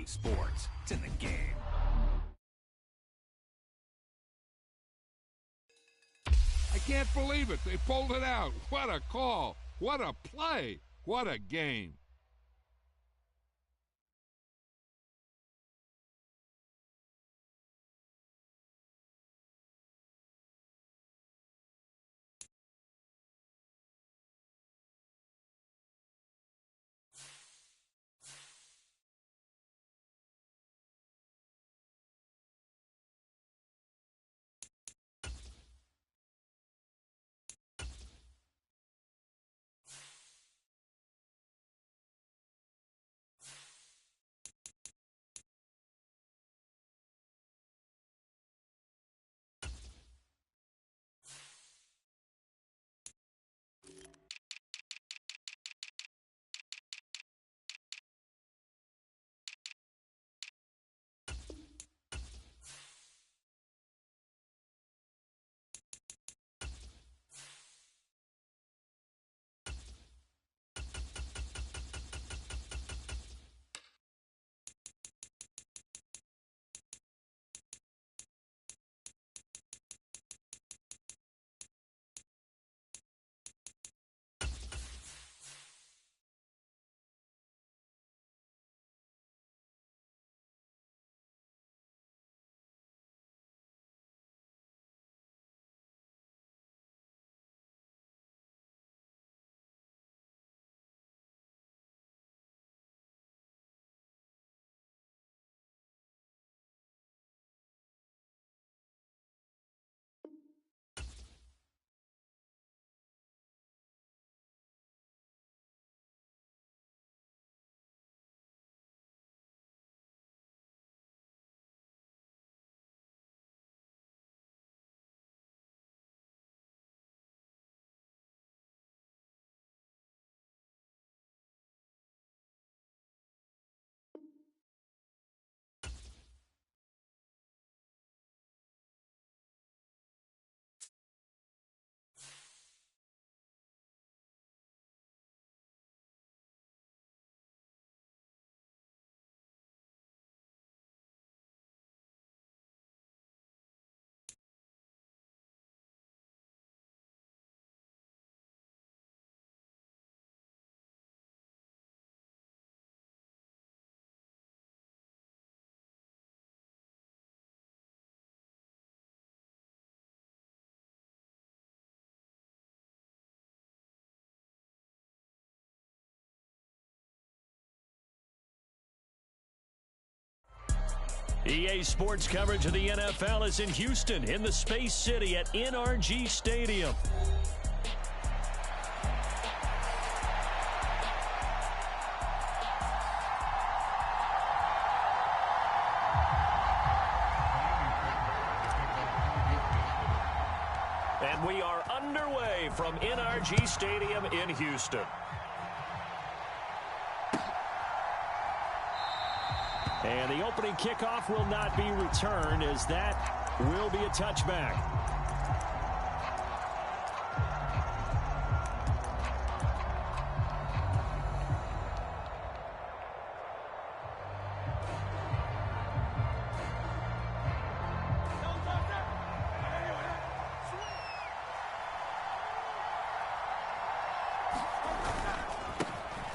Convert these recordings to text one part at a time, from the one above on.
Sports. It's in the game. I can't believe it. They pulled it out. What a call. What a play. What a game. EA Sports coverage of the NFL is in Houston in the Space City at NRG Stadium. And we are underway from NRG Stadium in Houston. And the opening kickoff will not be returned, as that will be a touchback.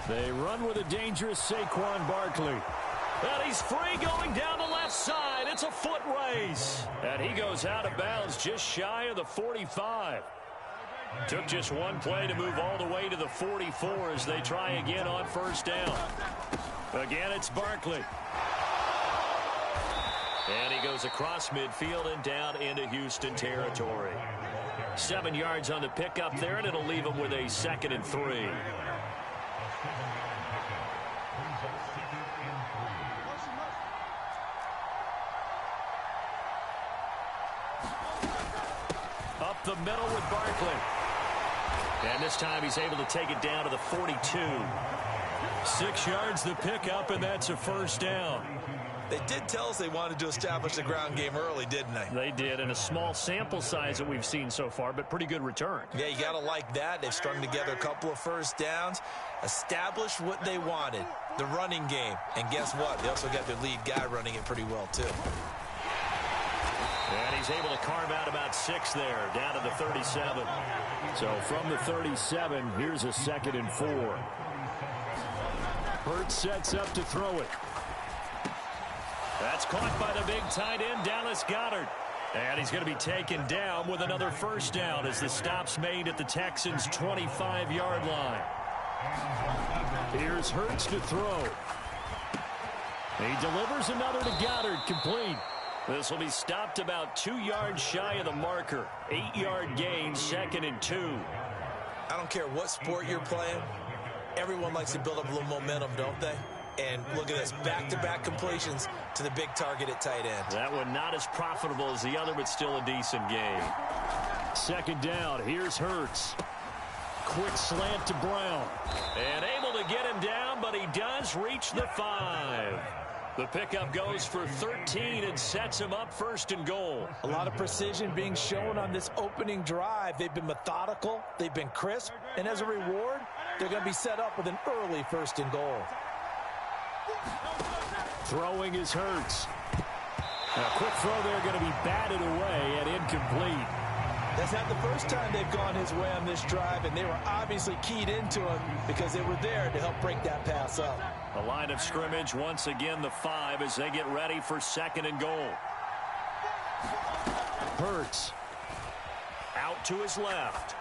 They run with a dangerous Saquon Barkley. And he's free going down the left side. It's a foot race. And he goes out of bounds just shy of the 45. Took just one play to move all the way to the 44 as they try again on first down. Again, it's Barkley. And he goes across midfield and down into Houston territory. 7 yards on the pickup there, and it'll leave him with a 2nd and 3. Up the middle with Barkley. And this time he's able to take it down to the 42. 6 yards the pickup, and that's a first down. They did tell us they wanted to establish the ground game early, didn't they? They did, and a small sample size that we've seen so far, but pretty good return. Yeah, you got to like that. They've strung together a couple of first downs, established what they wanted, the running game. And guess what? They also got their lead guy running it pretty well, too. And he's able to carve out about 6 there, down to the 37. So from the 37, here's a 2nd and 4. Hurts sets up to throw it. That's caught by the big tight end, Dallas Goedert. And he's going to be taken down with another first down as the stop's made at the Texans' 25-yard line. Here's Hurts to throw. He delivers another to Goedert, complete. This will be stopped about 2 yards shy of the marker. 8-yard gain, 2nd and 2. I don't care what sport you're playing. Everyone likes to build up a little momentum, don't they? And look at this, back-to-back completions to the big target at tight end. That one not as profitable as the other, but still a decent gain. 2nd down, here's Hurts. Quick slant to Brown. And able to get him down, but he does reach the 5. The pickup goes for 13 and sets him up 1st and goal. A lot of precision being shown on this opening drive. They've been methodical, they've been crisp, and as a reward, they're going to be set up with an early 1st and goal. Throwing is Hurts. A quick throw there, going to be batted away and incomplete. That's not the first time they've gone his way on this drive, and they were obviously keyed into him because they were there to help break that pass up. The line of scrimmage, once again, the 5 as they get ready for 2nd and goal. Hurts. Out to his left.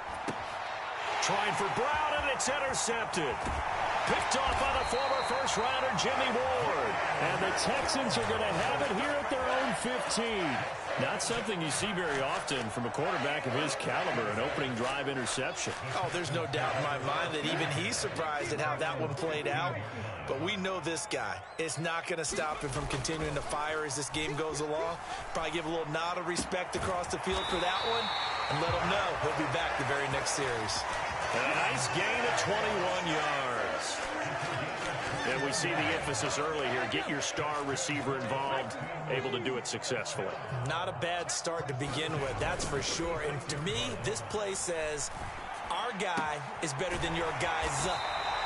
Trying for Brown, and it's intercepted. Picked off by the former first-rounder Jimmy Ward. And the Texans are going to have it here at their own 15. Not something you see very often from a quarterback of his caliber, an opening drive interception. Oh, there's no doubt in my mind that even he's surprised at how that one played out. But we know this guy. It's not going to stop him from continuing to fire as this game goes along. Probably give a little nod of respect across the field for that one and let him know he'll be back the very next series. And a nice gain of 21 yards. And we see the emphasis early here. Get your star receiver involved, able to do it successfully. Not a bad start to begin with, that's for sure. And to me, this play says our guy is better than your guys.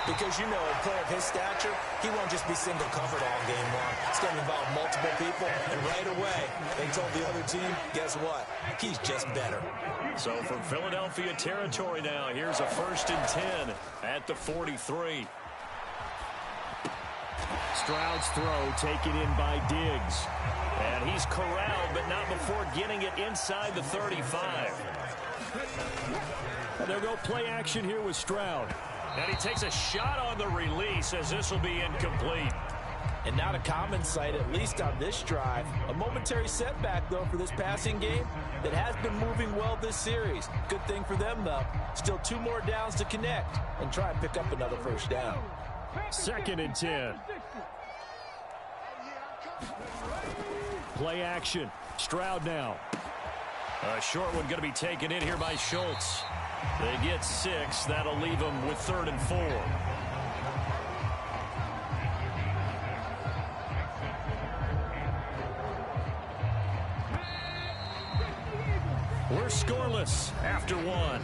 Because, you know, a player of his stature, he won't just be single covered all game long. It's going to involve multiple people. And right away, they told the other team, guess what? He's just better. So from Philadelphia territory now, here's a 1st and 10 at the 43. Stroud's throw taken in by Diggs. And he's corralled, but not before getting it inside the 35. And they'll go play action here with Stroud. And he takes a shot on the release as this will be incomplete. And not a common sight, at least on this drive. A momentary setback, though, for this passing game that has been moving well this series. Good thing for them, though. Still 2 more downs to connect and try and pick up another first down. 2nd and 10. Play action. Stroud now. A short one going to be taken in here by Schultz. They get 6. That'll leave them with 3rd and 4. We're scoreless after 1.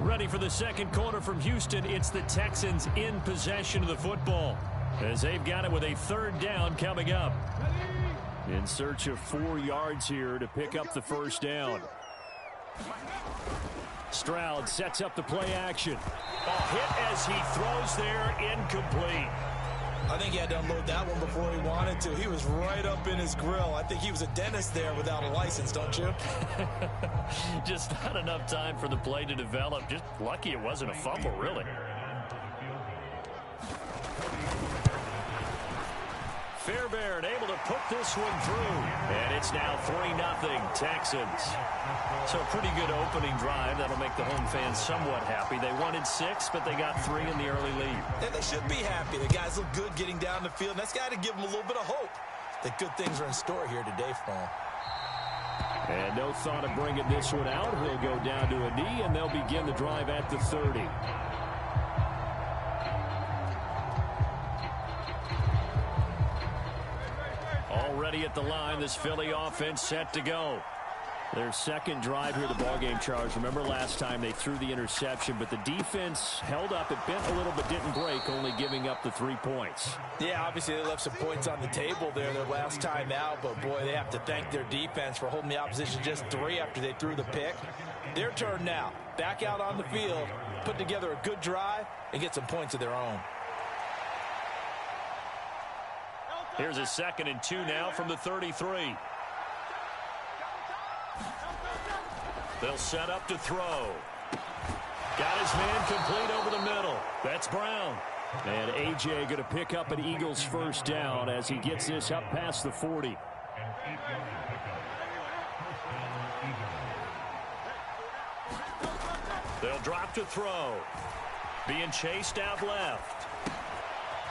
Ready for the 2nd quarter from Houston. It's the Texans in possession of the football as they've got it with a 3rd down coming up. In search of 4 yards here to pick up the first down. Stroud sets up the play action. A hit as he throws there, incomplete. I think he had to unload that one before he wanted to. He was right up in his grill. I think he was a dentist there without a license, don't you? Just not enough time for the play to develop. Just lucky it wasn't a fumble, really. Fairbairn able to put this one through. And it's now 3-0 Texans. So a pretty good opening drive. That'll make the home fans somewhat happy. They wanted 6, but they got 3 in the early lead. And they should be happy. The guys look good getting down the field. And that's got to give them a little bit of hope that good things are in store here today for them. And no thought of bringing this one out. He'll go down to a knee, and they'll begin the drive at the 30. Already at the line, this Philly offense set to go. Their second drive here of the ballgame, Charles. Remember last time they threw the interception, but the defense held up. It bent a little but didn't break, only giving up the 3 points. Yeah, obviously they left some points on the table there their last time out, but boy, they have to thank their defense for holding the opposition just 3 after they threw the pick. Their turn now. Back out on the field, put together a good drive, and get some points of their own. Here's a 2nd and 2 now from the 33. They'll set up to throw. Got his man complete over the middle. That's Brown. And A.J. going to pick up an Eagles first down as he gets this up past the 40. They'll drop to throw. Being chased out left.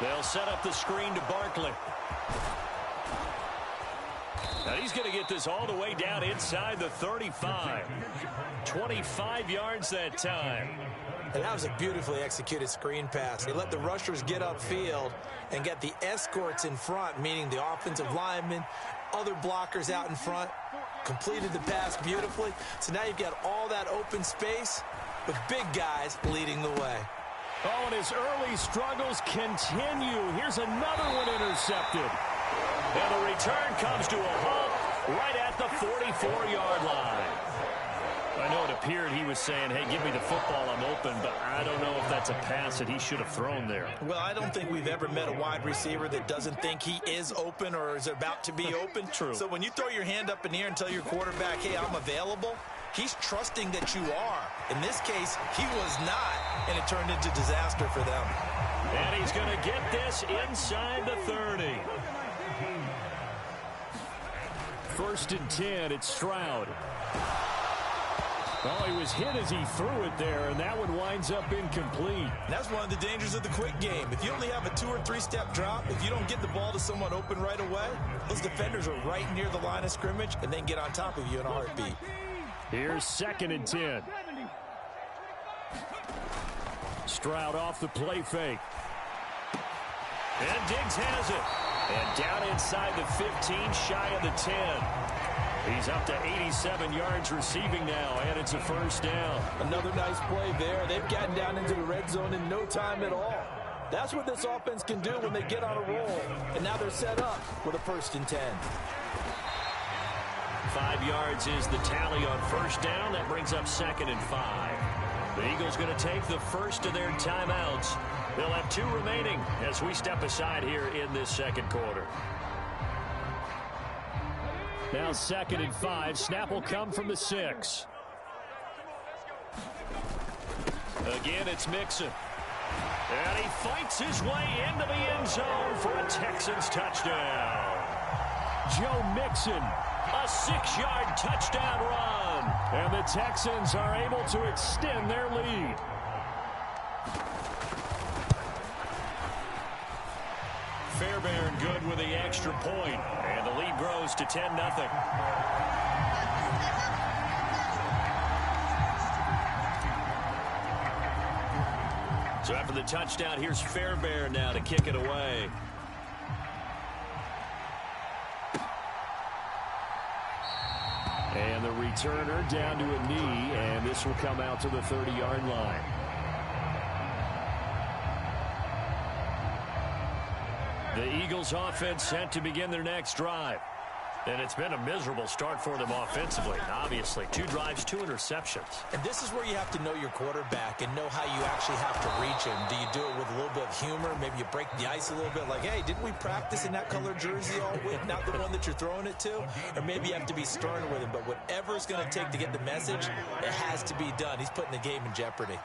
They'll set up the screen to Barkley. Now he's going to get this all the way down inside the 35. 25 yards that time. And that was a beautifully executed screen pass. They let the rushers get upfield and get the escorts in front, meaning the offensive linemen, other blockers out in front, completed the pass beautifully. So now you've got all that open space with big guys leading the way. Oh, and his early struggles continue. Here's another one intercepted. And the return comes to a halt right at the 44-yard line. I know it appeared he was saying, hey, give me the football, I'm open, but I don't know if that's a pass that he should have thrown there. Well, I don't think we've ever met a wide receiver that doesn't think he is open or is about to be open. True. So when you throw your hand up in the air and tell your quarterback, hey, I'm available, he's trusting that you are. In this case, he was not, and it turned into disaster for them. And he's going to get this inside the 30. 1st and 10, it's Stroud. Oh, he was hit as he threw it there, and that one winds up incomplete. And that's one of the dangers of the quick game. If you only have a 2- or 3-step drop, if you don't get the ball to someone open right away, those defenders are right near the line of scrimmage, and they can get on top of you in a heartbeat. Here's 2nd and 10. Stroud off the play fake. And Diggs has it. And down inside the 15, shy of the 10. He's up to 87 yards receiving now, and it's a first down. Another nice play there. They've gotten down into the red zone in no time at all. That's what this offense can do when they get on a roll. And now they're set up with a 1st and 10. 5 yards is the tally on first down. That brings up 2nd and 5. The Eagles going to take the first of their timeouts. They'll have 2 remaining as we step aside here in this second quarter. Now 2nd and 5. Snap will come from the 6. Again, it's Mixon. And he fights his way into the end zone for a Texans touchdown. Joe Mixon, a 6-yard touchdown run. And the Texans are able to extend their lead. Fairbairn good with the extra point, and the lead grows to 10-0. So after the touchdown, here's Fairbairn now to kick it away. And the returner down to a knee, and this will come out to the 30-yard line. The Eagles offense set to begin their next drive. And it's been a miserable start for them offensively, obviously. 2 drives, 2 interceptions. And this is where you have to know your quarterback and know how you actually have to reach him. Do you do it with a little bit of humor? Maybe you break the ice a little bit like, hey, didn't we practice in that color jersey all week? Not the one that you're throwing it to? Or maybe you have to be stern with him. But whatever it's going to take to get the message, it has to be done. He's putting the game in jeopardy.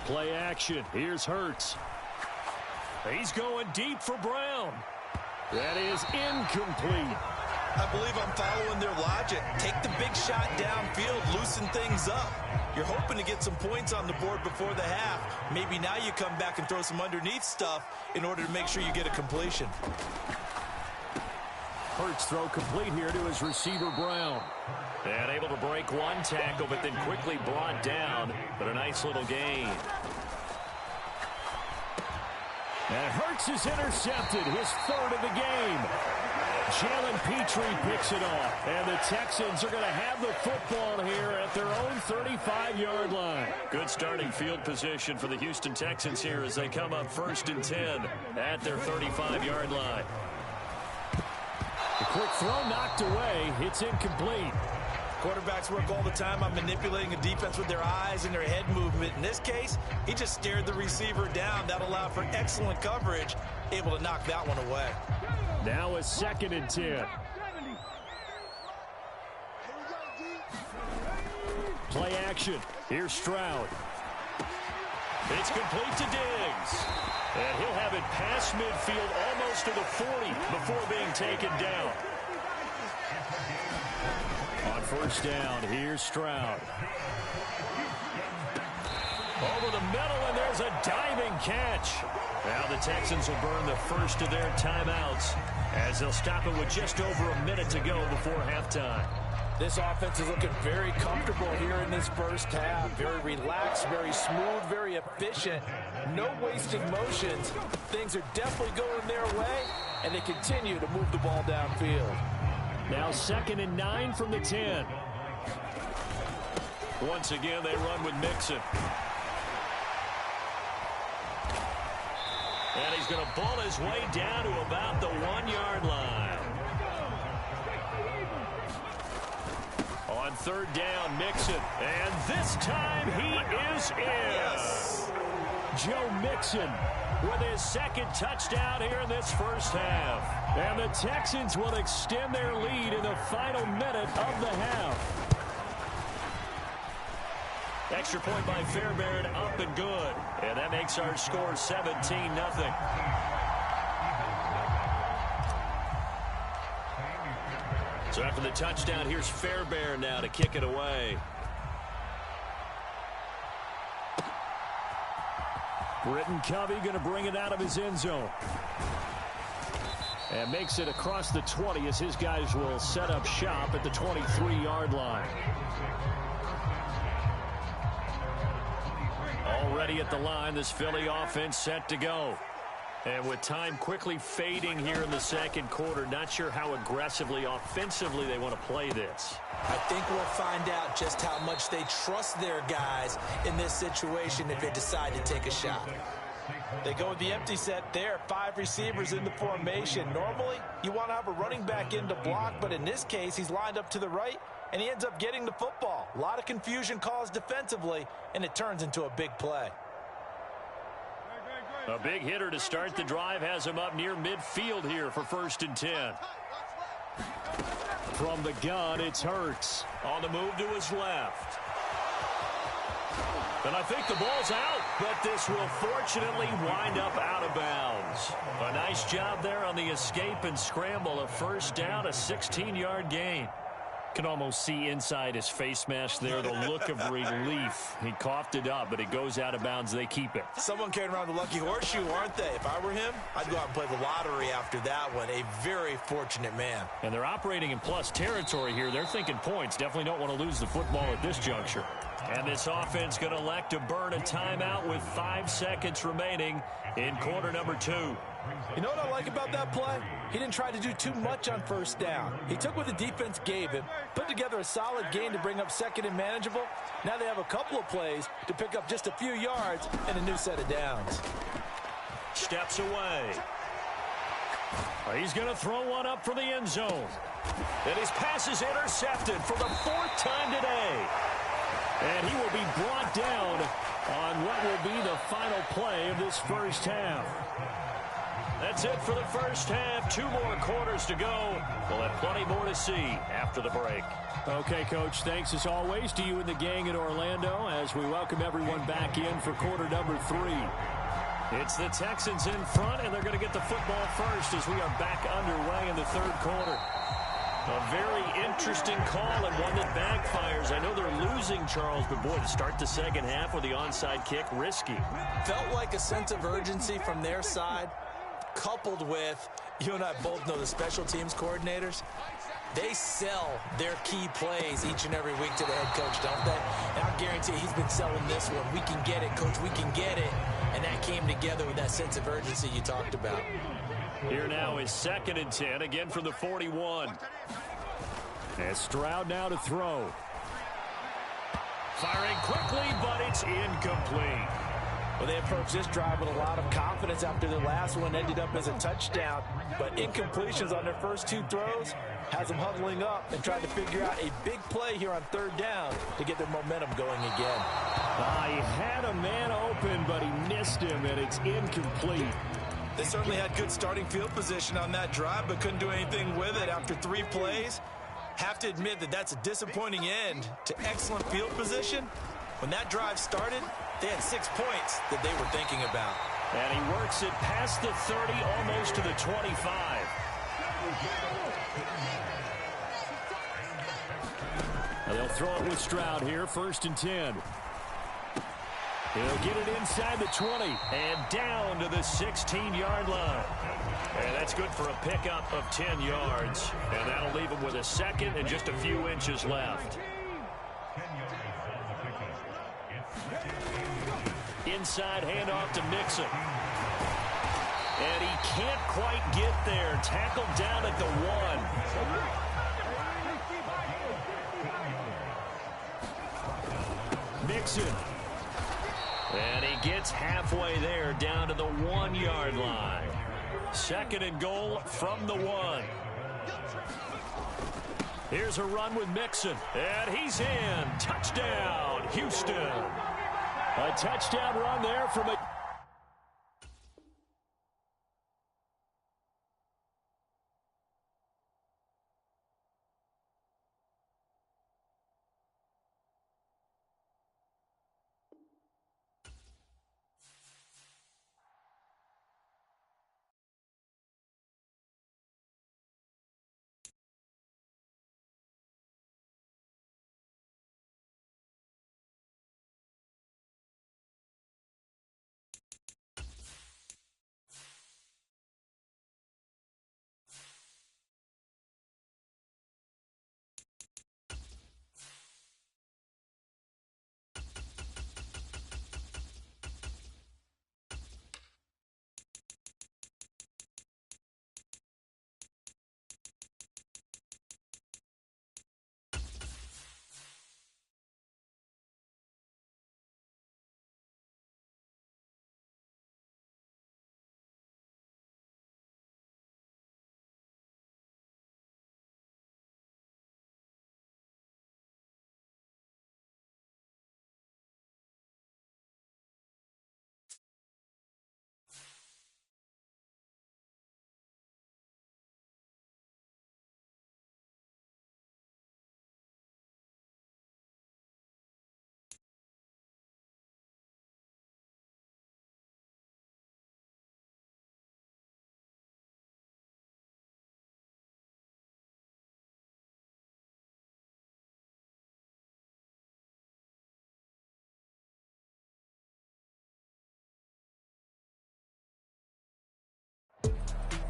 Play action. Here's Hurts. He's going deep for Brown. That is incomplete. I believe I'm following their logic. Take the big shot downfield, loosen things up. You're hoping to get some points on the board before the half. Maybe now you come back and throw some underneath stuff in order to make sure you get a completion. Hurts throw complete here to his receiver Brown. And able to break one tackle, but then quickly brought down. But a nice little gain. And Hurts is intercepted, his third of the game. Jalen Petrie picks it off. And the Texans are going to have the football here at their own 35-yard line. Good starting field position for the Houston Texans here as they come up 1st and 10 at their 35-yard line. The quick throw knocked away. It's incomplete. Quarterbacks work all the time on manipulating a defense with their eyes and their head movement. In this case, he just stared the receiver down. That allowed for excellent coverage, able to knock that one away. Now a 2nd and 10. Play action. Here's Stroud. It's complete to Diggs. And he'll have it past midfield almost to the 40 before being taken down. On 1st down, here's Stroud. Over the middle, and there's a diving catch. Now the Texans will burn the first of their timeouts as they'll stop it with just over a minute to go before halftime. This offense is looking very comfortable here in this first half. Very relaxed, very smooth, very efficient. No wasted motions. Things are definitely going their way, and they continue to move the ball downfield. Now 2nd and 9 from the 10. Once again, they run with Mixon. And he's going to ball his way down to about the 1-yard line. On 3rd down, Mixon. And this time he is in. Yes. Joe Mixon with his 2nd touchdown here in this first half. And the Texans will extend their lead in the final minute of the half. Extra point by Fairbairn, up and good. And that makes our score 17-0. So after the touchdown, here's Fairbairn now to kick it away. Britton Covey going to bring it out of his end zone. And makes it across the 20 as his guys will set up shop at the 23-yard line. Already at the line, this Philly offense set to go. And with time quickly fading here in the 2nd quarter, not sure how aggressively, offensively they want to play this. I think we'll find out just how much they trust their guys in this situation if they decide to take a shot. They go with the empty set there, 5 receivers in the formation. Normally, you want to have a running back in to block, but in this case, he's lined up to the right, and he ends up getting the football. A lot of confusion caused defensively, and it turns into a big play. A big hitter to start the drive has him up near midfield here for 1st and 10. From the gun, it's Hurts. On the move to his left. And I think the ball's out, but this will fortunately wind up out of bounds. A nice job there on the escape and scramble. A 1st down, a 16-yard gain. Can almost see inside his face mask there the look of relief. He coughed it up, but it goes out of bounds. They keep it. Someone carrying around the lucky horseshoe, aren't they? If I were him, I'd go out and play the lottery after that one. A very fortunate man. And they're operating in plus territory here. They're thinking points. Definitely don't want to lose the football at this juncture. And this offense going to elect to burn a timeout with 5 seconds remaining in quarter number 2. You know what I like about that play? He didn't try to do too much on 1st down. He took what the defense gave him, put together a solid gain to bring up 2nd and manageable. Now they have a couple of plays to pick up just a few yards and a new set of downs. Steps away. He's going to throw one up for the end zone. And his pass is intercepted for the 4th time today. And he will be brought down on what will be the final play of this first half. That's it for the first half. 2 more quarters to go. We'll have plenty more to see after the break. Okay, Coach, thanks as always to you and the gang in Orlando as we welcome everyone back in for quarter number 3. It's the Texans in front, and they're going to get the football first as we are back underway in the 3rd quarter. A very interesting call and one that backfires. I know they're losing, Charles, but boy, to start the 2nd half with the onside kick, risky. Felt like a sense of urgency from their side, coupled with, you and I both know the special teams coordinators, they sell their key plays each and every week to the head coach, don't they? And I guarantee you he's been selling this one. We can get it, coach, we can get it. And and that came together with that sense of urgency you talked about. Here now is 2nd and 10, again from the 41. And Stroud now to throw. Firing quickly, but it's incomplete. Well, they approached this drive with a lot of confidence after the last one ended up as a touchdown. But incompletions on their first 2 throws has them huddling up and trying to figure out a big play here on 3rd down to get their momentum going again. He had a man open, but he missed him, and it's incomplete. They certainly had good starting field position on that drive, but couldn't do anything with it after 3 plays. Have to admit that that's a disappointing end to excellent field position. When that drive started, they had 6 points that they were thinking about. And he works it past the 30, almost to the 25. Now they'll throw it with Stroud here, 1st and 10. He'll get it inside the 20 and down to the 16-yard line. And that's good for a pickup of 10 yards. And that'll leave him with a 2nd and just a few inches left. Inside handoff to Mixon. And he can't quite get there. Tackled down at the 1. Mixon. And he gets halfway there, down to the 1-yard line. 2nd and goal from the 1. Here's a run with Mixon. And he's in. Touchdown, Houston. A touchdown run there from a...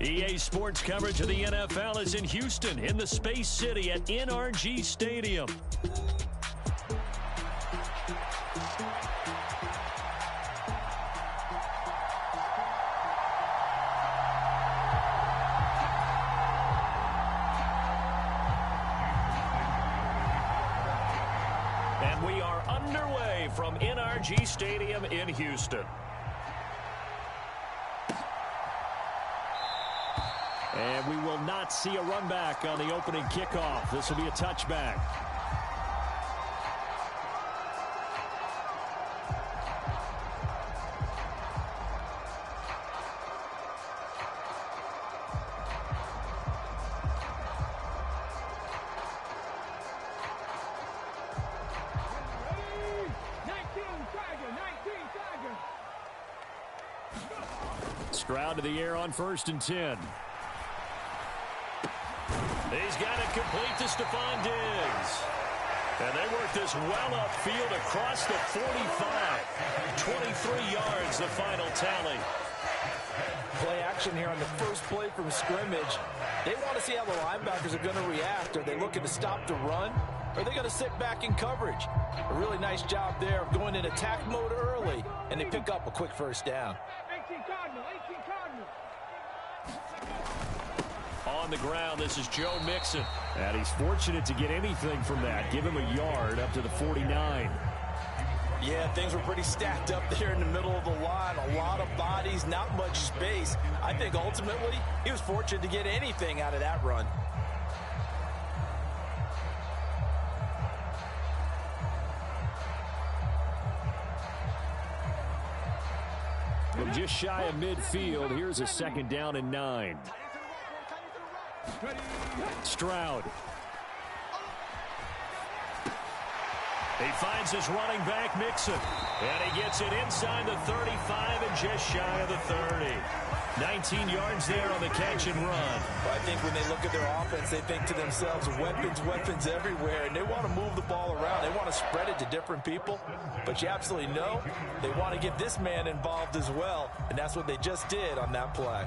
EA Sports coverage of the NFL is in Houston, in the Space City at NRG Stadium. And we are underway from NRG Stadium in Houston. And we will not see a run back on the opening kickoff. This will be a touchback. Stroud to the air on 1st and 10. He's got it complete to Stephon Diggs. And they work this well upfield across the 45. 23 yards, the final tally. Play action here on the first play from scrimmage. They want to see how the linebackers are going to react. Are they looking to stop the run? or are they going to sit back in coverage? A really nice job there of going in attack mode early, and they pick up a quick first down. 18 Cardinal. On the ground, this is Joe Mixon. And he's fortunate to get anything from that. Give him a yard up to the 49. Yeah, things were pretty stacked up there in the middle of the line. A lot of bodies, not much space. I think ultimately he was fortunate to get anything out of that run. From just shy of midfield, here's a 2nd down and 9. Stroud. He finds his running back, Mixon. And he gets it inside the 35 and just shy of the 30. 19 yards there on the catch and run. I think when they look at their offense, they think to themselves, weapons everywhere, and they want to move the ball around. They want to spread it to different people, but you absolutely know they want to get this man involved as well, and that's what they just did on that play.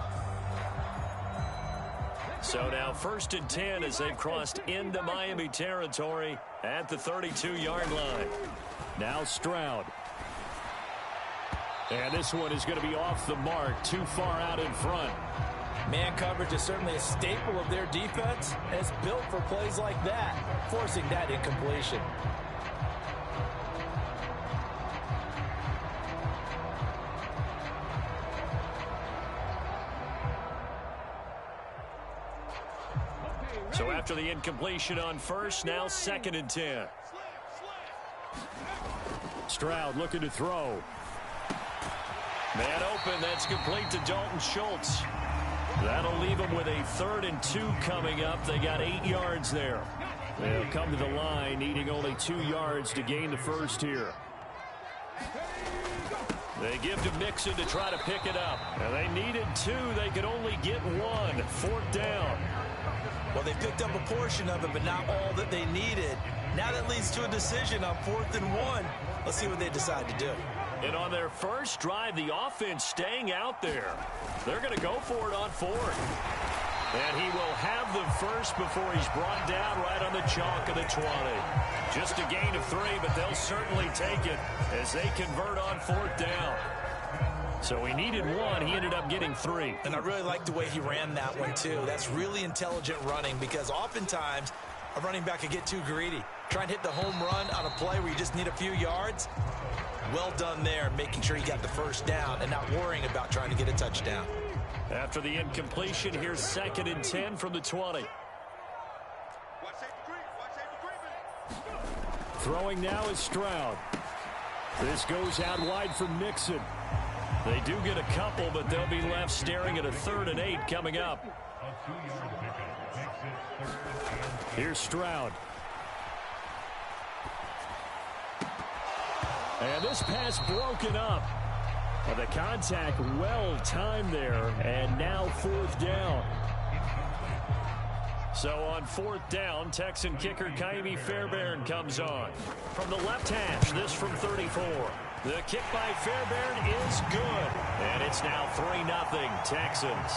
So now 1st and 10 as they've crossed into Miami territory at the 32-yard line. Now Stroud. And this one is going to be off the mark, too far out in front. Man coverage is certainly a staple of their defense, and it's built for plays like that, forcing that incompletion. So after the incompletion on first, now 2nd and 10. Stroud looking to throw. Man open, that's complete to Dalton Schultz. That'll leave them with a 3rd and 2 coming up. They got 8 yards there. They'll come to the line, needing only 2 yards to gain the first here. They give to Mixon to try to pick it up. And they needed 2. They could only get 1. 4th down. Well, they picked up a portion of it, but not all that they needed. Now that leads to a decision on 4th and 1. Let's see what they decide to do. And on their first drive, the offense staying out there. They're going to go for it on 4th. And he will have the first before he's brought down right on the chalk of the 20. Just a gain of 3, but they'll certainly take it as they convert on 4th down. So he needed 1. He ended up getting 3. And I really like the way he ran that one, too. That's really intelligent running because oftentimes a running back could get too greedy. Try and hit the home run on a play where you just need a few yards. Well done there, making sure he got the first down and not worrying about trying to get a touchdown. After the incompletion, here's 2nd and 10 from the 20. Throwing now is Stroud. This goes out wide for Mixon. They do get a couple, but they'll be left staring at a 3rd and 8 coming up. Here's Stroud. And this pass broken up. Well, the contact well timed there, and now 4th down. So on 4th down, Texan kicker Kaimi Fairbairn comes on. From the left hash, this from 34. The kick by Fairbairn is good. And it's now 3-0 Texans.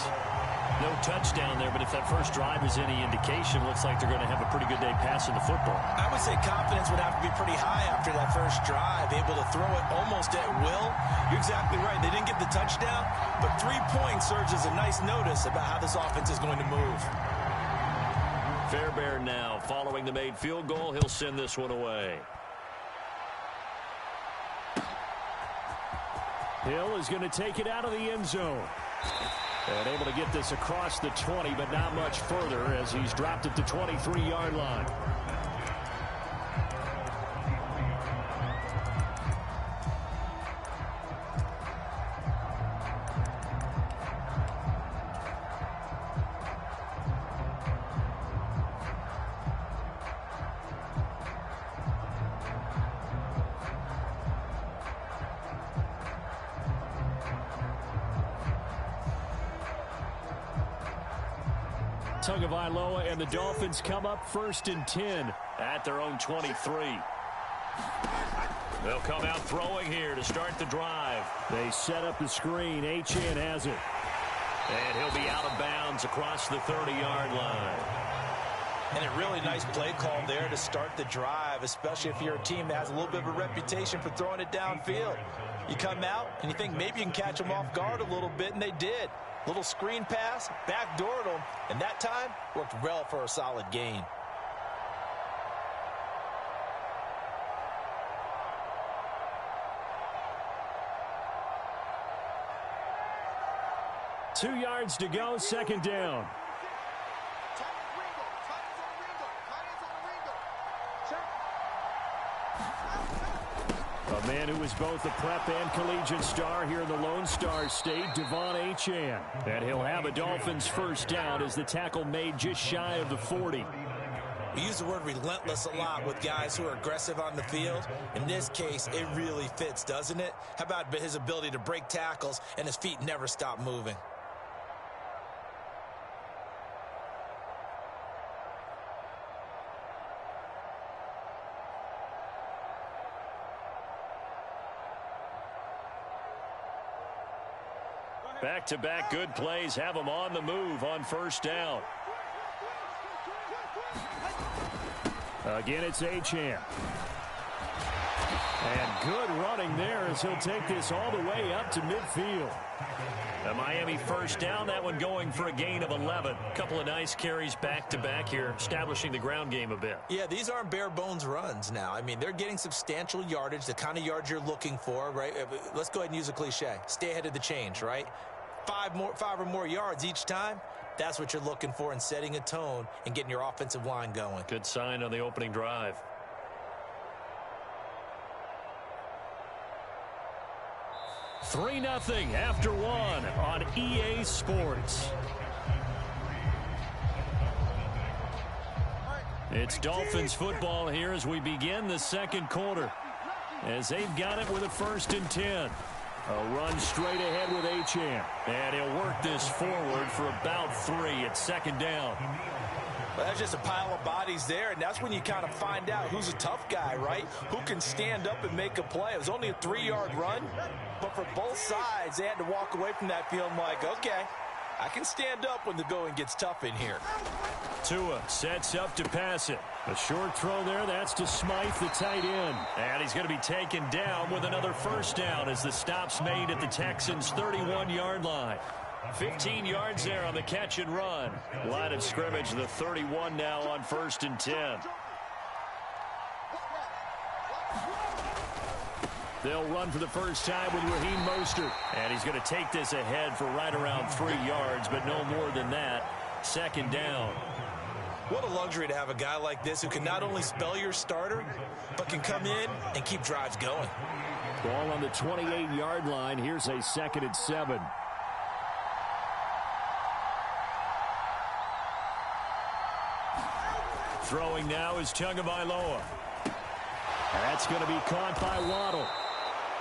No touchdown there, but if that first drive is any indication, looks like they're going to have a pretty good day passing the football. I would say confidence would have to be pretty high after that first drive, able to throw it almost at will. You're exactly right. They didn't get the touchdown, but 3 points serves as a nice notice about how this offense is going to move. Fairbairn now following the made field goal. He'll send this one away. Hill is going to take it out of the end zone. And able to get this across the 20, but not much further as he's dropped it to 23-yard line. Tagovailoa and the Dolphins come up 1st and 10 at their own 23. They'll come out throwing here to start the drive. They set up the screen. Achane has it. And he'll be out of bounds across the 30-yard line. And a really nice play call there to start the drive, especially if you're a team that has a little bit of a reputation for throwing it downfield. You come out and you think maybe you can catch them off guard a little bit, and they did. Little screen pass, backdoored them, and that time worked well for a solid gain. Two yards to go, second down. A man who is both a prep and collegiate star here in the Lone Star State, Devon Achane. And he'll have a Dolphins first down as the tackle made just shy of the 40. We use the word relentless a lot with guys who are aggressive on the field. In this case, it really fits, doesn't it? How about his ability to break tackles and his feet never stop moving? Back-to-back good plays have them on the move on first down. Again, it's Achane. And good running there as he'll take this all the way up to midfield. A Miami first down, that one going for a gain of 11. Couple of nice carries back-to-back here, establishing the ground game a bit. Yeah, these aren't bare-bones runs now. I mean, they're getting substantial yardage, the kind of yards you're looking for, right? Let's go ahead and use a cliche. Stay ahead of the change, right? Five or more yards each time. That's what you're looking for in setting a tone and getting your offensive line going. Good sign on the opening drive. Three 0 after one on EA Sports. It's Dolphins football here as we begin the second quarter. As they've got it with a 1st and 10. A run straight ahead with Achane. And he'll work this forward for about 3 at second down. Well, that's just a pile of bodies there, and that's when you kind of find out who's a tough guy, right? Who can stand up and make a play. It was only a 3-yard run, but for both sides, they had to walk away from that feeling like, okay, I can stand up when the going gets tough in here. Tua sets up to pass it. A short throw there, that's to Smythe, the tight end. And he's going to be taken down with another first down as the stop's made at the Texans' 31-yard line. 15 yards there on the catch and run. Line of scrimmage, the 31 now on 1st and 10. They'll run for the first time with Raheem Mostert. And he's going to take this ahead for right around 3 yards, but no more than that. Second down. What a luxury to have a guy like this who can not only spell your starter, but can come in and keep drives going. Ball on the 28-yard line. Here's a 2nd and 7. Throwing now is Tagovailoa. That's going to be caught by Waddle.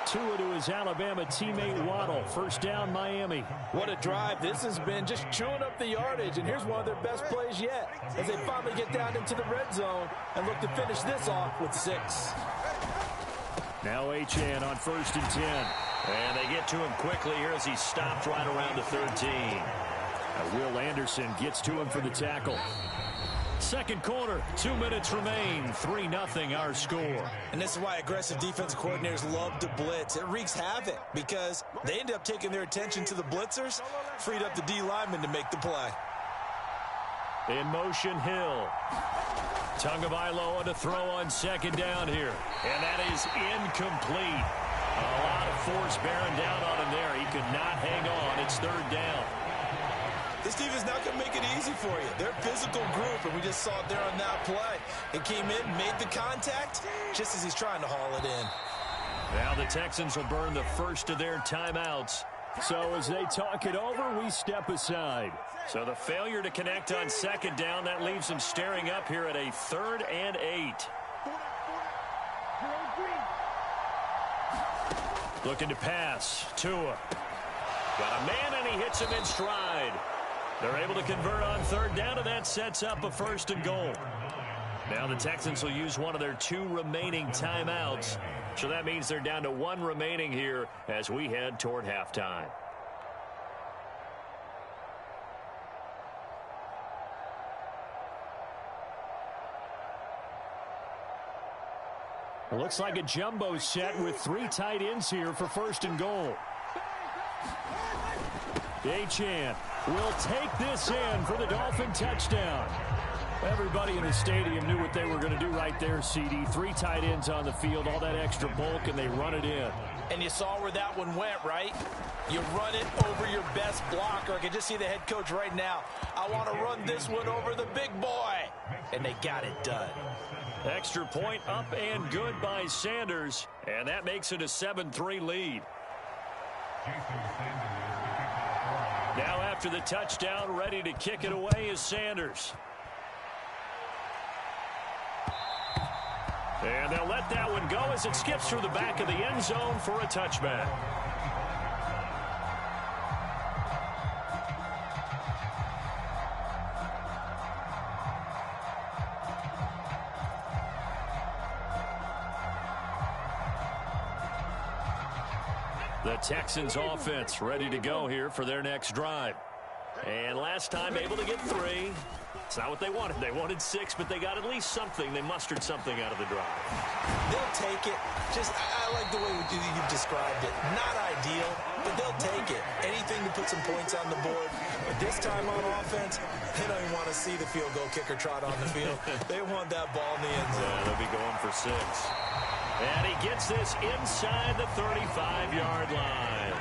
Tua to his Alabama teammate Waddle. First down, Miami. What a drive. This has been just chewing up the yardage, and here's one of their best plays yet as they finally get down into the red zone and look to finish this off with 6. Now Achane on 1st and 10. And they get to him quickly here as he's stopped right around the 13. Will Anderson gets to him for the tackle. Second quarter, 2 minutes remain. 3-0 our score. And this is why aggressive defensive coordinators love to blitz. It wreaks havoc because they end up taking their attention to the blitzers, freed up the D lineman to make the play. In motion, Hill. Tagovailoa to throw on second down here. And that is incomplete. A lot of force bearing down on him there. He could not hang on. It's 3rd down. This defense is not going to make it easy for you. They're a physical group, and we just saw it there on that play. It came in, made the contact, just as he's trying to haul it in. Now the Texans will burn the first of their timeouts. So as they talk it over, we step aside. So the failure to connect on second down, that leaves them staring up here at a 3rd and 8. Looking to pass. Tua. Got a man, and he hits him in stride. They're able to convert on 3rd down, and that sets up a 1st and goal. Now the Texans will use one of their 2 remaining timeouts. So that means they're down to 1 remaining here as we head toward halftime. It looks like a jumbo set with 3 tight ends here for 1st and goal. Achane will take this in for the Dolphin touchdown. Everybody in the stadium knew what they were going to do right there, CD. 3 tight ends on the field, all that extra bulk, and they run it in. And you saw where that one went, right? You run it over your best blocker. I can just see the head coach right now. I want to run this one over the big boy. And they got it done. Extra point up and good by Sanders. And that makes it a 7-3 lead. Now after the touchdown, ready to kick it away is Sanders. And they'll let that one go as it skips through the back of the end zone for a touchback. The Texans offense ready to go here for their next drive. And last time able to get 3. It's not what they wanted. They wanted 6, but they got at least something. They mustered something out of the drive. They'll take it. I like the way you've described it. Not ideal, but they'll take it. Anything to put some points on the board. But this time on offense, they don't even want to see the field goal kicker trot on the field. They want that ball in the end zone. Yeah, they'll be going for 6. And he gets this inside the 35-yard line.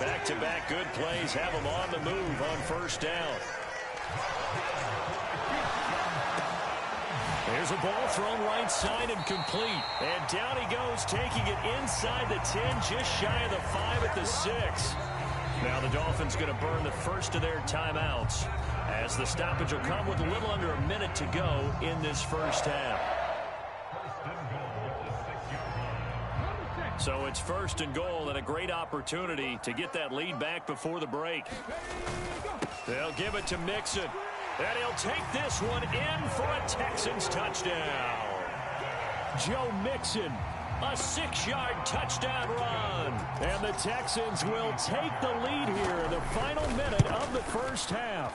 Back-to-back good plays have him on the move on 1st down. There's a ball thrown right side and complete. And down he goes, taking it inside the 10, just shy of the 5 at the 6. Now the Dolphins going to burn the first of their timeouts as the stoppage will come with a little under a minute to go in this first half. So it's 1st and goal and a great opportunity to get that lead back before the break. They'll give it to Mixon. And he'll take this one in for a Texans touchdown. Joe Mixon, a 6-yard touchdown run. And the Texans will take the lead here in the final minute of the first half.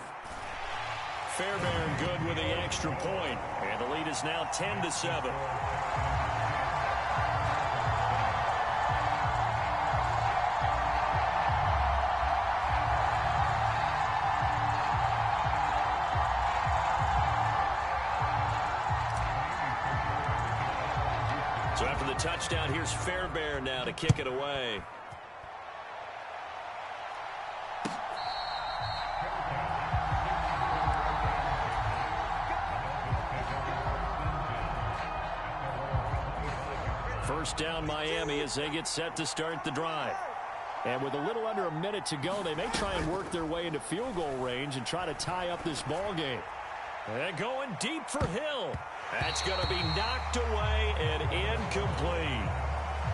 Fairbairn good with the extra point. And the lead is now 10-7. So after the touchdown, here's Fairbairn now to kick it away. First down Miami as they get set to start the drive. And with a little under a minute to go, they may try and work their way into field goal range and try to tie up this ball game. And going deep for Hill. That's going to be knocked away and incomplete.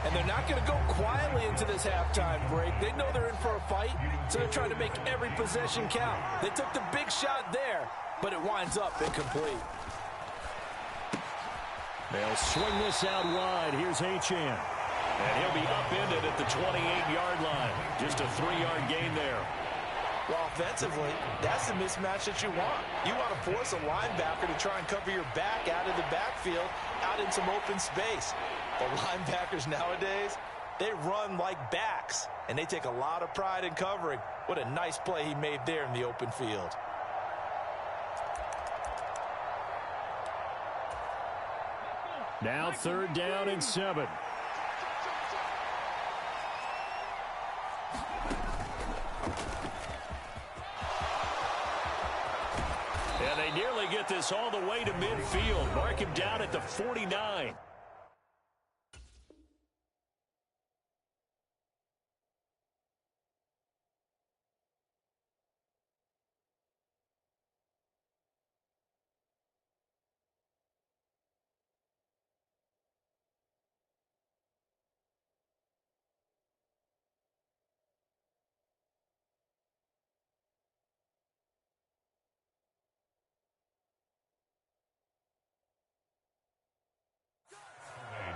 And they're not going to go quietly into this halftime break. They know they're in for a fight, so they're trying to make every possession count. They took the big shot there, but it winds up incomplete. They'll swing this out wide. Here's Achane. And he'll be upended at the 28-yard line. Just a 3-yard gain there. Well, offensively, that's the mismatch that you want. You want to force a linebacker to try and cover your back out of the backfield, out in some open space. The linebackers nowadays, they run like backs, and they take a lot of pride in covering. What a nice play he made there in the open field. Now 3rd down and 7. And they nearly get this all the way to midfield. Mark him down at the 49.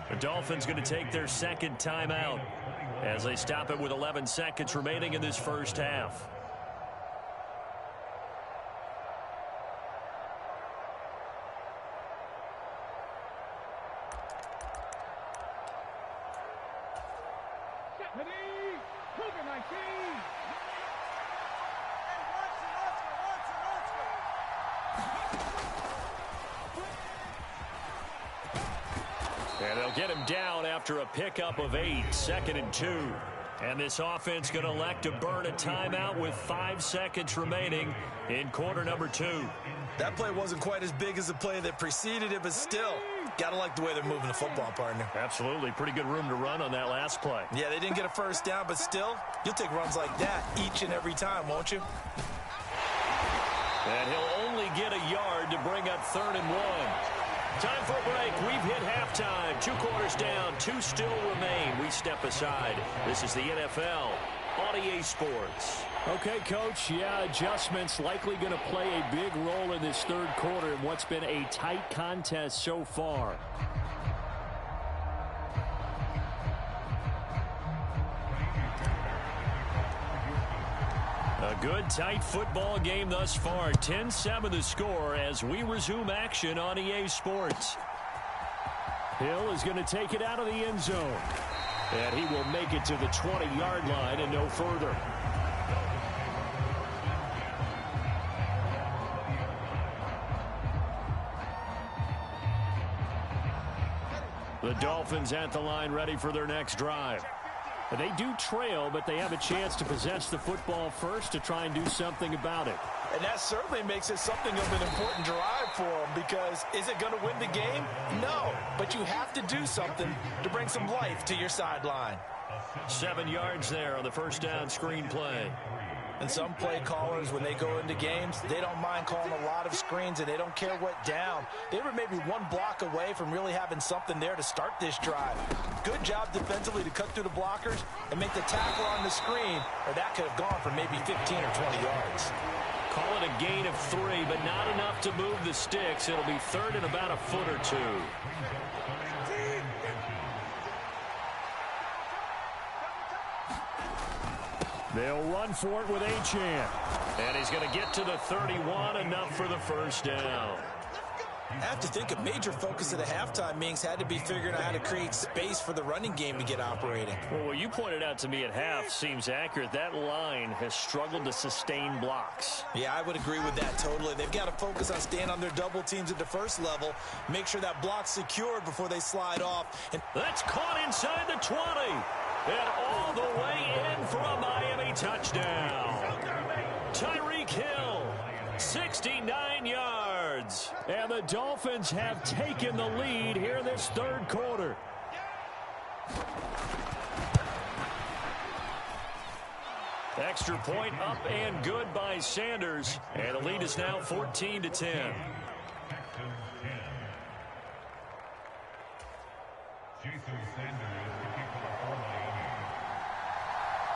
The Dolphins going to take their 2nd timeout as they stop it with 11 seconds remaining in this first half. And they'll get him down after a pickup of 8, 2nd and 2. And this offense going to elect to burn a timeout with 5 seconds remaining in quarter number 2. That play wasn't quite as big as the play that preceded it, but still, got to like the way they're moving the football, partner. Absolutely. Pretty good room to run on that last play. Yeah, they didn't get a first down, but still, you'll take runs like that each and every time, won't you? And he'll only get a yard to bring up 3rd and 1. Time for a break. We've hit halftime. 2 quarters down. 2 still remain. We step aside. This is the NFL on EA Sports. Okay, Coach. Yeah, adjustments likely going to play a big role in this 3rd quarter in what's been a tight contest so far. A good, tight football game thus far. 10-7 the score as we resume action on EA Sports. Hill is going to take it out of the end zone. And he will make it to the 20-yard line and no further. The Dolphins at the line ready for their next drive. They do trail, but they have a chance to possess the football first to try and do something about it. And that certainly makes it something of an important drive for them, because is it going to win the game? No, but you have to do something to bring some life to your sideline. 7 yards there on the first down screen play. And some play callers, when they go into games, they don't mind calling a lot of screens, and they don't care what down. They were maybe 1 block away from really having something there to start this drive. Good job defensively to cut through the blockers and make the tackle on the screen, or that could have gone for maybe 15 or 20 yards. Call it a gain of 3, but not enough to move the sticks. It'll be 3rd and about a foot or 2. They'll run for it with Achane. And he's going to get to the 31, enough for the first down. I have to think a major focus of the halftime meetings had to be figuring out how to create space for the running game to get operating. Well, what you pointed out to me at half seems accurate. That line has struggled to sustain blocks. Yeah, I would agree with that totally. They've got to focus on staying on their double teams at the first level, make sure that block's secured before they slide off. And that's caught inside the 20. And all the way in for a Miami touchdown. Tyreek Hill, 69 yards. And the Dolphins have taken the lead here in this 3rd quarter. Extra point up and good by Sanders. And the lead is now 14-10.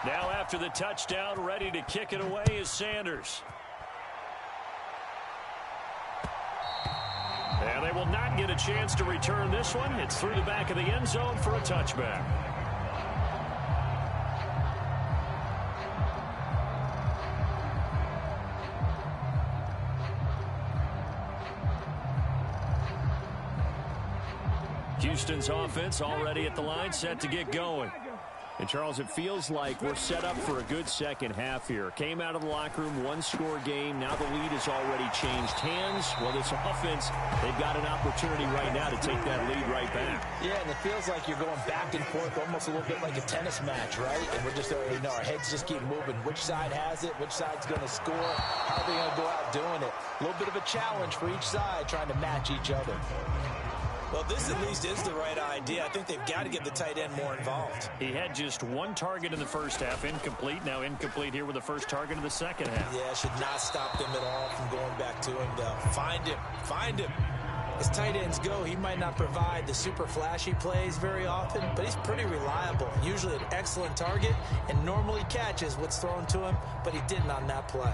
Now after the touchdown, ready to kick it away is Sanders. And they will not get a chance to return this one. It's through the back of the end zone for a touchback. Houston's offense already at the line, set to get going. And, Charles, it feels like we're set up for a good second half here. Came out of the locker room, 1-score game. Now the lead has already changed hands. Well, this offense, they've got an opportunity right now to take that lead right back. Yeah, and it feels like you're going back and forth, almost a little bit like a tennis match, right? And we're just already know our heads just keep moving. Which side has it? Which side's going to score? How are they going to go out doing it? A little bit of a challenge for each side, trying to match each other. Well, this at least is the right idea. I think they've got to get the tight end more involved. He had just 1 target in the first half, incomplete. Now incomplete here with the first target in the second half. Yeah, should not stop them at all from going back to him, though. Find him. Find him. As tight ends go, he might not provide the super flashy plays very often, but he's pretty reliable. Usually an excellent target and normally catches what's thrown to him, but he didn't on that play.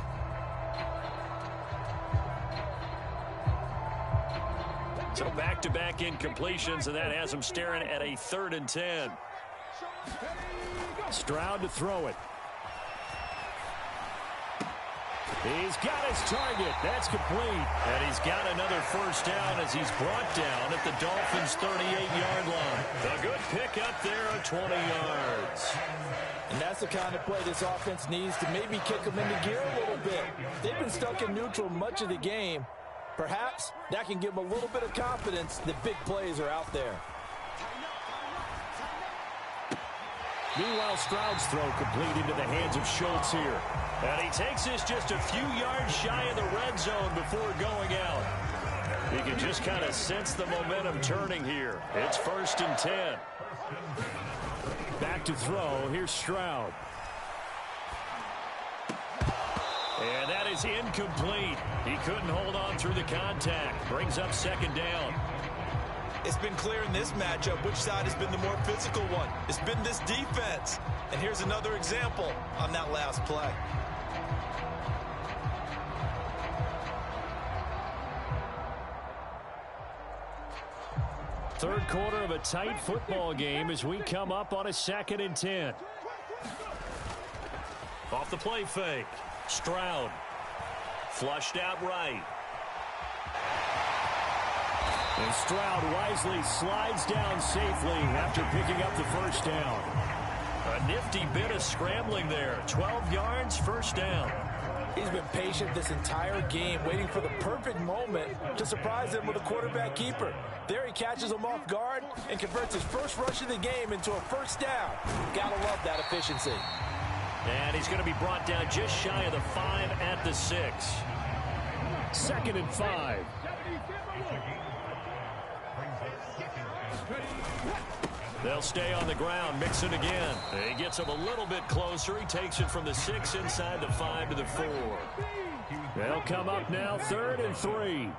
So back-to-back incompletions, and that has him staring at a 3rd and 10. Stroud to throw it. He's got his target. That's complete. And he's got another first down as he's brought down at the Dolphins' 38-yard line. A good pickup there of 20 yards. And that's the kind of play this offense needs to maybe kick them into gear a little bit. They've been stuck in neutral much of the game. Perhaps that can give them a little bit of confidence that big plays are out there. Meanwhile, Stroud's throw complete into the hands of Schultz here. And he takes this just a few yards shy of the red zone before going out. You can just kind of sense the momentum turning here. It's 1st and 10. Back to throw. Here's Stroud. And that is incomplete. He couldn't hold on through the contact. Brings up 2nd down. It's been clear in this matchup which side has been the more physical one. It's been this defense. And here's another example on that last play. Third quarter of a tight football game as we come up on a 2nd and 10. Off the play fake. Stroud. Flushed out right. And Stroud wisely slides down safely after picking up the first down. A nifty bit of scrambling there. 12 yards, first down. He's been patient this entire game, waiting for the perfect moment to surprise him with a quarterback keeper. There he catches him off guard and converts his first rush of the game into a first down. Gotta love that efficiency. And he's going to be brought down just shy of the 5 at the 6. 2nd and 5. They'll stay on the ground, Mixon again. He gets him a little bit closer. He takes it from the 6 inside the 5 to the 4. They'll come up now, 3rd and 3.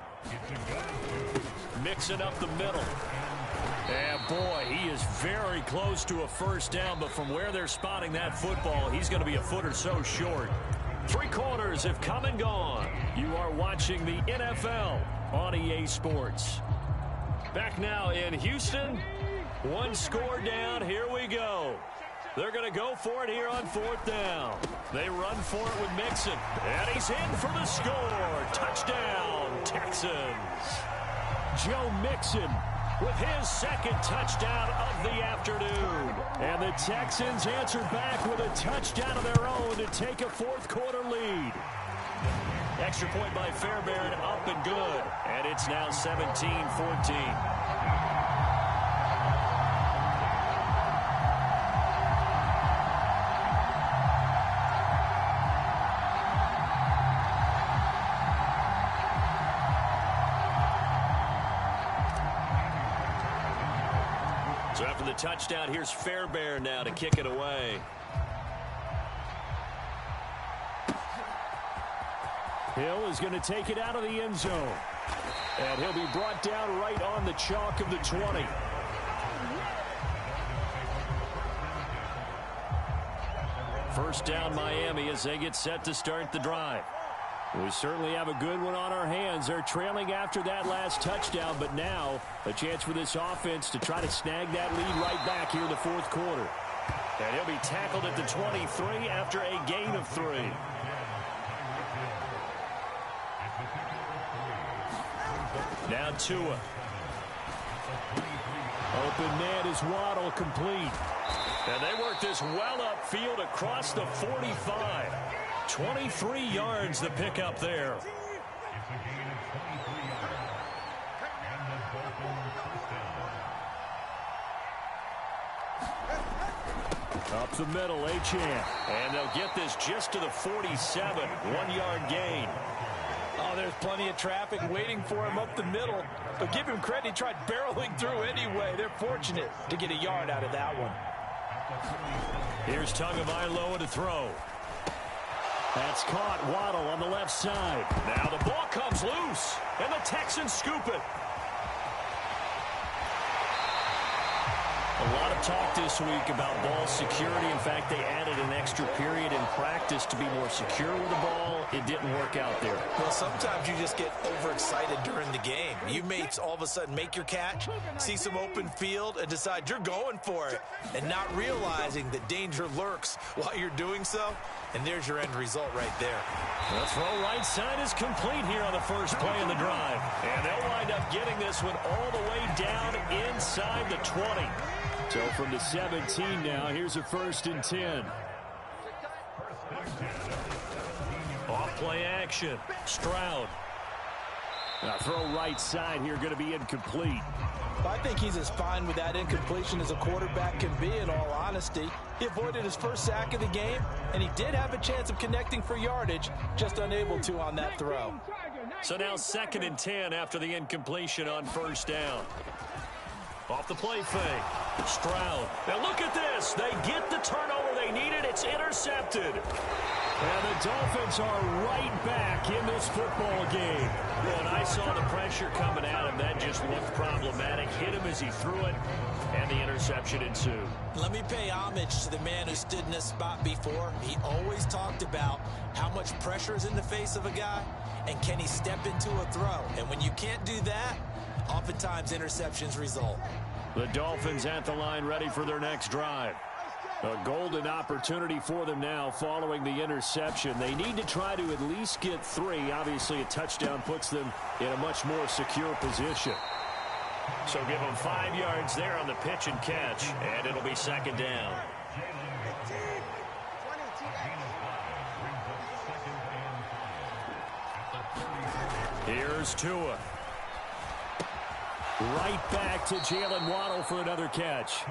Mixon up the middle. And boy, he is very close to a first down, but from where they're spotting that football, he's going to be a foot or so short. 3 quarters have come and gone. You are watching the NFL on EA Sports. Back now in Houston. 1 score down. Here we go. They're going to go for it here on 4th down. They run for it with Mixon. And he's in for the score. Touchdown, Texans. Joe Mixon with his 2nd touchdown of the afternoon. And the Texans answer back with a touchdown of their own to take a 4th quarter lead. Extra point by Fairbairn, up and good. And it's now 17-14. So after the touchdown, here's Fairbairn now to kick it away. Hill is going to take it out of the end zone. And he'll be brought down right on the chalk of the 20. First down Miami as they get set to start the drive. We certainly have a good one on our hands. They're trailing after that last touchdown, but now a chance for this offense to try to snag that lead right back here in the 4th quarter. And he'll be tackled at the 23 after a gain of 3. Now Tua. Open man is Waddle, complete. And they work this well upfield across the 45. 23 yards the pickup there. Up the middle, Achane. And they'll get this just to the 47. 1-yard gain. Oh, there's plenty of traffic waiting for him up the middle. But give him credit, he tried barreling through anyway. They're fortunate to get a yard out of that one. Here's Tagovailoa to throw. That's caught. Waddle on the left side. Now the ball comes loose, and the Texans scoop it. A lot of talk this week about ball security. In fact, they added an extra period in practice to be more secure with the ball. It didn't work out there. Well, sometimes you just get overexcited during the game. You may all of a sudden make your catch, see some open field, and decide you're going for it, and not realizing that danger lurks while you're doing so. And there's your end result right there. The throw right side is complete here on the first play of the drive. And they'll wind up getting this one all the way down inside the 20. So from the 17 now, here's a 1st and 10. Off play action. Stroud. Now throw right side here, going to be incomplete. I think he's as fine with that incompletion as a quarterback can be, in all honesty. He avoided his first sack of the game, and he did have a chance of connecting for yardage, just unable to on that throw. So now 2nd and 10 after the incompletion on 1st down. Off the play fake. Stroud. Now look at this. They get the turnover they needed. It's intercepted. And the Dolphins are right back in this football game. When I saw the pressure coming at him, that just looked problematic. Hit him as he threw it, and the interception ensued. Let me pay homage to the man who stood in this spot before. He always talked about how much pressure is in the face of a guy, and can he step into a throw. And when you can't do that, oftentimes interceptions result. The Dolphins at the line ready for their next drive. A golden opportunity for them now following the interception. They need to try to at least get 3. Obviously, a touchdown puts them in a much more secure position. So give them 5 yards there on the pitch and catch, and it'll be 2nd down. Here's Tua. Right back to Jalen Waddle for another catch.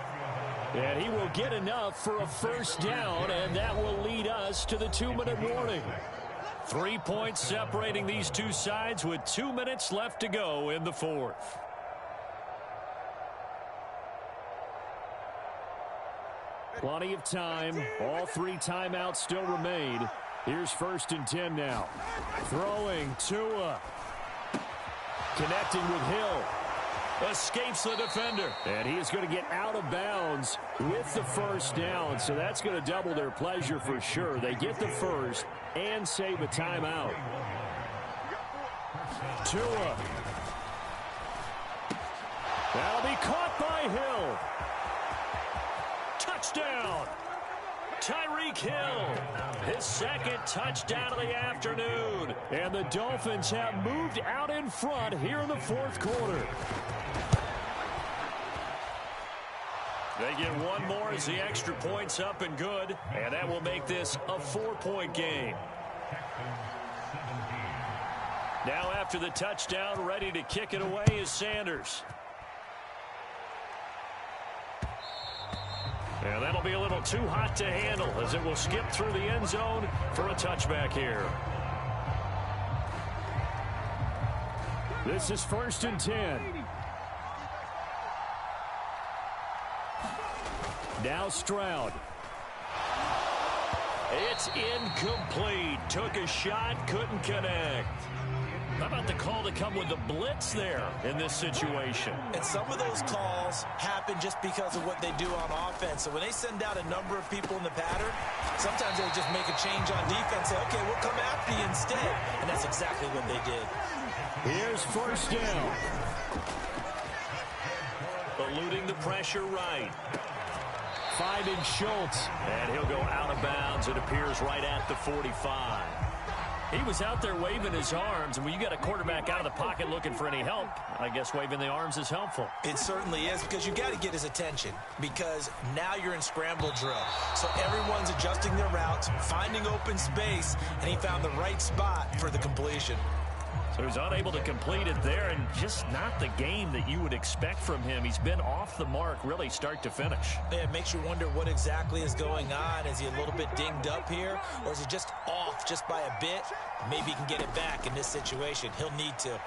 And he will get enough for a 1st down, and that will lead us to the 2-minute warning. 3 points separating these two sides with 2 minutes left to go in the 4th. Plenty of time. All 3 timeouts still remain. Here's 1st and 10 now. Throwing Tua. Connecting with Hill. Escapes the defender. And he is going to get out of bounds with the 1st down. So that's going to double their pleasure for sure. They get the 1st and save a timeout. Tua. That'll be caught by Hill. Touchdown. Tyreek Hill, his 2nd touchdown of the afternoon. And the Dolphins have moved out in front here in the 4th quarter. They get 1 more as the extra point's up and good. And that will make this a 4-point game. Now after the touchdown, ready to kick it away is Sanders. And that'll be a little too hot to handle as it will skip through the end zone for a touchback here. This is 1st and 10. Now Stroud. It's incomplete. Took a shot, couldn't connect. How about the call to come with the blitz there in this situation? And some of those calls happen just because of what they do on offense. So when they send out a number of people in the pattern, sometimes they just make a change on defense. Say, okay, we'll come after you instead. And that's exactly what they did. Here's 1st down. Eluding the pressure right. Finding Schultz. And he'll go out of bounds, it appears, right at the 45. He was out there waving his arms, and when you got a quarterback out of the pocket looking for any help, I guess waving the arms is helpful. It certainly is, because you got to get his attention, because now you're in scramble drill. So everyone's adjusting their routes, finding open space, and he found the right spot for the completion. So he's unable to complete it there, and just not the game that you would expect from him. He's been off the mark really start to finish. Yeah, it makes you wonder what exactly is going on. Is he a little bit dinged up here, or is he just off just by a bit? Maybe he can get it back in this situation. He'll need to.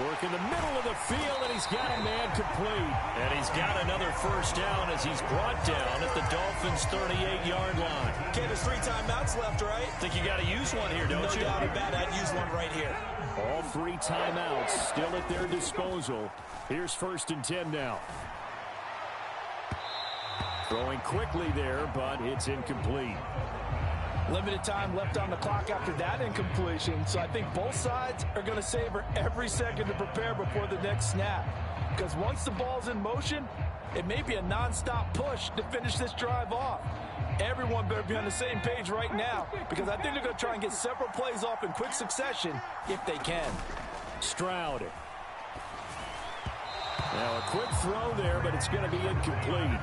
Work in the middle of the field, and he's got a man complete. And he's got another 1st down as he's brought down at the Dolphins' 38-yard line. Okay, there's 3 timeouts left, right? Think you got to use one here, don't you? No doubt about it. I'd use one right here. All 3 timeouts still at their disposal. Here's 1st and 10 now. Throwing quickly there, but it's incomplete. Limited time left on the clock after that incompletion, so I think both sides are going to savor every second to prepare before the next snap. Because once the ball's in motion, it may be a nonstop push to finish this drive off. Everyone better be on the same page right now, because I think they're going to try and get several plays off in quick succession if they can. Stroud. Now a quick throw there, but it's going to be incomplete.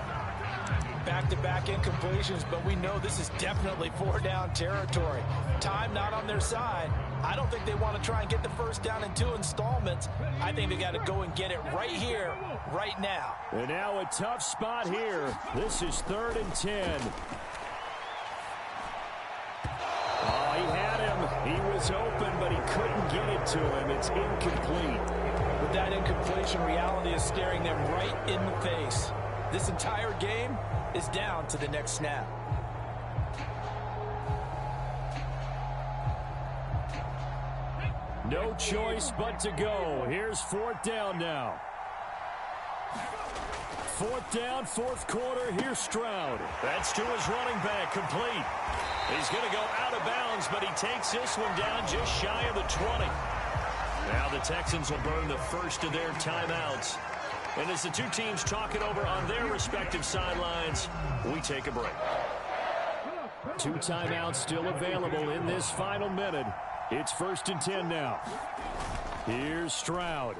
Back-to-back incompletions, but we know this is definitely four-down territory. Time not on their side. I don't think they want to try and get the first down in 2 installments. I think they got to go and get it right here, right now. And now a tough spot here. This is 3rd and 10. Oh, he had him. He was open, but he couldn't get it to him. It's incomplete. With that incompletion, reality is staring them right in the face. This entire game is down to the next snap. No choice but to go. Here's 4th down now. 4th down, 4th quarter. Here's Stroud. That's to his running back, complete. He's going to go out of bounds, but he takes this one down just shy of the 20. Now the Texans will burn the first of their timeouts. And as the two teams talk it over on their respective sidelines, we take a break. 2 timeouts still available in this final minute. It's 1st and 10 now. Here's Stroud.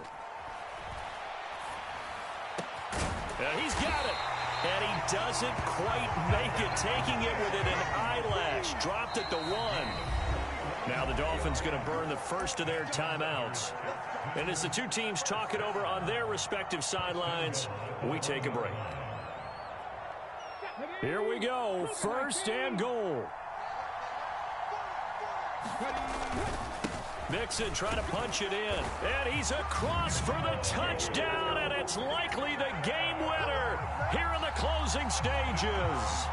And he's got it. And he doesn't quite make it, taking it within an eyelash. Dropped at the 1. Now the Dolphins going to burn the first of their timeouts. And as the two teams talk it over on their respective sidelines, we take a break. Here we go. 1st and goal. Mixon trying to punch it in. And he's across for the touchdown, and it's likely the game winner here in the closing stages.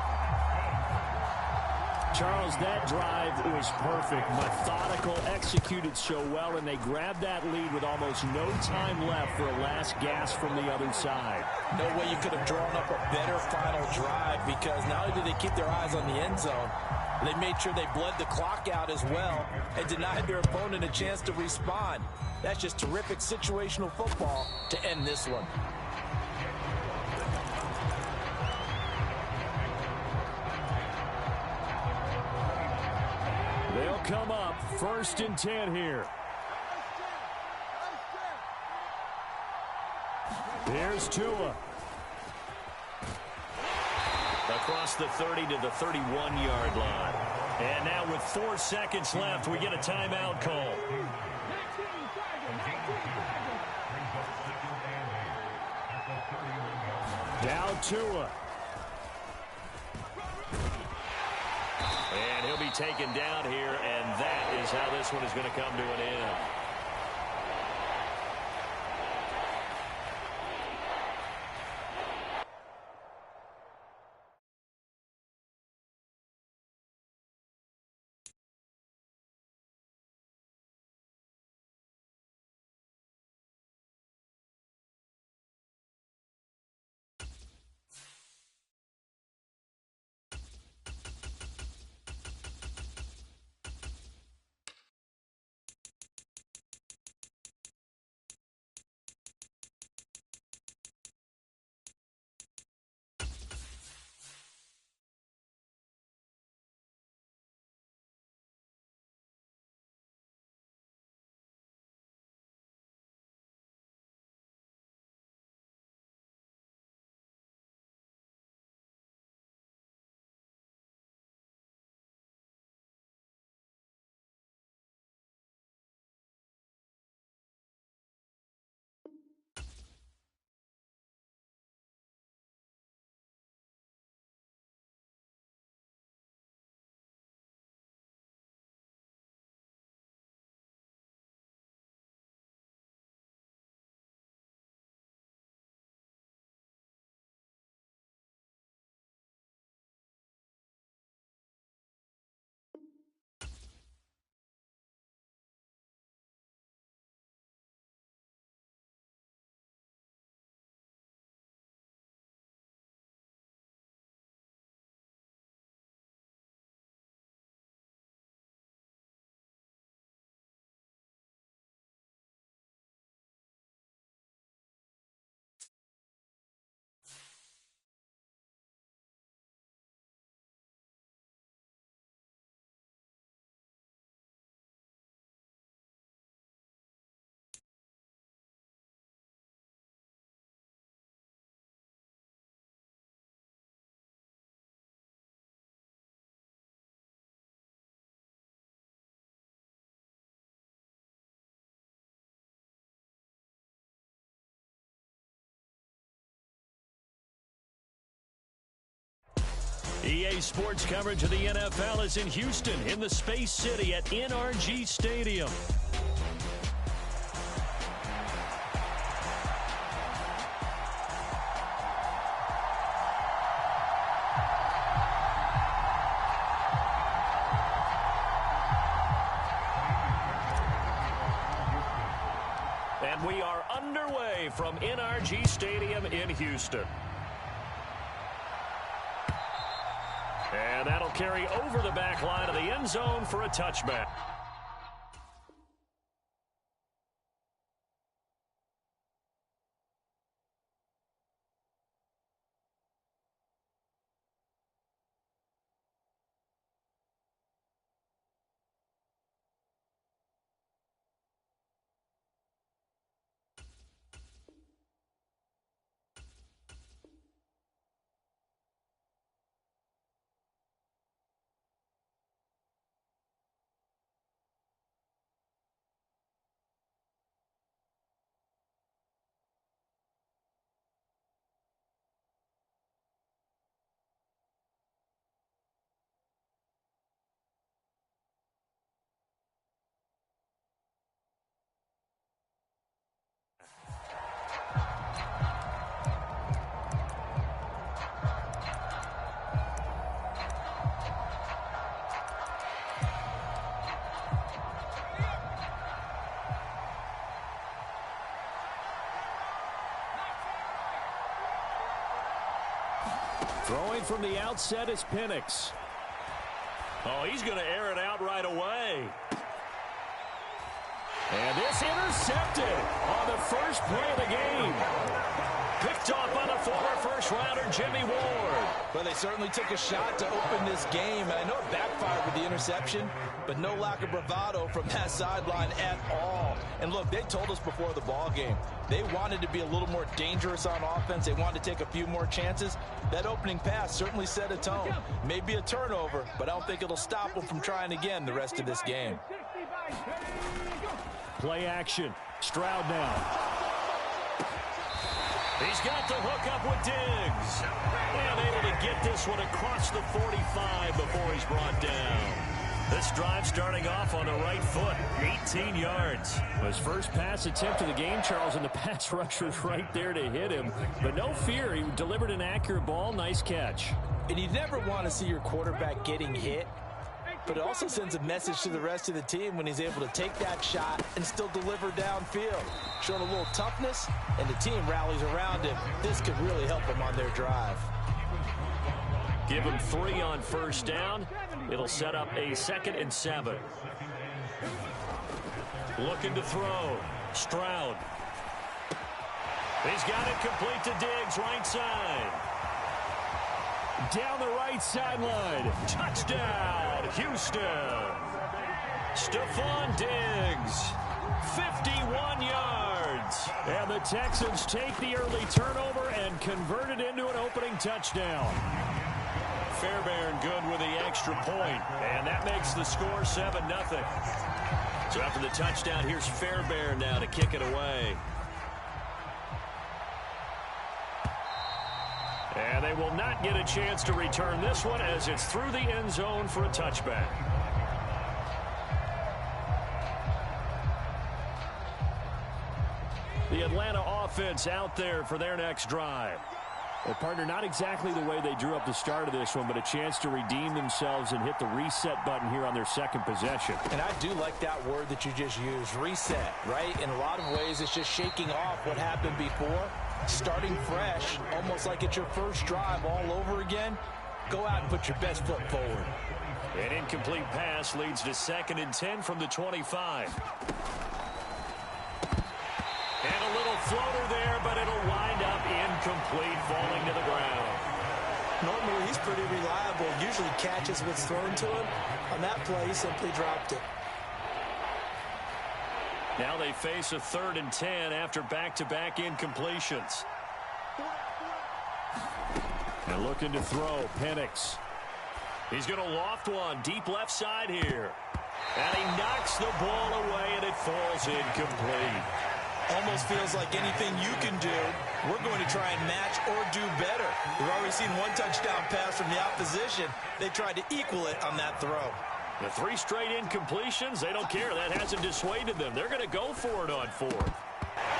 Charles, that drive was perfect. Methodical, executed so well, and they grabbed that lead with almost no time left for a last gasp from the other side. No way you could have drawn up a better final drive, because not only did they keep their eyes on the end zone, they made sure they bled the clock out as well and denied their opponent a chance to respond. That's just terrific situational football to end this one. They'll come up 1st and 10 here. Here's Tua. Across the 30 to the 31-yard line. And now with 4 seconds left, we get a timeout call. Down Tua. And he'll be taken down here, and that is how this one is going to come to an end. Yesterday's sports coverage of the NFL is in Houston, in the Space City at NRG Stadium. And we are underway from NRG Stadium in Houston. And that'll carry over the back line of the end zone for a touchback. Throwing from the outset is Penix. Oh, he's going to air it out right away. And this intercepted on the first play of the game. Picked off by the former first-rounder Jimmy Ward. Well, they certainly took a shot to open this game. And I know it backfired with the interception, but no lack of bravado from that sideline at all. And look, they told us before the ball game, they wanted to be a little more dangerous on offense. They wanted to take a few more chances. That opening pass certainly set a tone. Maybe a turnover, but I don't think it'll stop them from trying again the rest of this game. Play action. Stroud now. He's got the hook up with Diggs. And able to get this one across the 45 before he's brought down. This drive starting off on the right foot, 18 yards. His first pass attempt of the game, Charles, and the pass rusher's right there to hit him. But no fear, he delivered an accurate ball. Nice catch. And you never want to see your quarterback getting hit, but it also sends a message to the rest of the team when he's able to take that shot and still deliver downfield. Showing a little toughness, and the team rallies around him. This could really help them on their drive. Give him 3 on first down. It'll set up a 2nd and 7. Looking to throw. Stroud. He's got it complete to Diggs, right side. Down the right sideline. Touchdown, Houston. Stephon Diggs, 51 yards. And the Texans take the early turnover and convert it into an opening touchdown. Fairbairn good with the extra point, and that makes the score 7-0. So after the touchdown, here's Fairbairn now to kick it away. And they will not get a chance to return this one as it's through the end zone for a touchback. The Atlanta offense out there for their next drive. Well, partner, not exactly the way they drew up the start of this one, but a chance to redeem themselves and hit the reset button here on their second possession. And I do like that word that you just used, reset, right? In a lot of ways, it's just shaking off what happened before, starting fresh, almost like it's your first drive all over again. Go out and put your best foot forward. An incomplete pass leads to 2nd and 10 from the 25. And a little floater there, but it'll wind up incomplete, falling to the ground. Normally, he's pretty reliable. Usually catches what's thrown to him. On that play, he simply dropped it. Now they face a 3rd and 10 after back-to-back incompletions. And looking to throw, Penix. He's going to loft one deep left side here. And he knocks the ball away, and it falls incomplete. Almost feels like anything you can do, we're going to try and match or do better. We've already seen one touchdown pass from the opposition. They tried to equal it on that throw. The 3 straight incompletions, they don't care. That hasn't dissuaded them. They're going to go for it on 4th.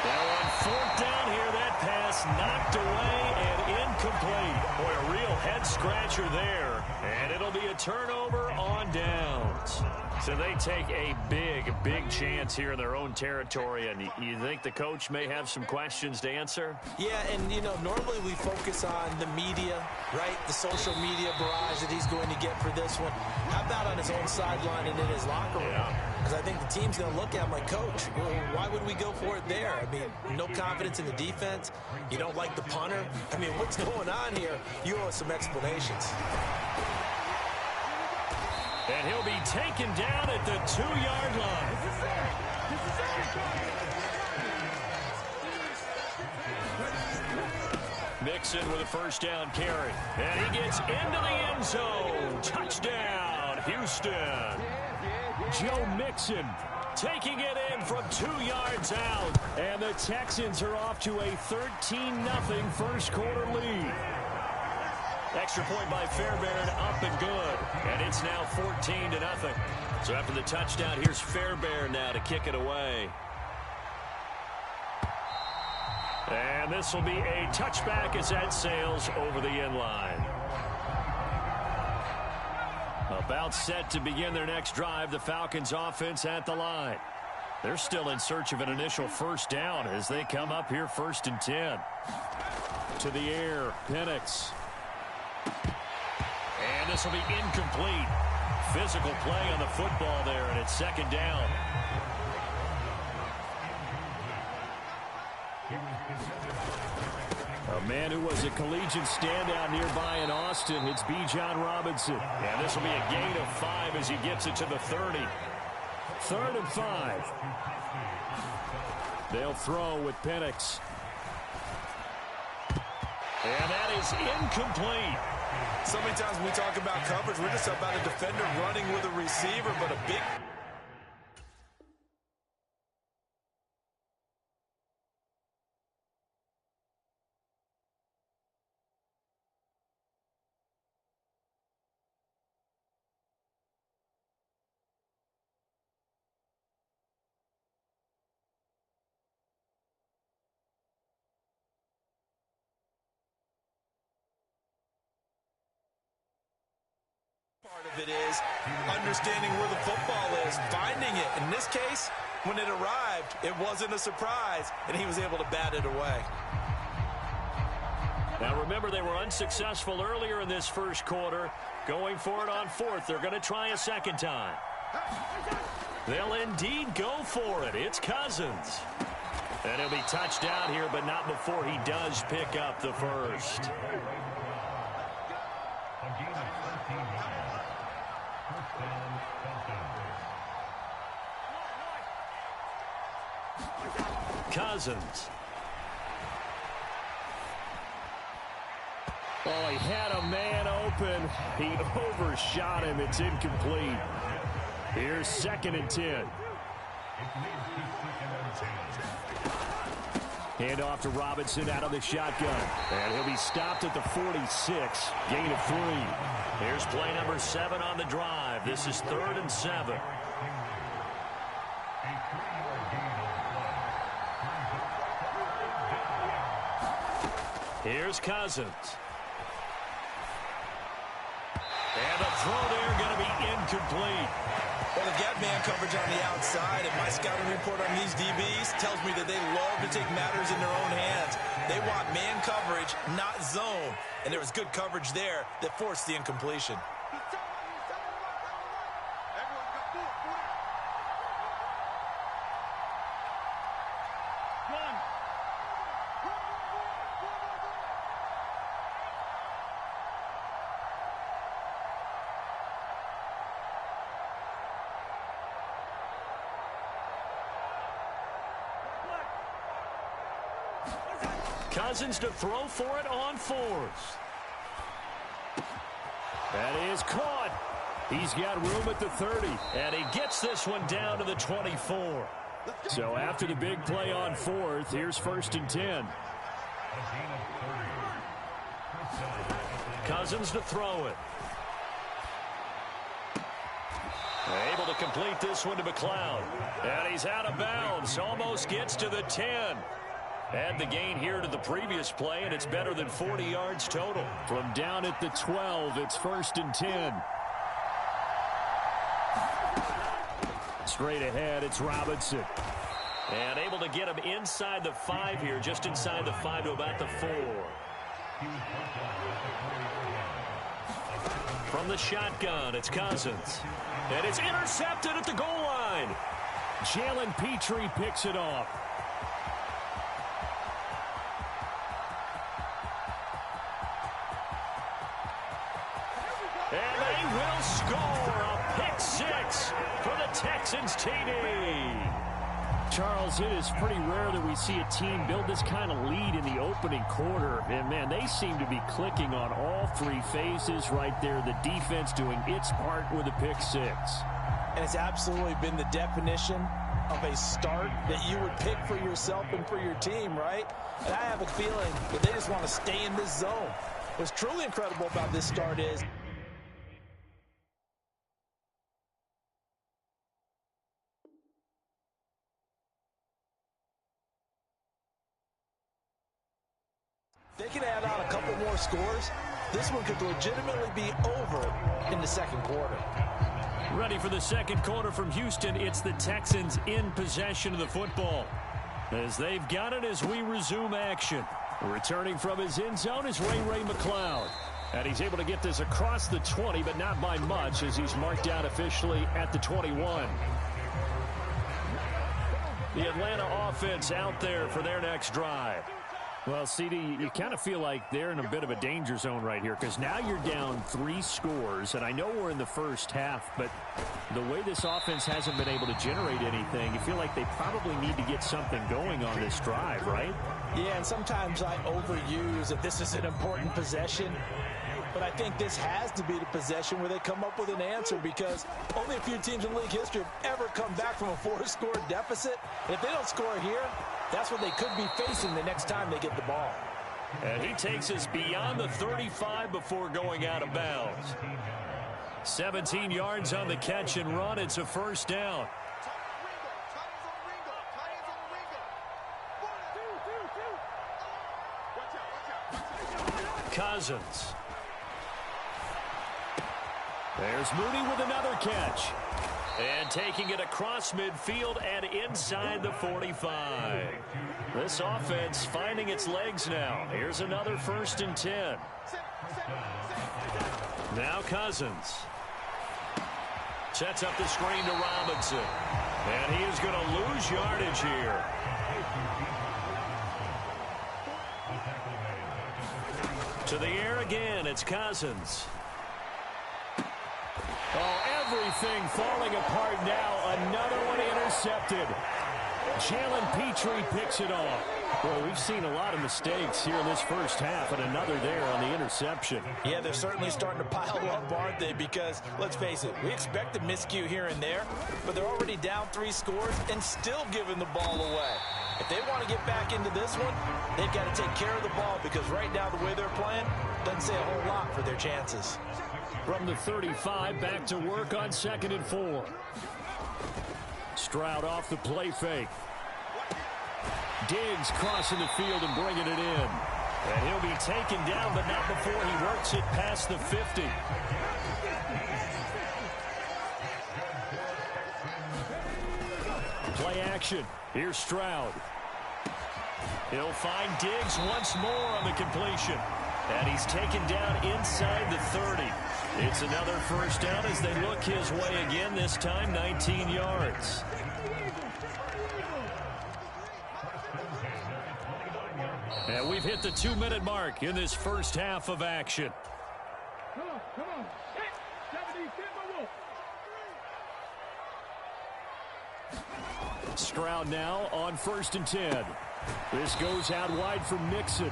Now on 4th down here, that pass knocked away and incomplete. Boy, a real head-scratcher there. And it'll be a turnover on downs. So they take a big chance here in their own territory. And you think the coach may have some questions to answer? Yeah, and, you know, normally we focus on the media, right? The social media barrage that he's going to get for this one. How about on his own sideline and in his locker room? Because I think the team's going to look at him like, Coach, well, why would we go for it there? I mean, no confidence in the defense. You don't like the punter. I mean, what's going on here? You owe us some explanations. And he'll be taken down at the 2-yard line. Mixon with a first down carry. And he gets into the end zone. Touchdown, Houston. Joe Mixon taking it in from 2 yards out. And the Texans are off to a 13-0 first quarter lead. Extra point by Fairbairn, up and good. And it's now 14-0. So after the touchdown, here's Fairbairn now to kick it away. And this will be a touchback as that sails over the end line. About set to begin their next drive, the Falcons offense at the line. They're still in search of an initial first down as they come up here 1st and 10. To the air, Penix. And this will be incomplete. Physical play on the football there, and it's 2nd down. A man who was a collegiate standout nearby in Austin, it's Bijan Robinson. And this will be a gain of 5 as he gets it to the 30. 3rd and 5. They'll throw with Penix. And that is incomplete. So many times when we talk about coverage, we're just about a defender running with a receiver, but a big... Part of it is understanding where the football is, finding it. In this case, when it arrived, it wasn't a surprise, and he was able to bat it away. Now remember, they were unsuccessful earlier in this first quarter. Going for it on 4th. They're going to try a second time. They'll indeed go for it. It's Cousins. And he'll be touched down here, but not before he does pick up the first. Cousins. Oh, he had a man open. He overshot him. It's incomplete. Here's 2nd and 10. Hand off to Robinson out of the shotgun. And he'll be stopped at the 46. Gain of 3. Here's play number 7 on the drive. This is 3rd and 7. Here's Cousins. And the throw there going to be incomplete. Well, they've got man coverage on the outside, and my scouting report on these DBs tells me that they love to take matters in their own hands. They want man coverage, not zone. And there was good coverage there that forced the incompletion. Cousins to throw for it on 4th. That is caught. He's got room at the 30. And he gets this one down to the 24. So after the big play on fourth, here's 1st and 10. Cousins to throw it. Able to complete this one to McLeod. And he's out of bounds. Almost gets to the 10. Add the gain here to the previous play, and it's better than 40 yards total. From down at the 12, it's 1st and 10. Straight ahead, it's Robinson. And able to get him inside the 5 here, just inside the 5 to about the 4. From the shotgun, it's Cousins. And it's intercepted at the goal line. Jalen Petrie picks it off. And they will score a pick 6 for the Texans TD. Charles, it is pretty rare that we see a team build this kind of lead in the opening quarter. And, man, they seem to be clicking on all 3 phases right there. The defense doing its part with a pick 6. And it's absolutely been the definition of a start that you would pick for yourself and for your team, right? And I have a feeling that they just want to stay in this zone. What's truly incredible about this start is they can add on a couple more scores. This one could legitimately be over in the second quarter. Ready for the second quarter from Houston. It's the Texans in possession of the football. As they've got it as we resume action. Returning from his end zone is Ray McLeod. And he's able to get this across the 20, but not by much as he's marked out officially at the 21. The Atlanta offense out there for their next drive. Well, CD, you kind of feel like they're in a bit of a danger zone right here because now you're down 3 scores, and I know we're in the first half, but the way this offense hasn't been able to generate anything, you feel like they probably need to get something going on this drive, right? Yeah, and sometimes I overuse that this is an important possession, but I think this has to be the possession where they come up with an answer because only a few teams in league history have ever come back from a 4-score deficit. And if they don't score here, that's what they could be facing the next time they get the ball. And he takes us beyond the 35 before going out of bounds. 17 yards on the catch and run. It's a first down. Cousins. There's Mooney with another catch. And taking it across midfield and inside the 45. This offense finding its legs now. Here's another 1st and 10. Now Cousins. Sets up the screen to Robinson. And he is going to lose yardage here. To the air again, it's Cousins. Oh, everything falling apart now. Another one intercepted. Jalen Petrie picks it off. Well, we've seen a lot of mistakes here in this first half, and another there on the interception. Yeah, they're certainly starting to pile up, aren't they? Because, let's face it, we expect a miscue here and there, but they're already down 3 scores and still giving the ball away. If they want to get back into this one, they've got to take care of the ball because right now the way they're playing doesn't say a whole lot for their chances. From the 35, back to work on 2nd and 4. Stroud off the play fake. Diggs crossing the field and bringing it in. And he'll be taken down, but not before he works it past the 50. Play action. Here's Stroud. He'll find Diggs once more on the completion. And he's taken down inside the 30. It's another first down as they look his way again, this time 19 yards. And we've hit the 2-minute mark in this first half of action. Come on. Stroud now on 1st and 10. This goes out wide for Mixon.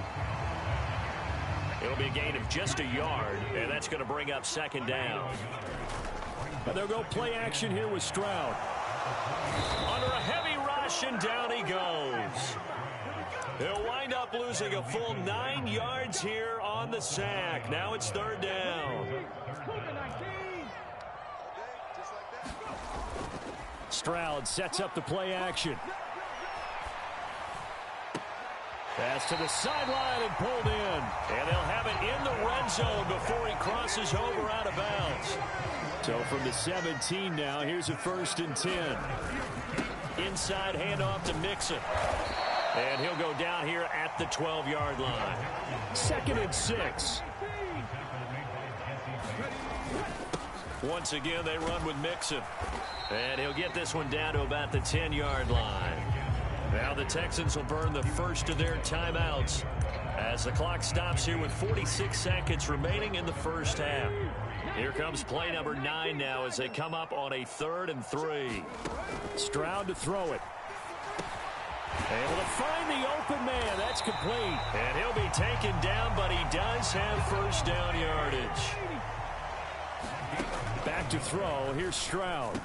It'll be a gain of just a yard, and that's going to bring up 2nd down. And they'll go play action here with Stroud. Under a heavy rush, and down he goes. He'll wind up losing a full 9 yards here on the sack. Now it's third down. Stroud sets up the play action. Pass to the sideline and pulled in. And they'll have it in the red zone before he crosses over out of bounds. So from the 17 now, here's a 1st and 10. Inside handoff to Mixon. And he'll go down here at the 12-yard line. 2nd and 6. Once again, they run with Mixon. And he'll get this one down to about the 10-yard line. Now the Texans will burn the first of their timeouts as the clock stops here with 46 seconds remaining in the first half. Here comes play number 9 now as they come up on a 3rd and 3. Stroud to throw it. Able to find the open man. That's complete. And he'll be taken down, but he does have first down yardage. Back to throw. Here's Stroud.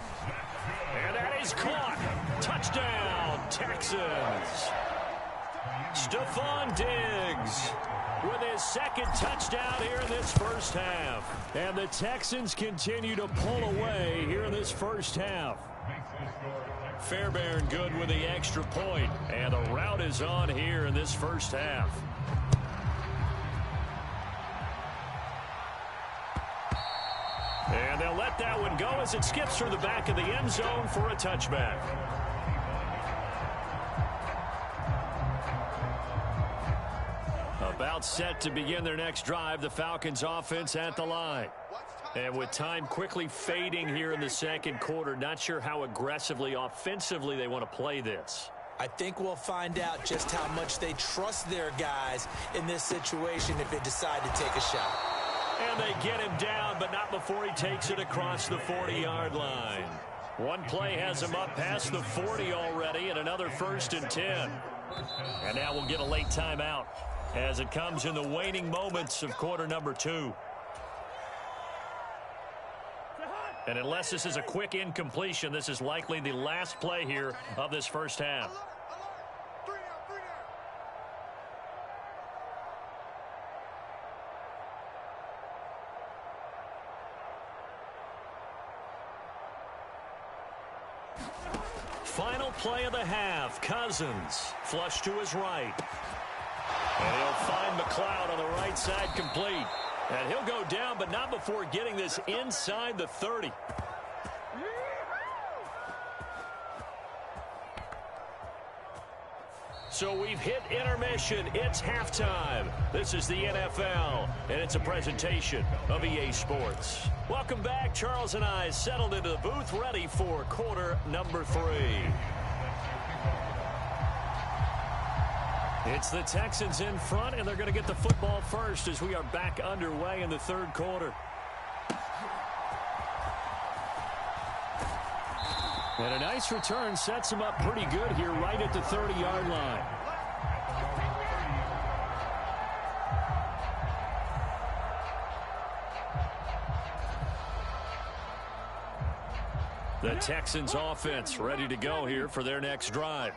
And that is caught. Touchdown, Texans. Stephon Diggs with his 2nd touchdown here in this first half. And the Texans continue to pull away here in this first half. Fairbairn good with the extra point. And the route is on here in this first half. And they'll let that one go as it skips through the back of the end zone for a touchback. About set to begin their next drive, the Falcons offense at the line. And with time quickly fading here in the second quarter, not sure how aggressively, offensively they want to play this. I think we'll find out just how much they trust their guys in this situation if they decide to take a shot. And they get him down, but not before he takes it across the 40-yard line. One play has him up past the 40 already, and another 1st and 10. And now we'll get a late timeout as it comes in the waning moments of quarter number 2. And unless this is a quick incompletion, this is likely the last play here of this first half. Final play of the half. Cousins flush to his right. And he'll find McLeod on the right side complete. And he'll go down, but not before getting this inside the 30. So we've hit intermission. It's halftime. This is the NFL, and it's a presentation of EA Sports. Welcome back. Charles and I settled into the booth, ready for quarter number 3. It's the Texans in front, and they're going to get the football first as we are back underway in the third quarter. And a nice return sets him up pretty good here right at the 30-yard line. The Texans offense ready to go here for their next drive.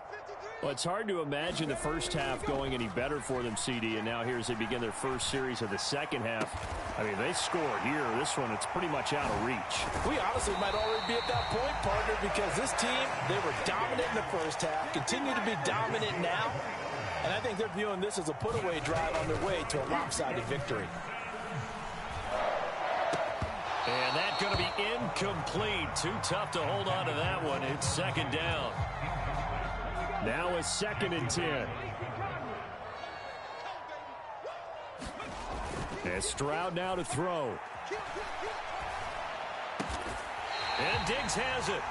Well, it's hard to imagine the first half going any better for them, CD, and now here as they begin their first series of the second half. I mean, they score here. This one, it's pretty much out of reach. We honestly might already be at that point, partner, because this team, they were dominant in the first half, continue to be dominant now, and I think they're viewing this as a put-away drive on their way to a lopsided victory. And that's going to be incomplete. Too tough to hold on to that one. It's second down. Now a 2nd and 10. And Stroud now to throw. And Diggs has it.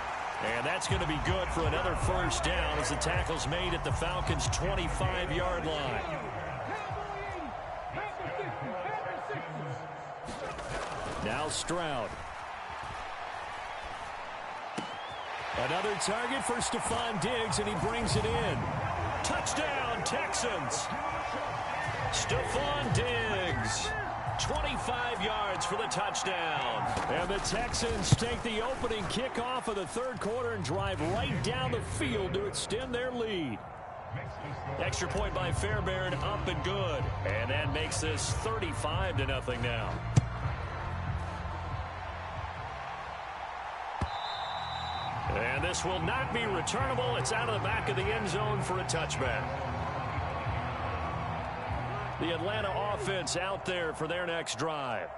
And that's going to be good for another first down as the tackle's made at the Falcons' 25-yard line. Now Stroud. Another target for Stephon Diggs, and he brings it in. Touchdown, Texans. Stephon Diggs 25 yards for the touchdown. And the Texans take the opening kickoff of the third quarter and drive right down the field to extend their lead. Extra point by Fairbairn, up and good. And that makes this 35-0 now. And this will not be returnable. It's out of the back of the end zone for a touchback. The Atlanta offense out there for their next drive.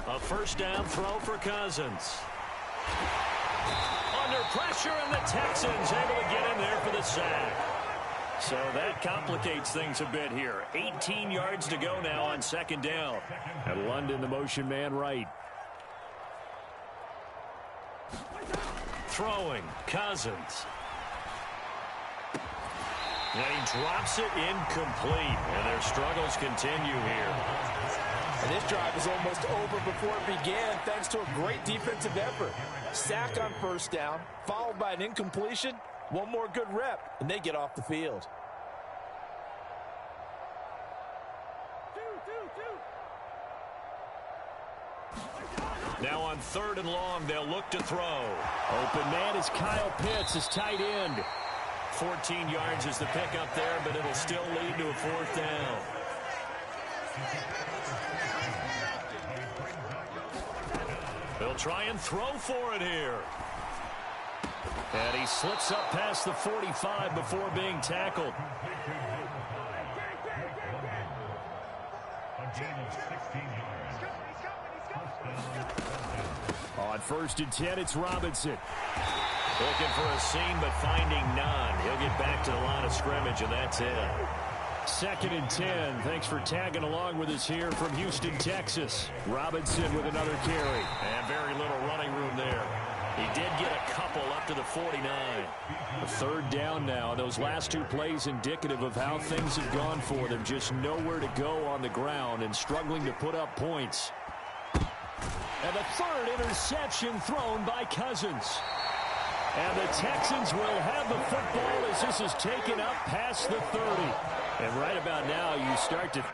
A first down throw for Cousins. Under pressure, and the Texans able to get in there for the sack. So that complicates things a bit here. 18 yards to go now on second down. And London, the motion man right. Throwing, Cousins. And he drops it incomplete. And their struggles continue here. And this drive is almost over before it began thanks to a great defensive effort. Sack on first down, followed by an incompletion. One more good rep, and they get off the field. Now on third and long, they'll look to throw. Open man is Kyle Pitts, his tight end. 14 yards is the pickup there, but it'll still lead to a fourth down. They'll try and throw for it here. And he slips up past the 45 before being tackled. On first and 10, it's Robinson. Looking for a seam, but finding none. He'll get back to the line of scrimmage, and that's it. Second and 10. Thanks for tagging along with us here from Houston, Texas. Robinson with another carry. And very little running room there. He did get a couple up to the 49. A third down now. Those last two plays indicative of how things have gone for them. Just nowhere to go on the ground and struggling to put up points. And the third interception thrown by Cousins. And the Texans will have the football as this is taken up past the 30. And right about now, you start to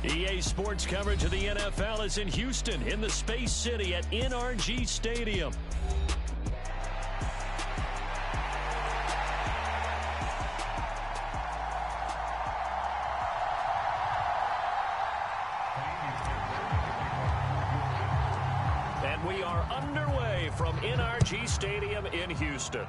EA Sports coverage of the NFL is in Houston, in the Space City at NRG Stadium. And we are underway from NRG Stadium in Houston.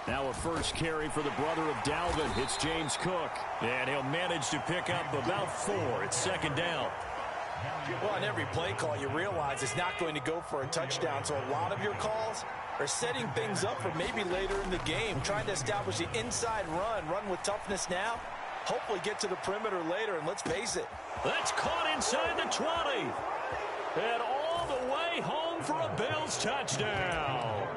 Now a first carry for the brother of Dalvin. It's James Cook. And he'll manage to pick up about 4. It's second down. Well, on every play call, you realize it's not going to go for a touchdown. So a lot of your calls are setting things up for maybe later in the game, trying to establish the inside run with toughness now, hopefully get to the perimeter later, and let's face it. That's caught inside the 20. And all the way home for a Bills touchdown.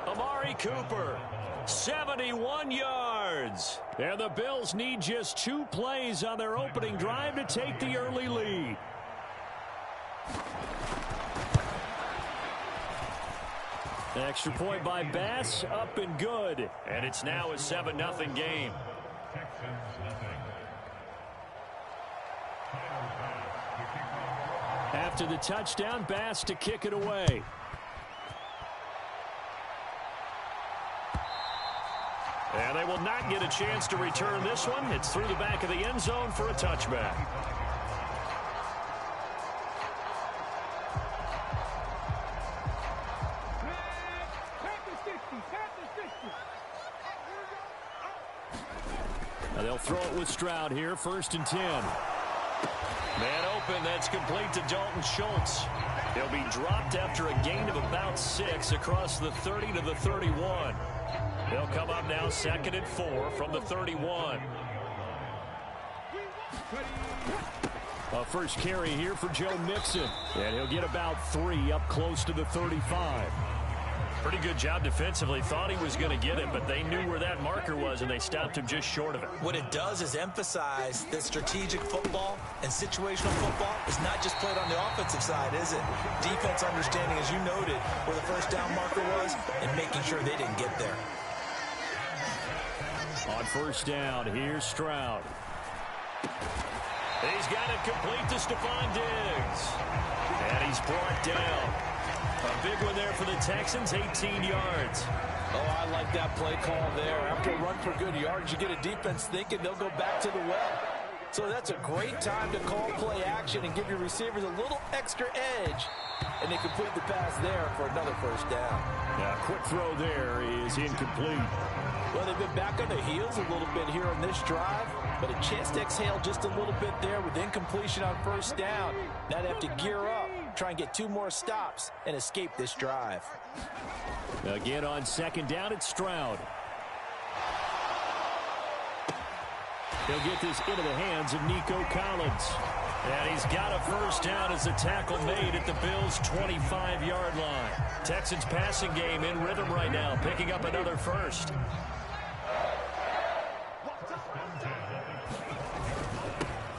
Amari Cooper, 71 yards. And the Bills need just 2 plays on their opening drive to take the early lead. Extra point by Bass, up and good. And it's now a 7-0 game. After the touchdown, Bass to kick it away. And they will not get a chance to return this one. It's through the back of the end zone for a touchback. Now they'll throw it with Stroud here, 1st and 10. Man open, that's complete to Dalton Schultz. He'll be dropped after a gain of about 6 across the 30 to the 31. They'll come up now 2nd and 4 from the 31. A first carry here for Joe Mixon. And he'll get about 3 up close to the 35. Pretty good job defensively. Thought he was going to get it, but they knew where that marker was, and they stopped him just short of it. What it does is emphasize that strategic football and situational football is not just played on the offensive side, is it? Defense understanding, as you noted, where the first down marker was and making sure they didn't get there. On first down, here's Stroud. He's got it complete to Stephon Diggs. And he's brought down. A big one there for the Texans, 18 yards. Oh, I like that play call there. After a run for good yards, you get a defense thinking they'll go back to the well. So that's a great time to call play action and give your receivers a little extra edge. And they complete the pass there for another first down. Now, quick throw there is incomplete. Well, they've been back on the heels a little bit here on this drive, but a chance to exhale just a little bit there with incompletion on first down. Now they have to gear up, try and get 2 more stops, and escape this drive. Again on 2nd down, it's Stroud. He'll get this into the hands of Nico Collins. And he's got a first down as the tackle made at the Bills' 25-yard line. Texans passing game in rhythm right now, picking up another first.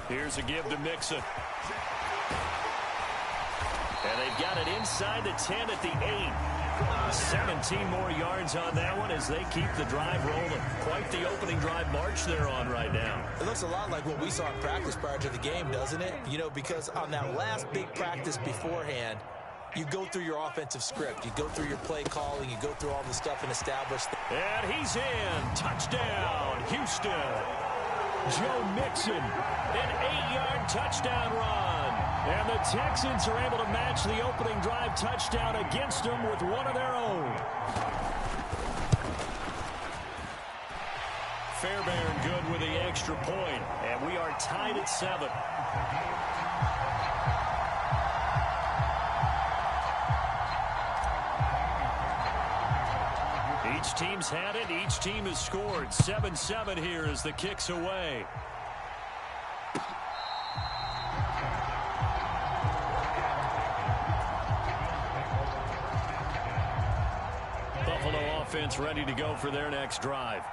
Here's a give to Mixon. And they've got it inside the 10 at the 8. 17 more yards on that one as they keep the drive rolling. Quite the opening drive march they're on right now. It looks a lot like what we saw in practice prior to the game, doesn't it? You know, because on that last big practice beforehand, you go through your offensive script. You go through your play calling. You go through all the stuff and establish. And he's in. Touchdown, Houston. Joe Mixon, an 8-yard touchdown run. And the Texans are able to match the opening drive touchdown against them with one of their own. Fairbairn good with the extra point. And we are tied at 7. Each team's had it. Each team has scored. 7-7 here as the kick's away. offense ready to go for their next drive.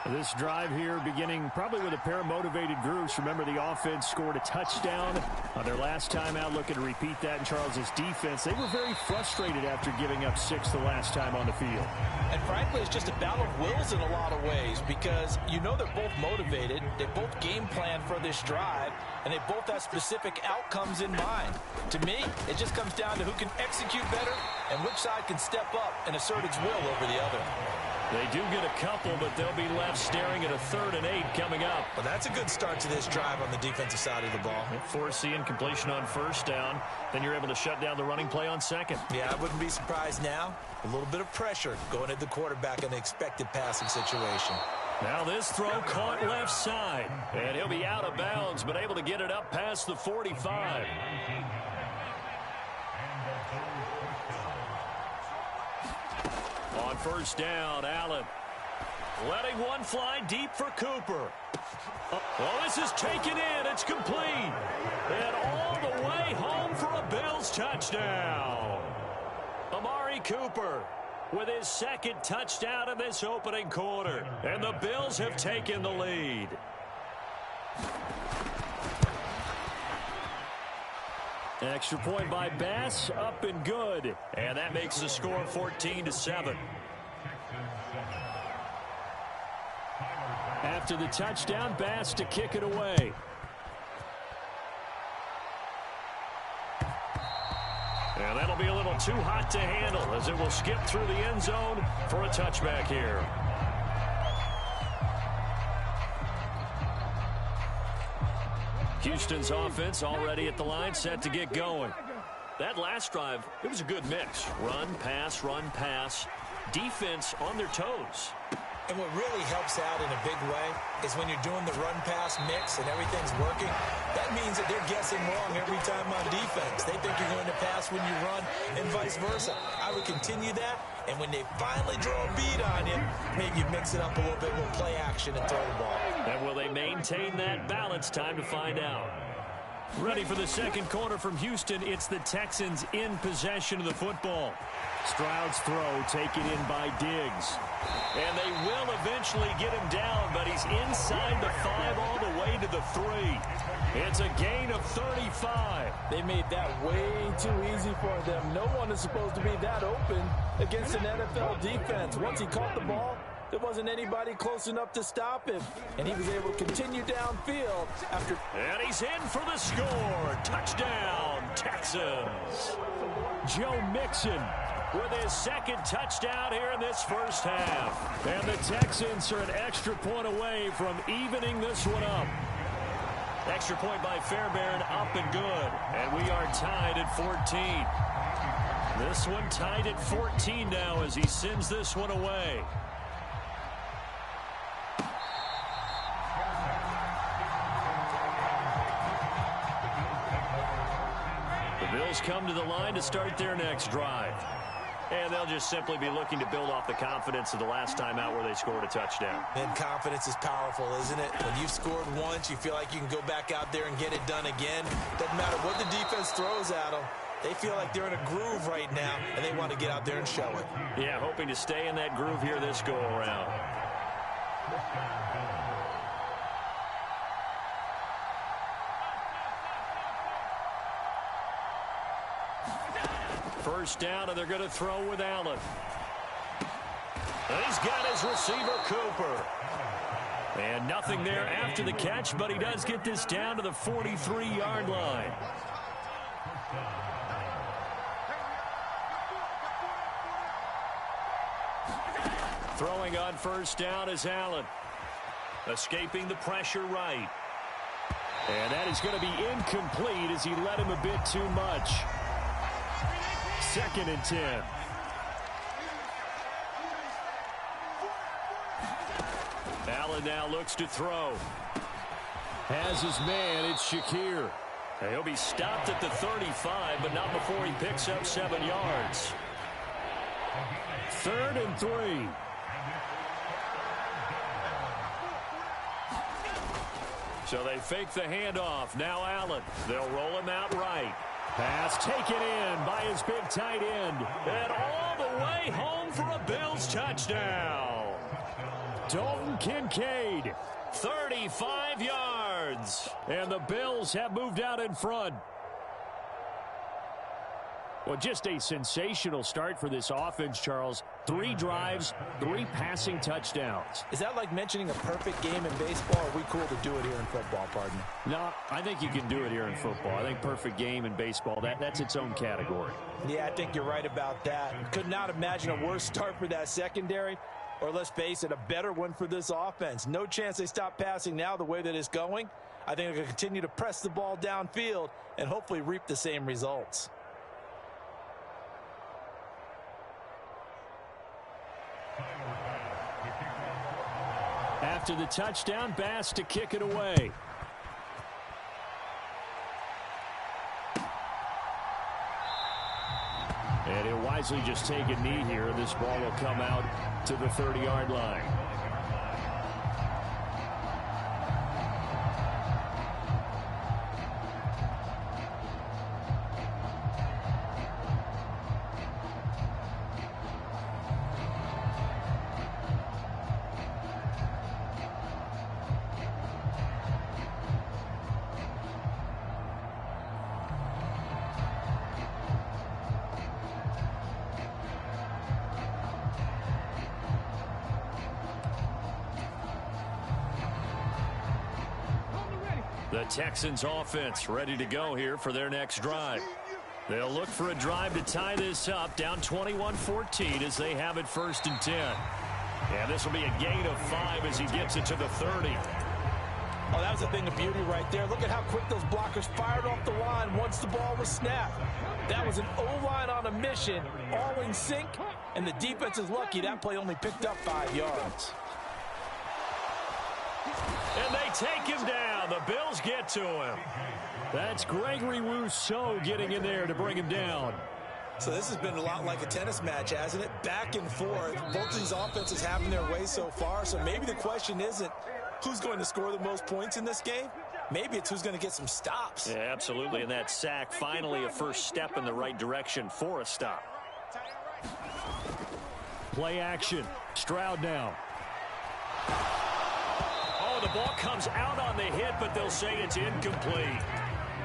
This drive here beginning probably with a pair of motivated groups. Remember, the offense scored a touchdown on their last time out. Looking to repeat that in Charles's defense. They were very frustrated after giving up 6 the last time on the field. And frankly, it's just a battle of wills in a lot of ways because you know they're both motivated. They both game plan for this drive, and they both have specific outcomes in mind. To me, it just comes down to who can execute better and which side can step up and assert its will over the other. They do get a couple, but they'll be left staring at a 3rd and 8 coming up. Well, that's a good start to this drive on the defensive side of the ball. Force the incompletion on 1st down. Then you're able to shut down the running play on 2nd. Yeah, I wouldn't be surprised now. A little bit of pressure going at the quarterback in the expected passing situation. Now this throw caught left side. And he'll be out of bounds, but able to get it up past the 45. On 1st down, Allen letting one fly deep for Cooper. Oh, this is taken in. It's complete. And all the way home for a Bills touchdown. Amari Cooper with his 2nd touchdown in this opening quarter. And the Bills have taken the lead. Extra point by Bass, up and good. And that makes the score 14-7. After the touchdown, Bass to kick it away. And that'll be a little too hot to handle as it will skip through the end zone for a touchback here. Houston's offense already at the line, set to get going. That last drive, it was a good mix. Run, pass, defense on their toes. And what really helps out in a big way is when you're doing the run-pass mix and everything's working, that means that they're guessing wrong every time on defense. They think you're going to pass when you run and vice versa. I would continue that, and when they finally draw a bead on you, maybe you mix it up a little bit with play action and throw the ball. And will they maintain that balance? Time to find out. Ready for the 2nd quarter from Houston. It's the Texans in possession of the football. Stroud's throw taken in by Diggs. And they will eventually get him down, but he's inside the 5 all the way to the 3. It's a gain of 35. They made that way too easy for them. No one is supposed to be that open against an NFL defense. Once he caught the ball, there wasn't anybody close enough to stop him. And he was able to continue downfield after. And he's in for the score. Touchdown, Texans. Joe Mixon with his 2nd touchdown here in this first half. And the Texans are an extra point away from evening this one up. Extra point by Fairbairn, up and good. And we are tied at 14. This one tied at 14 now as he sends this one away. The Bills come to the line to start their next drive. And they'll just simply be looking to build off the confidence of the last time out where they scored a touchdown. And confidence is powerful, isn't it? When you've scored once, you feel like you can go back out there and get it done again. Doesn't matter what the defense throws at them. They feel like they're in a groove right now, and they want to get out there and show it. Yeah, hoping to stay in that groove here this go-around. First down, and they're going to throw with Allen. And he's got his receiver, Cooper. And nothing there after the catch, but he does get this down to the 43-yard line. Throwing on first down is Allen. Escaping the pressure right. And that is going to be incomplete as he let him a bit too much. 2nd and 10. Allen now looks to throw. Has his man, it's Shakir. He'll be stopped at the 35, but not before he picks up 7 yards. 3rd and 3. So they fake the handoff. Now Allen. They'll roll him out right. Pass taken in by his big tight end. And all the way home for a Bills touchdown. Dalton Kincaid, 35 yards. And the Bills have moved out in front. Well, just a sensational start for this offense, Charles. 3 drives, 3 passing touchdowns. Is that like mentioning a perfect game in baseball, or are we cool to do it here in football, partner? No, I think you can do it here in football. I think perfect game in baseball, that's its own category. Yeah, I think you're right about that. Could not imagine a worse start for that secondary, or let's face it, a better one for this offense. No chance they stop passing now the way that it's going. I think they're going to continue to press the ball downfield and hopefully reap the same results. After the touchdown, Bass to kick it away. And he'll wisely just take a knee here. This ball will come out to the 30-yard line. The Texans offense ready to go here for their next drive. They'll look for a drive to tie this up, down 21-14 as they have it 1st and 10. And this will be a gain of 5 as he gets it to the 30. Oh, that was a thing of beauty right there. Look at how quick those blockers fired off the line once the ball was snapped. That was an O-line on a mission, all in sync, and the defense is lucky that play only picked up 5 yards. And they take him down. The Bills get to him. That's Gregory Rousseau getting in there to bring him down. So this has been a lot like a tennis match, hasn't it? Back and forth. Both these offenses having their way so far. So maybe the question isn't who's going to score the most points in this game. Maybe it's who's going to get some stops. Yeah, absolutely. And that sack, finally a first step in the right direction for a stop. Play action. Stroud now. Oh, the ball comes out on the hit, but they'll say it's incomplete.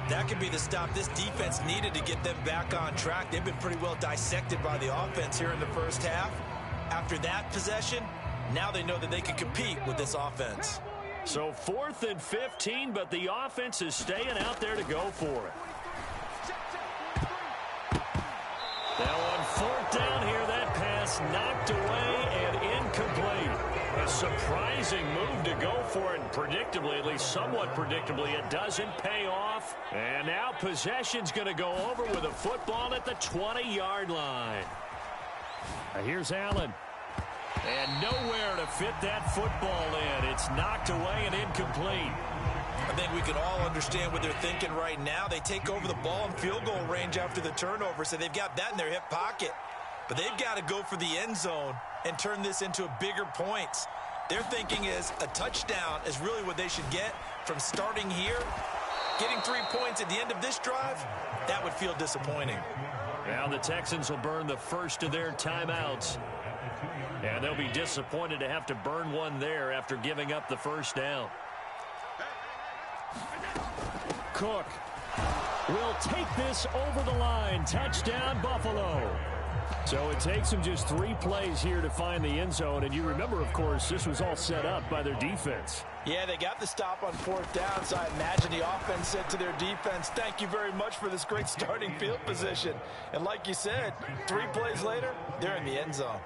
That could be the stop this defense needed to get them back on track. They've been pretty well dissected by the offense here in the first half. After that possession, now they know that they can compete with this offense. So 4th and 15, but the offense is staying out there to go for it. Now on 4th down here, that pass knocked away and incomplete. A surprising move to go for it, and predictably, at least somewhat predictably, it doesn't pay off. And now possession's going to go over with a football at the 20-yard line. Here's Allen. And nowhere to fit that football in. It's knocked away and incomplete. I think we can all understand what they're thinking right now. They take over the ball in field goal range after the turnover, so they've got that in their hip pocket. But they've got to go for the end zone and turn this into a bigger points. Their thinking is a touchdown is really what they should get from starting here. Getting 3 points at the end of this drive, that would feel disappointing. Now the Texans will burn the first of their timeouts. And they'll be disappointed to have to burn one there after giving up the first down. Cook will take this over the line. Touchdown, Buffalo. So it takes them just 3 plays here to find the end zone. And you remember, of course, this was all set up by their defense. Yeah, they got the stop on 4th down, so I imagine the offense said to their defense, thank you very much for this great starting field position. And like you said, 3 plays later, they're in the end zone.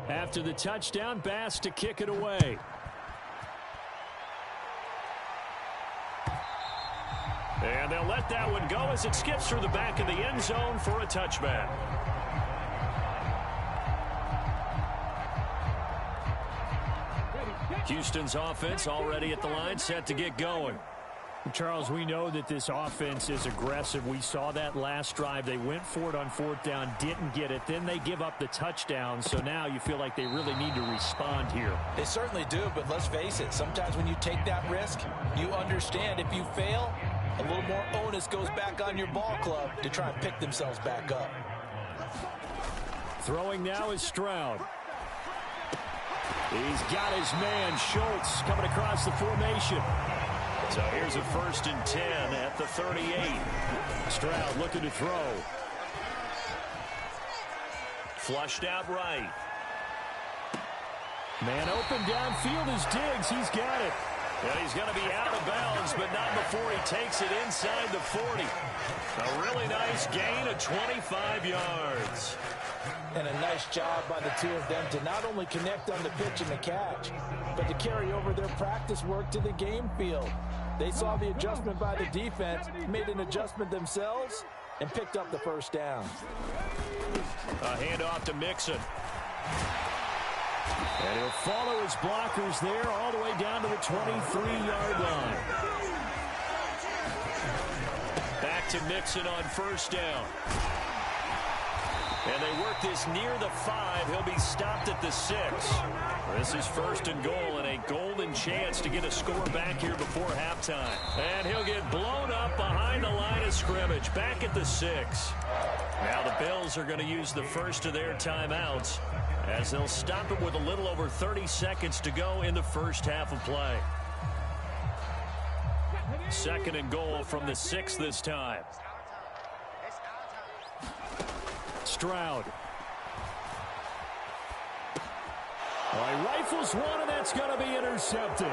After the touchdown, Bass to kick it away. And they'll let that one go as it skips through the back of the end zone for a touchback. Houston's offense already at the line, set to get going. Charles, we know that this offense is aggressive. We saw that last drive. They went for it on fourth down, didn't get it. Then they give up the touchdown. So now you feel like they really need to respond here. They certainly do, but let's face it. Sometimes when you take that risk, you understand if you fail, a little more onus goes back on your ball club to try and pick themselves back up. Throwing now is Stroud. He's got his man, Schultz, coming across the formation. So here's a 1st and 10 at the 38. Stroud looking to throw. Flushed out right. Man open downfield is Diggs. He's got it. And he's going to be out of bounds, but not before he takes it inside the 40. A really nice gain of 25 yards. And a nice job by the two of them to not only connect on the pitch and the catch, but to carry over their practice work to the game field. They saw the adjustment by the defense, made an adjustment themselves, and picked up the first down. A handoff to Mixon. And he'll follow his blockers there all the way down to the 23-yard line. Back to Mixon on 1st down. And they work this near the 5. He'll be stopped at the 6. This is 1st and goal and a golden chance to get a score back here before halftime. And he'll get blown up behind the line of scrimmage, back at the 6. Now the Bills are going to use the first of their timeouts as they'll stop it with a little over 30 seconds to go in the first half of play. 2nd and goal from the 6 this time. Stroud. He rifles one, and that's going to be intercepted.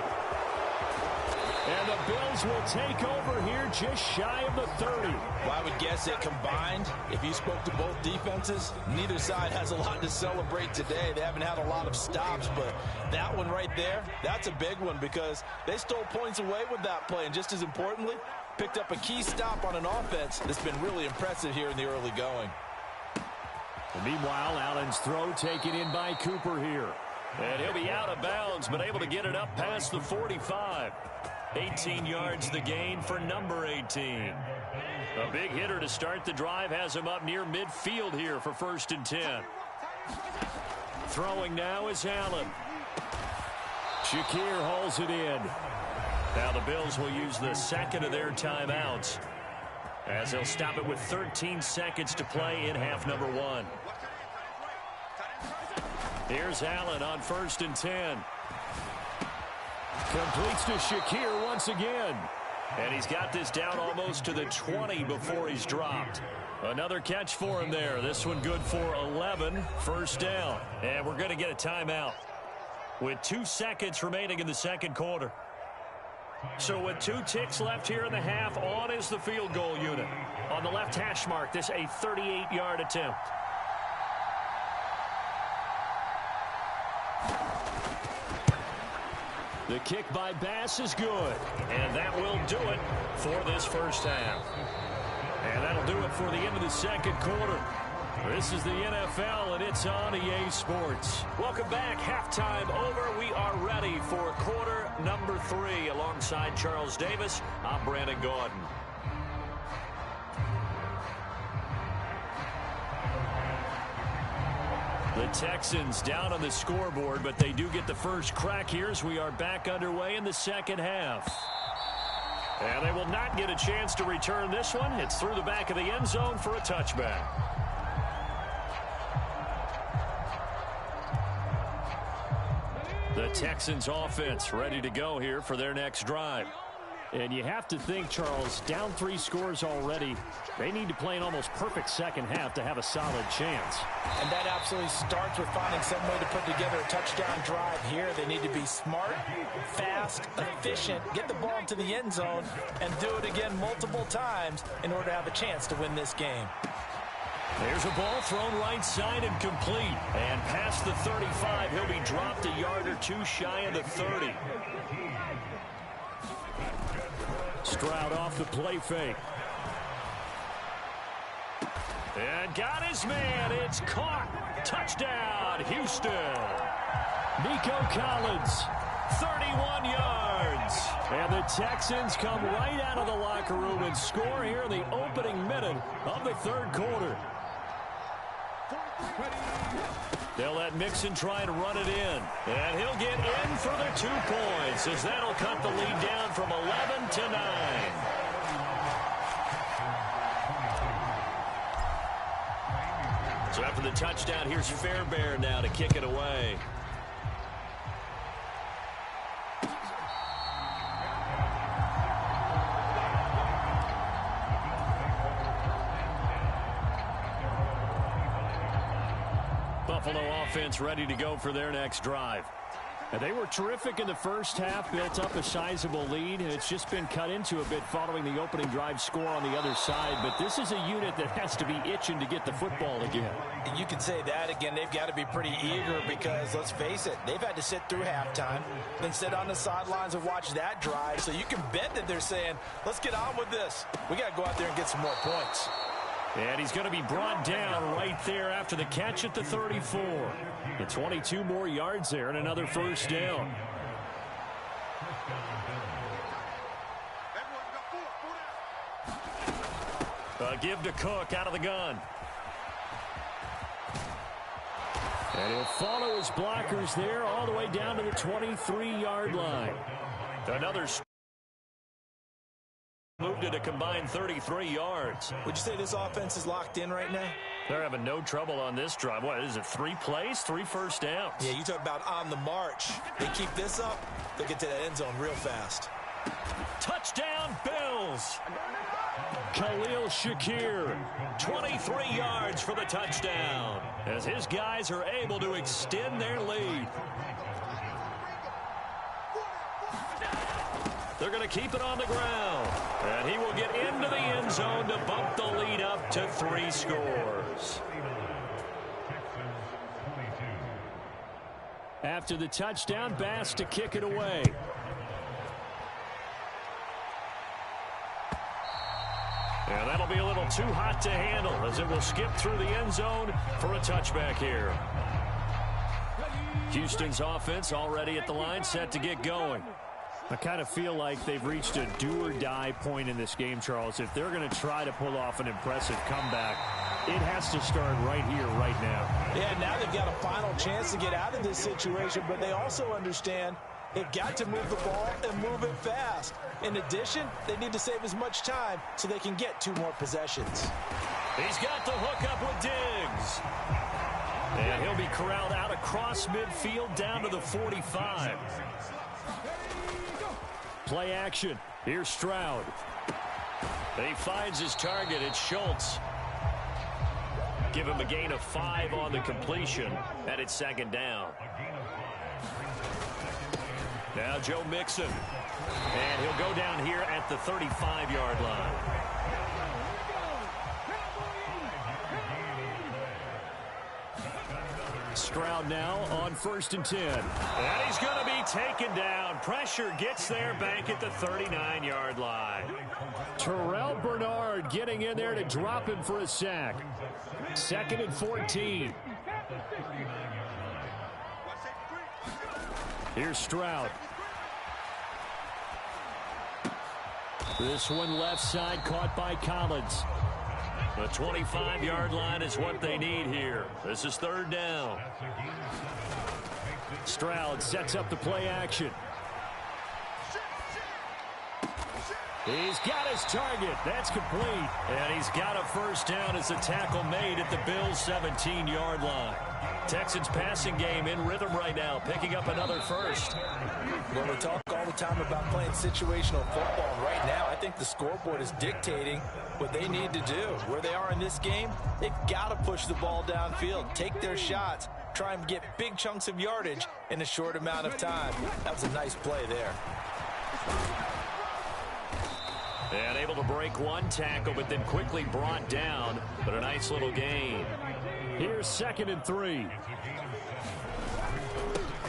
And the Bills will take over here just shy of the 30. Well, I would guess that combined, if you spoke to both defenses, neither side has a lot to celebrate today. They haven't had a lot of stops, but that one right there, that's a big one because they stole points away with that play. And just as importantly, picked up a key stop on an offense that's been really impressive here in the early going. And meanwhile, Allen's throw taken in by Cooper here. And he'll be out of bounds, but able to get it up past the 45. 18 yards the gain for number 18. A big hitter to start the drive has him up near midfield here for 1st and 10. Throwing now is Allen. Shakir hauls it in. Now the Bills will use the 2nd of their timeouts as they'll stop it with 13 seconds to play in half number 1. Here's Allen on 1st and 10. Completes to Shakir once again. And he's got this down almost to the 20 before he's dropped. Another catch for him there. This one good for 11. 1st down. And we're going to get a timeout with 2 seconds remaining in the 2nd quarter. So with 2 ticks left here in the half, on is the field goal unit. On the left hash mark, this a 38-yard attempt. The kick by Bass is good. And that will do it for this first half. And that'll do it for the end of the 2nd quarter. This is the NFL, and it's on EA Sports. Welcome back. Halftime over. We are ready for quarter number 3. Alongside Charles Davis, I'm Brandon Gordon. The Texans down on the scoreboard, but they do get the first crack here as we are back underway in the 2nd half. And they will not get a chance to return this one. It's through the back of the end zone for a touchback. The Texans offense ready to go here for their next drive. And you have to think, Charles, down 3 scores already. They need to play an almost perfect 2nd half to have a solid chance. And that absolutely starts with finding some way to put together a touchdown drive here. They need to be smart, fast, efficient, get the ball into the end zone, and do it again multiple times in order to have a chance to win this game. There's a ball thrown right side and complete. And past the 35, he'll be dropped a yard or 2 shy of the 30. Stroud off the play fake. And got his man. It's caught. Touchdown, Houston. Nico Collins 31 yards. And the Texans come right out of the locker room and score here in the opening minute of the third quarter. They'll let Mixon try to run it in. And he'll get in for the 2 points as that'll cut the lead down from 11 to 9. So after the touchdown, here's Fairbairn now to kick it away. Buffalo offense ready to go for their next drive. And they were terrific in the first half, built up a sizable lead, and it's just been cut into a bit following the opening drive score on the other side. But this is a unit that has to be itching to get the football again. And you can say that again. They've got to be pretty eager because, let's face it, they've had to sit through halftime, then sit on the sidelines and watch that drive. So you can bet that they're saying, let's get on with this. We got to go out there and get some more points. And he's going to be brought down right there after the catch at the 34. And 22 more yards there and another first down. Give to Cook out of the gun. And he'll follow his blockers there all the way down to the 23-yard line. Another moved it a combined 33 yards. Would you say this offense is locked in right now? They're having no trouble on this drive. What is it, 3 plays, 3 first downs? Yeah, you talk about on the march. They keep this up, they'll get to that end zone real fast. Touchdown, Bills. Khalil Shakir, 23 yards for the touchdown, as his guys are able to extend their lead. They're going to keep it on the ground. And he will get into the end zone to bump the lead up to 3 scores. After the touchdown, Bass to kick it away. And that'll be a little too hot to handle as it will skip through the end zone for a touchback here. Houston's offense already at the line, set to get going. I kind of feel like they've reached a do-or-die point in this game, Charles. If they're going to try to pull off an impressive comeback, it has to start right here, right now. Yeah, now they've got a final chance to get out of this situation, but they also understand they've got to move the ball and move it fast. In addition, they need to save as much time so they can get 2 more possessions. He's got the hook up with Diggs. And he'll be corralled out across midfield down to the 45. Play action. Here's Stroud. And he finds his target. It's Schultz. Give him a gain of 5 on the completion. And it's second down. Now Joe Mixon. And he'll go down here at the 35-yard line. Stroud now on 1st and 10. And he's going to be taken down. Pressure gets there back at the 39-yard line. Terrell Bernard getting in there to drop him for a sack. 2nd and 14. Here's Stroud. This one left side caught by Collins. The 25-yard line is what they need here. This is 3rd down. Stroud sets up the play action. He's got his target. That's complete. And he's got a first down as a tackle made at the Bills' 17-yard line. Texans passing game in rhythm right now, picking up another first. Well, we talk all the time about playing situational football. Right now, I think the scoreboard is dictating what they need to do. Where they are in this game, they've got to push the ball downfield, take their shots, try and get big chunks of yardage in a short amount of time. That was a nice play there. And able to break one tackle, but then quickly brought down. But a nice little gain. Here's 2nd and 3.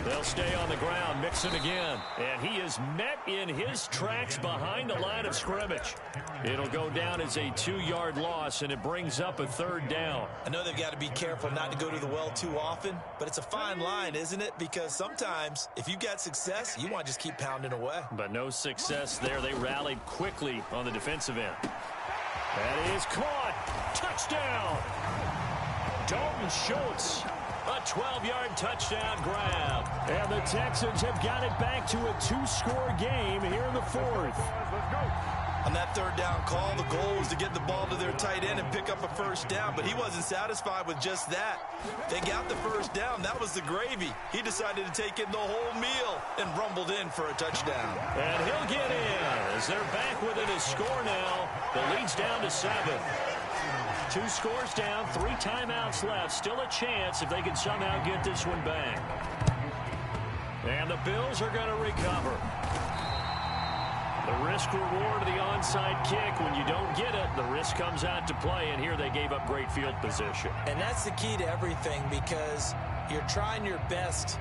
They'll stay on the ground, mix it again. And he is met in his tracks behind the line of scrimmage. It'll go down as a 2-yard loss, and it brings up a 3rd down. I know they've got to be careful not to go to the well too often, but it's a fine line, isn't it? Because sometimes if you've got success, you want to just keep pounding away. But no success there. They rallied quickly on the defensive end. That is caught. Touchdown. Dalton Schultz. A 12-yard touchdown grab. And the Texans have got it back to a 2-score game here in the 4th. On that 3rd down call, the goal was to get the ball to their tight end and pick up a 1st down, but he wasn't satisfied with just that. They got the 1st down. That was the gravy. He decided to take in the whole meal and rumbled in for a touchdown. And he'll get in as they're back within a score now. The lead's down to 7. 2 scores down, 3 timeouts left. Still a chance if they can somehow get this one back. And the Bills are going to recover. The risk-reward of the onside kick. When you don't get it, the risk comes out to play, and here they gave up great field position. And that's the key to everything, because you're trying your best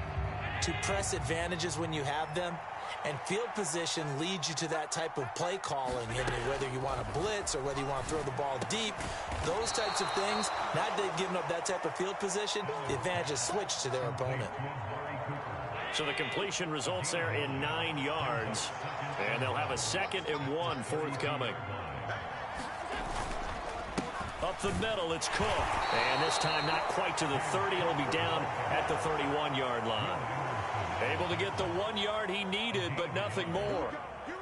to press advantages when you have them, and field position leads you to that type of play calling, and whether you want to blitz or whether you want to throw the ball deep, those types of things. Now that they've given up that type of field position, the advantage is switched to their opponent. So the completion results there in 9 yards, and they'll have a 2nd and 1 forthcoming. Up the middle, it's Cook. And this time not quite to the 30. It'll be down at the 31-yard line. Able to get the 1 yard he needed, but nothing more.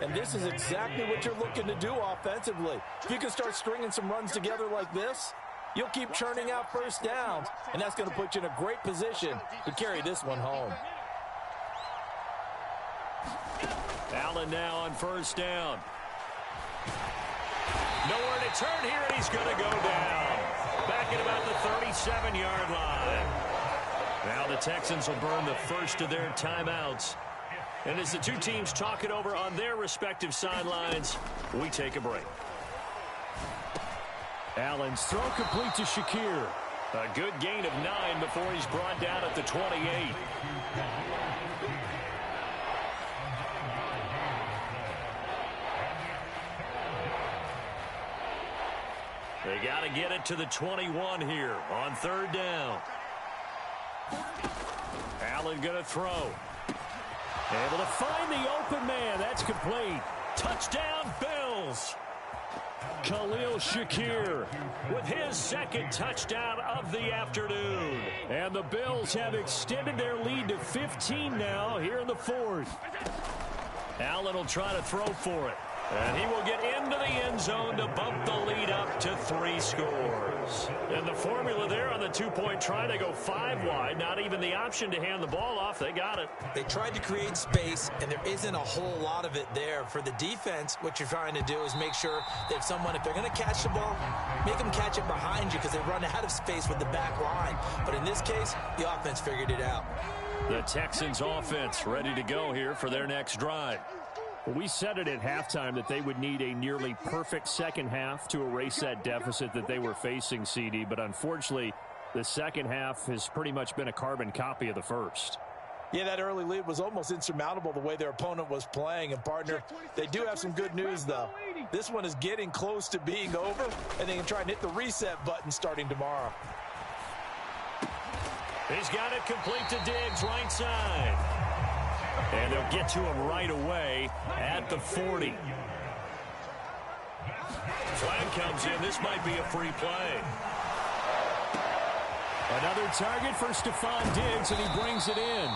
And this is exactly what you're looking to do offensively. If you can start stringing some runs together like this, you'll keep churning out 1st downs, and that's going to put you in a great position to carry this one home. Allen now on 1st down. Nowhere to turn here, and he's going to go down. Back at about the 37-yard line. Now the Texans will burn the first of their timeouts. And as the two teams talk it over on their respective sidelines, we take a break. Allen's throw complete to Shakir. A good gain of 9 before he's brought down at the 28. They got to get it to the 21 here on 3rd down. Allen going to throw. Able to find the open man. That's complete. Touchdown, Bills. Khalil Shakir with his 2nd touchdown of the afternoon. And the Bills have extended their lead to 15 now here in the 4th. Allen will try to throw for it. And he will get into the end zone to bump the lead up to 3 scores. And the formula there on the 2-point try to go 5 wide. Not even the option to hand the ball off. They got it. They tried to create space, and there isn't a whole lot of it there. For the defense, what you're trying to do is make sure that someone, if they're going to catch the ball, make them catch it behind you because they run out of space with the back line. But in this case, the offense figured it out. The Texans offense ready to go here for their next drive. Well, we said it at halftime that they would need a nearly perfect second half to erase that deficit that they were facing, CD. But unfortunately, the second half has pretty much been a carbon copy of the first. Yeah, that early lead was almost insurmountable the way their opponent was playing. And, partner, they do have some good news, though. This one is getting close to being over, and they can try and hit the reset button starting tomorrow. He's got it complete to Diggs, right side. And they'll get to him right away at the 40. Flag comes in. This might be a free play. Another target for Stephon Diggs, and he brings it in.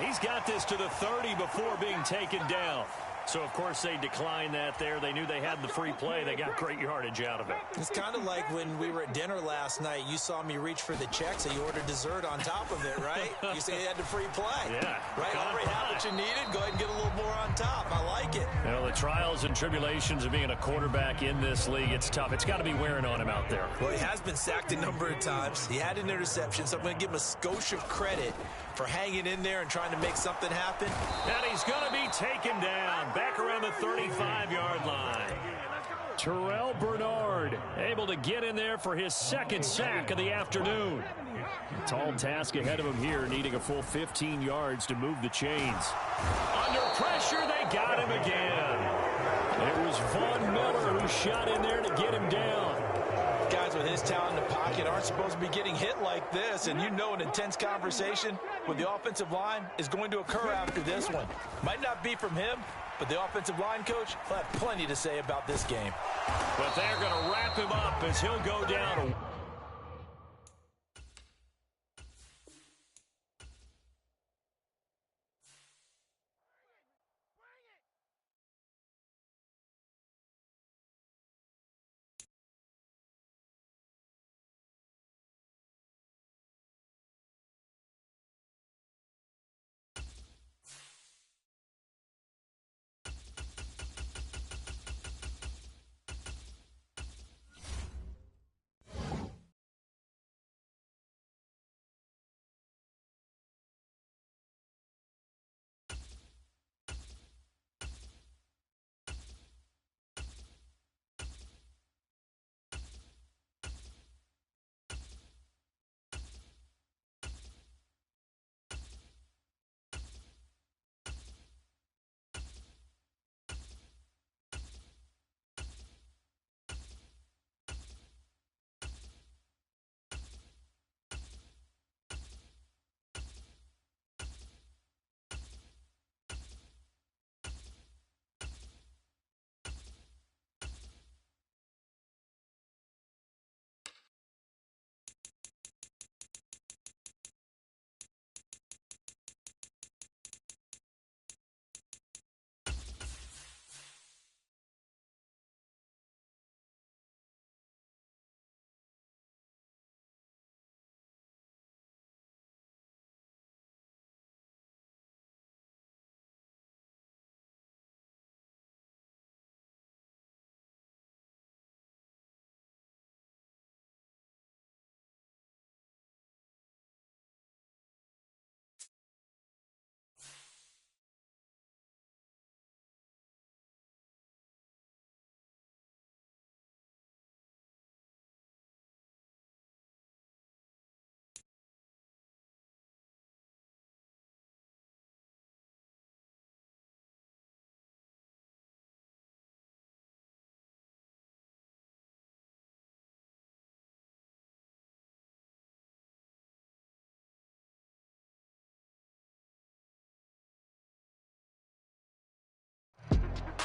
He's got this to the 30 before being taken down. So, of course, they declined that there. They knew they had the free play. They got great yardage out of it. It's kind of like when we were at dinner last night. You saw me reach for the check, so you ordered dessert on top of it, right? You say you had the free play. Yeah. Right? Already had what you needed. Go ahead and get a little more on top. I like it. You know, the trials and tribulations of being a quarterback in this league, it's tough. It's got to be wearing on him out there. Well, he has been sacked a number of times. He had an interception, so I'm going to give him a skosh of credit for hanging in there and trying to make something happen. And he's going to be taken down back around the 35-yard line. Terrell Bernard able to get in there for his second sack of the afternoon. Tall task ahead of him here, needing a full 15 yards to move the chains. Under pressure, they got him again. It was Von Miller who shot in there to get him down. Guys with his talent in the pocket aren't supposed to be getting hit like this, and you know an intense conversation with the offensive line is going to occur after this one. Might not be from him, but the offensive line coach will have plenty to say about this game. But they're going to wrap him up as he'll go down.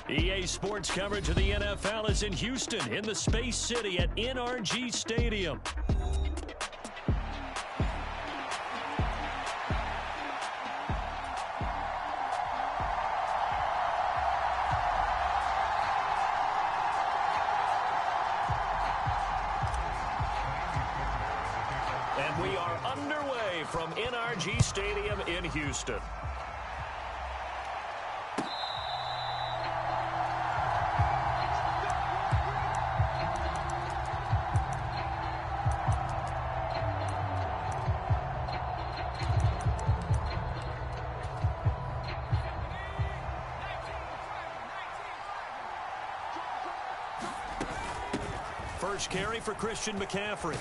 EA Sports coverage of the NFL is in Houston, in the Space City at NRG Stadium. And we are underway from NRG Stadium in Houston. First carry for Christian McCaffrey.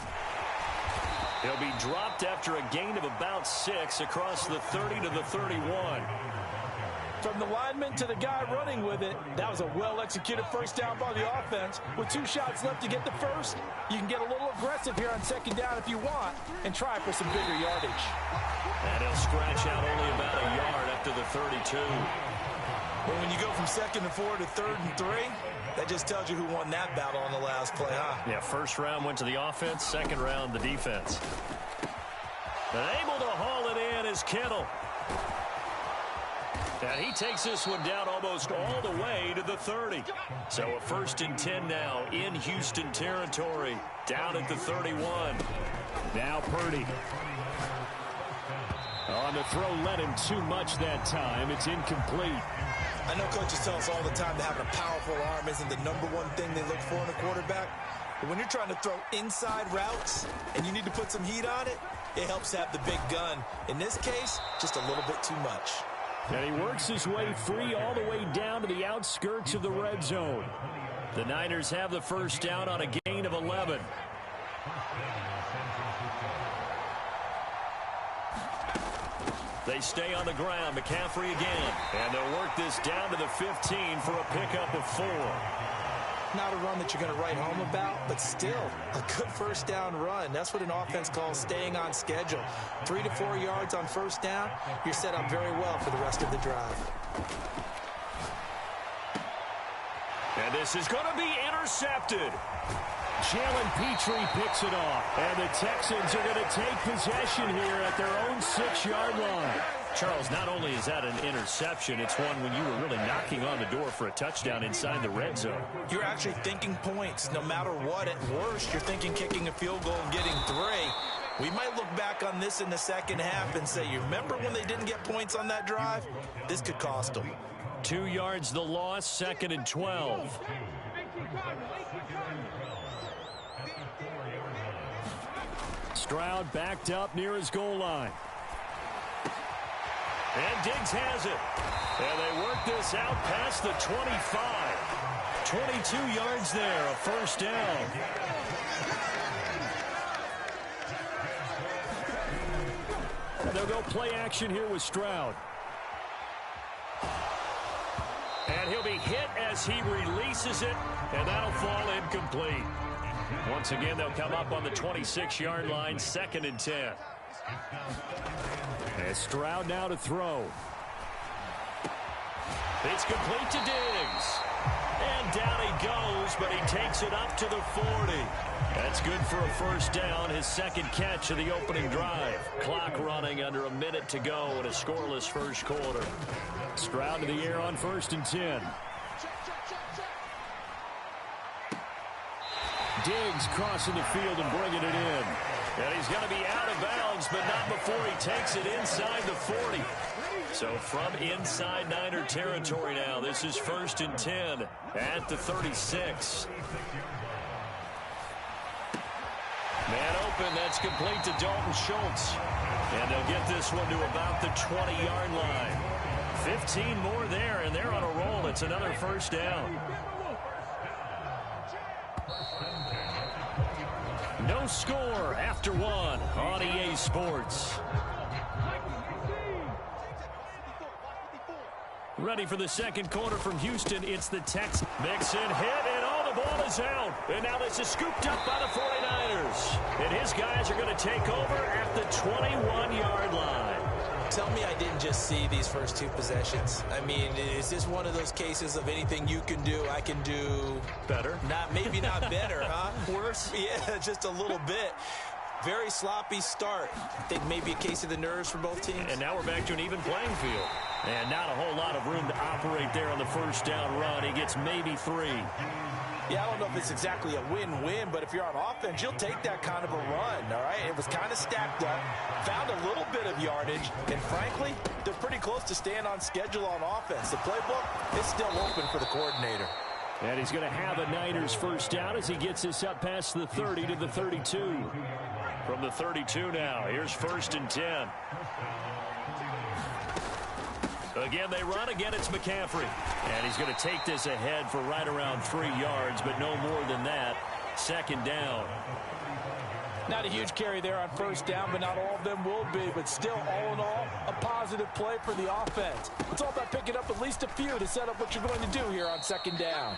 He'll be dropped after a gain of about 6 across the 30 to the 31. From the lineman to the guy running with it, that was a well-executed first down by the offense. With 2 shots left to get the first, you can get a little aggressive here on second down if you want and try for some bigger yardage. And he'll scratch out only about a yard after the 32. Well, when you go from 2nd and 4 to 3rd and 3, that just tells you who won that battle on the last play, huh? Yeah, first round went to the offense, second round the defense. But able to haul it in is Kittle. And he takes this one down almost all the way to the 30. So a 1st and 10 now in Houston territory, down at the 31. Now Purdy. On the throw, led him too much that time. It's incomplete. I know coaches tell us all the time that having a powerful arm isn't the #1 thing they look for in a quarterback. But when you're trying to throw inside routes and you need to put some heat on it, it helps have the big gun. In this case, just a little bit too much. And he works his way free all the way down to the outskirts of the red zone. The Niners have the first down on a gain of 11. They stay on the ground. McCaffrey again. And they'll work this down to the 15 for a pickup of 4. Not a run that you're going to write home about, but still a good first down run. That's what an offense calls staying on schedule. 3 to 4 yards on first down, you're set up very well for the rest of the drive. And this is going to be intercepted. Jalen Petrie picks it off. And the Texans are going to take possession here at their own 6-yard line. Charles, not only is that an interception, it's one when you were really knocking on the door for a touchdown inside the red zone. You're actually thinking points no matter what. At worst, you're thinking kicking a field goal and getting 3. We might look back on this in the second half and say, you remember when they didn't get points on that drive? This could cost them. 2 yards the loss, 2nd and 12. Stroud backed up near his goal line. And Diggs has it. And they work this out past the 25. 22 yards there, a first down. And they'll go play action here with Stroud. And he'll be hit as he releases it, and that'll fall incomplete. Once again, they'll come up on the 26-yard line, 2nd and 10. And Stroud now to throw. It's complete to Diggs. And down he goes, but he takes it up to the 40. That's good for a first down, his 2nd catch of the opening drive. Clock running under a minute to go in a scoreless first quarter. Stroud to the air on 1st and 10. Diggs crossing the field and bringing it in. And he's going to be out of bounds, but not before he takes it inside the 40. So from inside Niner territory now, this is 1st and 10 at the 36. Man open, that's complete to Dalton Schultz. And they'll get this one to about the 20-yard line. 15 more there, and they're on a roll. It's another first down. No score after 1 on EA Sports. Ready for the second quarter from Houston. It's the Texans. Mixon hit, and all the ball is out. And now this is scooped up by the 49ers. And his guys are going to take over at the 21-yard line. Tell me I didn't just see these first 2 possessions. I mean, is this one of those cases of anything you can do, I can do better? Maybe not better, huh? Worse? Yeah, just a little bit. Very sloppy start. I think maybe a case of the nerves for both teams. And now we're back to an even playing field. And not a whole lot of room to operate there on the first down run. He gets maybe 3. Yeah, I don't know if it's exactly a win-win, but if you're on offense, you'll take that kind of a run, all right? It was kind of stacked up, found a little bit of yardage, and frankly, they're pretty close to staying on schedule on offense. The playbook is still open for the coordinator. And he's going to have a Niners first down as he gets this up past the 30 to the 32. From the 32 now, here's 1st and 10. Again, they run. Again, it's McCaffrey. And he's going to take this ahead for right around 3 yards, but no more than that. 2nd down. Not a huge carry there on first down, but not all of them will be. But still, all in all, a positive play for the offense. It's all about picking up at least a few to set up what you're going to do here on 2nd down.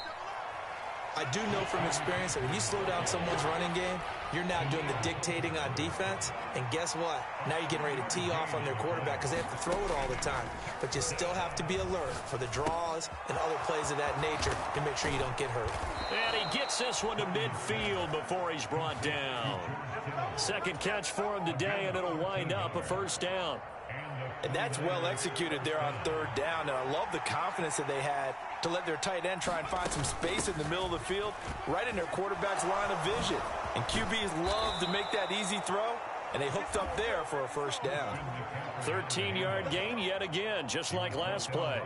I do know from experience that when you slow down someone's running game, you're now doing the dictating on defense. And guess what? Now you're getting ready to tee off on their quarterback because they have to throw it all the time. But you still have to be alert for the draws and other plays of that nature to make sure you don't get hurt. And he gets this one to midfield before he's brought down. 2nd catch for him today, and it'll wind up a first down. And that's well executed there on 3rd down. And I love the confidence that they had to let their tight end try and find some space in the middle of the field, right in their quarterback's line of vision. And QBs love to make that easy throw, and they hooked up there for a first down. 13-yard gain yet again, just like last play.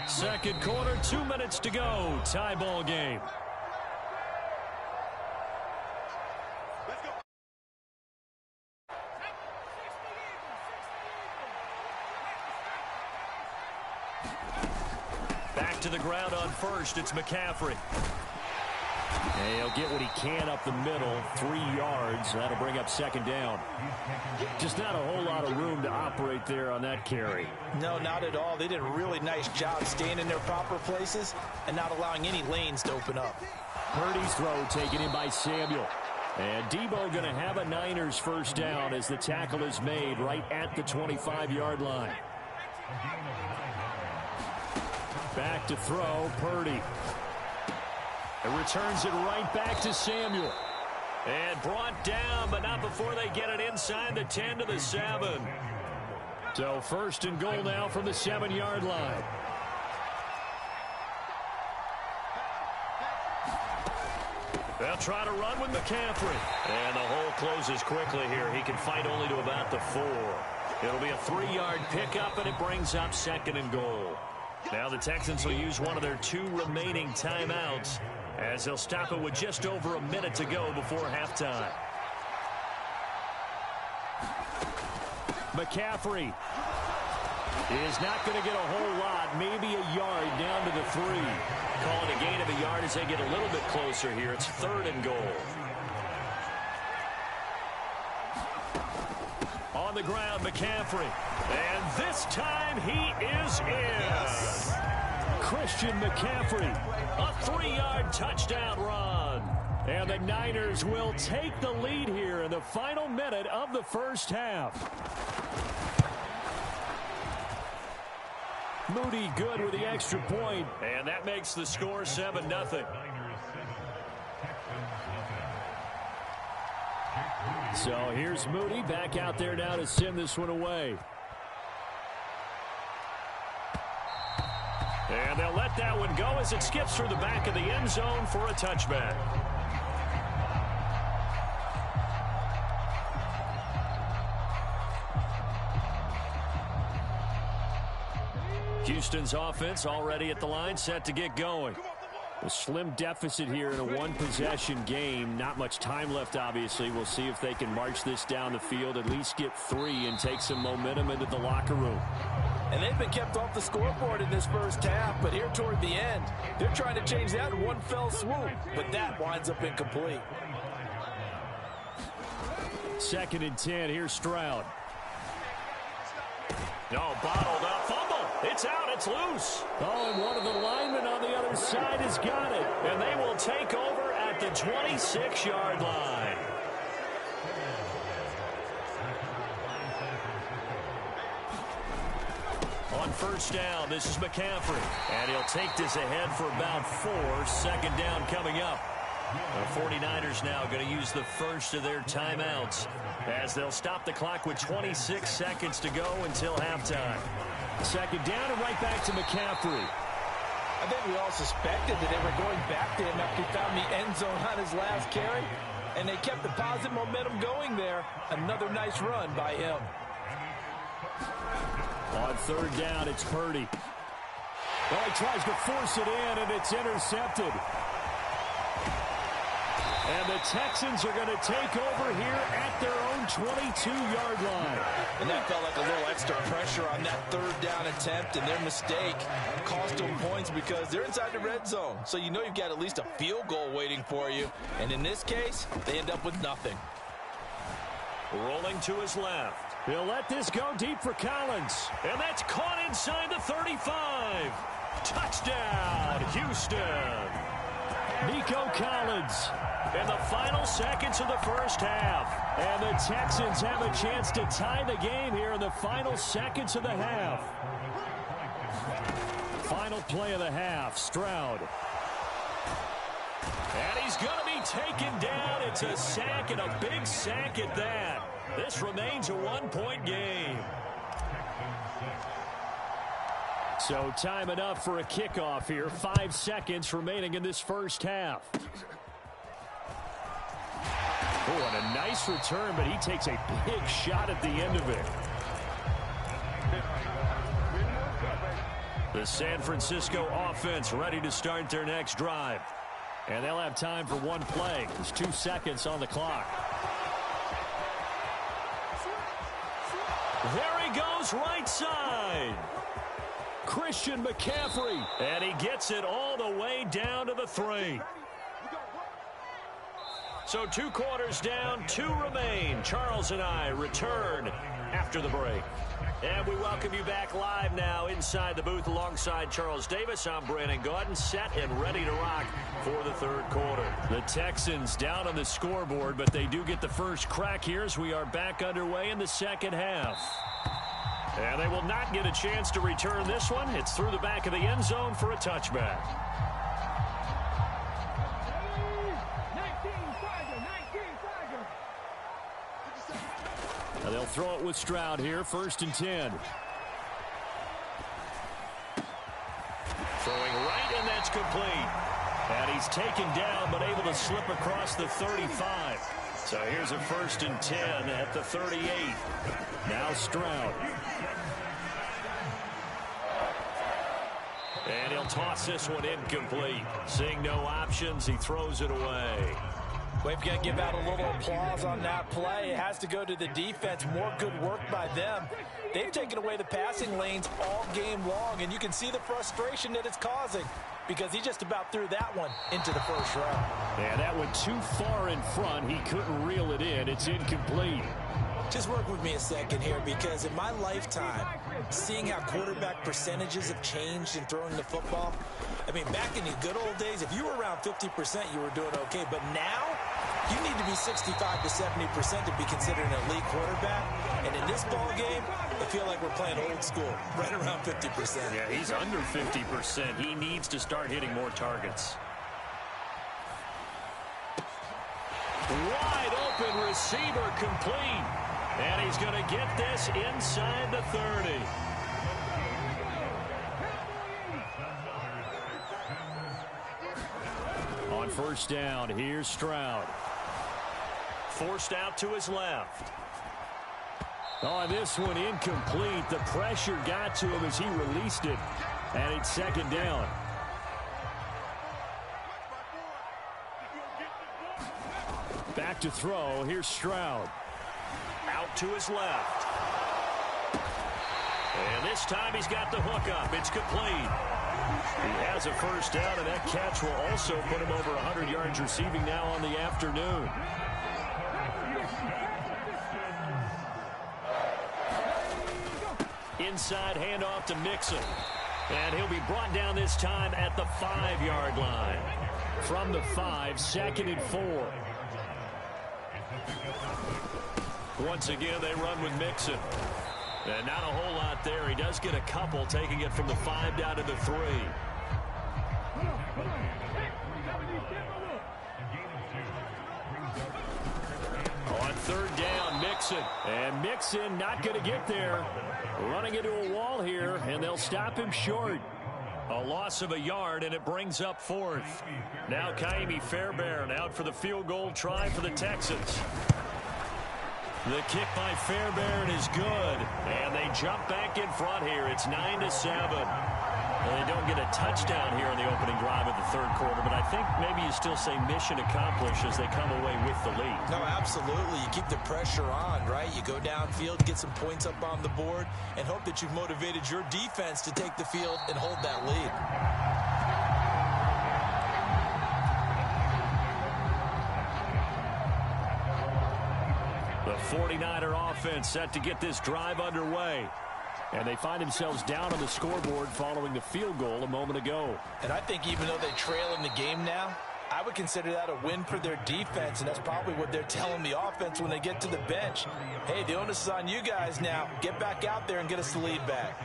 2nd quarter, 2 minutes to go. Tie ball game. Back to the ground on first. It's McCaffrey. And he'll get what he can up the middle, 3 yards. That'll bring up second down. Just not a whole lot of room to operate there on that carry. No, not at all. They did a really nice job staying in their proper places and not allowing any lanes to open up. Purdy's throw taken in by Samuel. And Debo going to have a Niners first down as the tackle is made right at the 25-yard line. Back to throw, Purdy. It returns it right back to Samuel. And brought down, but not before they get it inside the 10 to the 7. So first and goal now from the 7-yard line. They'll try to run with McCaffrey. And the hole closes quickly here. He can fight only to about the 4. It'll be a 3-yard pickup, and it brings up second and goal. Now the Texans will use one of their 2 remaining timeouts as they'll stop it with just over a minute to go before halftime. McCaffrey is not going to get a whole lot, maybe a yard down to the 3. Call it a gain of a yard as they get a little bit closer here. It's third and goal. On the ground, McCaffrey. And this time he is in. Yes. Christian McCaffrey. A 3-yard touchdown run. And the Niners will take the lead here in the final minute of the first half. Moody good with the extra point. And that makes the score 7-0. So here's Moody back out there now to send this one away. And they'll let that one go as it skips through the back of the end zone for a touchback. Houston's offense already at the line, set to get going. A slim deficit here in a one-possession game. Not much time left, obviously. We'll see if they can march this down the field, at least get 3 and take some momentum into the locker room. And they've been kept off the scoreboard in this first half, but here toward the end, they're trying to change that in one fell swoop, but that winds up incomplete. 2nd and 10, here's Stroud. No, bottled up, fumble. It's out, it's loose. Oh, and one of the linemen on the other side has got it. And they will take over at the 26-yard line. On first down, this is McCaffrey. And he'll take this ahead for about 4. 2nd down coming up. The 49ers now going to use the first of their timeouts as they'll stop the clock with 26 seconds to go until halftime. 2nd down and right back to McCaffrey. I think we all suspected that they were going back to him after he found the end zone on his last carry, and they kept the positive momentum going there. Another nice run by him. On 3rd down, it's Purdy. Well, he tries to force it in, and it's intercepted. And the Texans are going to take over here at their own 22-yard line. And that felt like a little extra pressure on that 3rd down attempt, and their mistake cost them points because they're inside the red zone. So you know you've got at least a field goal waiting for you. And in this case, they end up with nothing. Rolling to his left. He'll let this go deep for Collins. And that's caught inside the 35. Touchdown, Houston. Nico Collins. In the final seconds of the first half. And the Texans have a chance to tie the game here in the final seconds of the half. Final play of the half, Stroud. And he's going to be taken down. It's a sack, and a big sack at that. This remains a 1-point game. So time enough for a kickoff here. 5 seconds remaining in this first half. Oh, and a nice return, but he takes a big shot at the end of it. The San Francisco offense ready to start their next drive. And they'll have time for one play. There's 2 seconds on the clock. There he goes, right side. Christian McCaffrey. And he gets it all the way down to the 3. So 2 quarters down, 2 remain. Charles and I return after the break. And we welcome you back live now inside the booth alongside Charles Davis. I'm Brandon Gaudin, set and ready to rock for the 3rd quarter. The Texans down on the scoreboard, but they do get the first crack here as we are back underway in the 2nd half. And they will not get a chance to return this one. It's through the back of the end zone for a touchback. Now they'll throw it with Stroud here, 1st and 10. Throwing right, and that's complete. And he's taken down, but able to slip across the 35. So here's a 1st and 10 at the 38. Now Stroud. And he'll toss this one incomplete. Seeing no options, he throws it away. We've got to give out a little applause on that play. It has to go to the defense. More good work by them. They've taken away the passing lanes all game long, and you can see the frustration that it's causing because he just about threw that one into the 1st round. Yeah, that went too far in front. He couldn't reel it in. It's incomplete. Just work with me a second here, because in my lifetime, seeing how quarterback percentages have changed in throwing the football, I mean, back in the good old days, if you were around 50%, you were doing okay. But now, you need to be 65 to 70% to be considered an elite quarterback. And in this ball game, I feel like we're playing old school, right around 50%. Yeah, he's under 50%. He needs to start hitting more targets. Wide open receiver complete. And he's going to get this inside the 30. On 1st down, here's Stroud. Forced out to his left. Oh, this one incomplete. The pressure got to him as he released it. And it's 2nd down. Back to throw. Here's Stroud. Out to his left. And this time he's got the hook up. It's complete. He has a 1st down, and that catch will also put him over 100 yards receiving now on the afternoon. Inside handoff to Mixon. And he'll be brought down this time at the 5-yard line. From the 5, 2nd and 4. Once again, they run with Mixon. And not a whole lot there. He does get a couple, taking it from the 5 down to the 3. On 3rd down, Mixon. And Mixon not going to get there. Running into a wall here, and they'll stop him short. A loss of a yard, and it brings up 4th. Now Kaimi Fairbairn out for the field goal try for the Texans. The kick by Fairbairn is good, and they jump back in front here. It's 9-7. Well, they don't get a touchdown here in the opening drive of the 3rd quarter, but I think maybe you still say mission accomplished as they come away with the lead. No, absolutely. You keep the pressure on, right? You go downfield, get some points up on the board, and hope that you've motivated your defense to take the field and hold that lead. The 49er offense set to get this drive underway. And they find themselves down on the scoreboard following the field goal a moment ago. And I think even though they trail in the game now, I would consider that a win for their defense, and that's probably what they're telling the offense when they get to the bench. Hey, the onus is on you guys now. Get back out there and get us the lead back.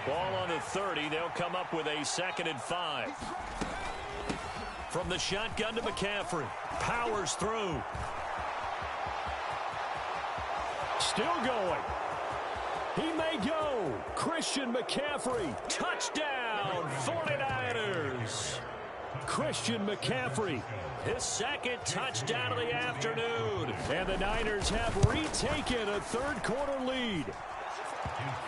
Ball on the 30. They'll come up with a 2nd and 5. From the shotgun to McCaffrey. Powers through. Still going. He may go. Christian McCaffrey. Touchdown, 49ers. Christian McCaffrey, his 2nd touchdown of the afternoon. And the Niners have retaken a 3rd quarter lead.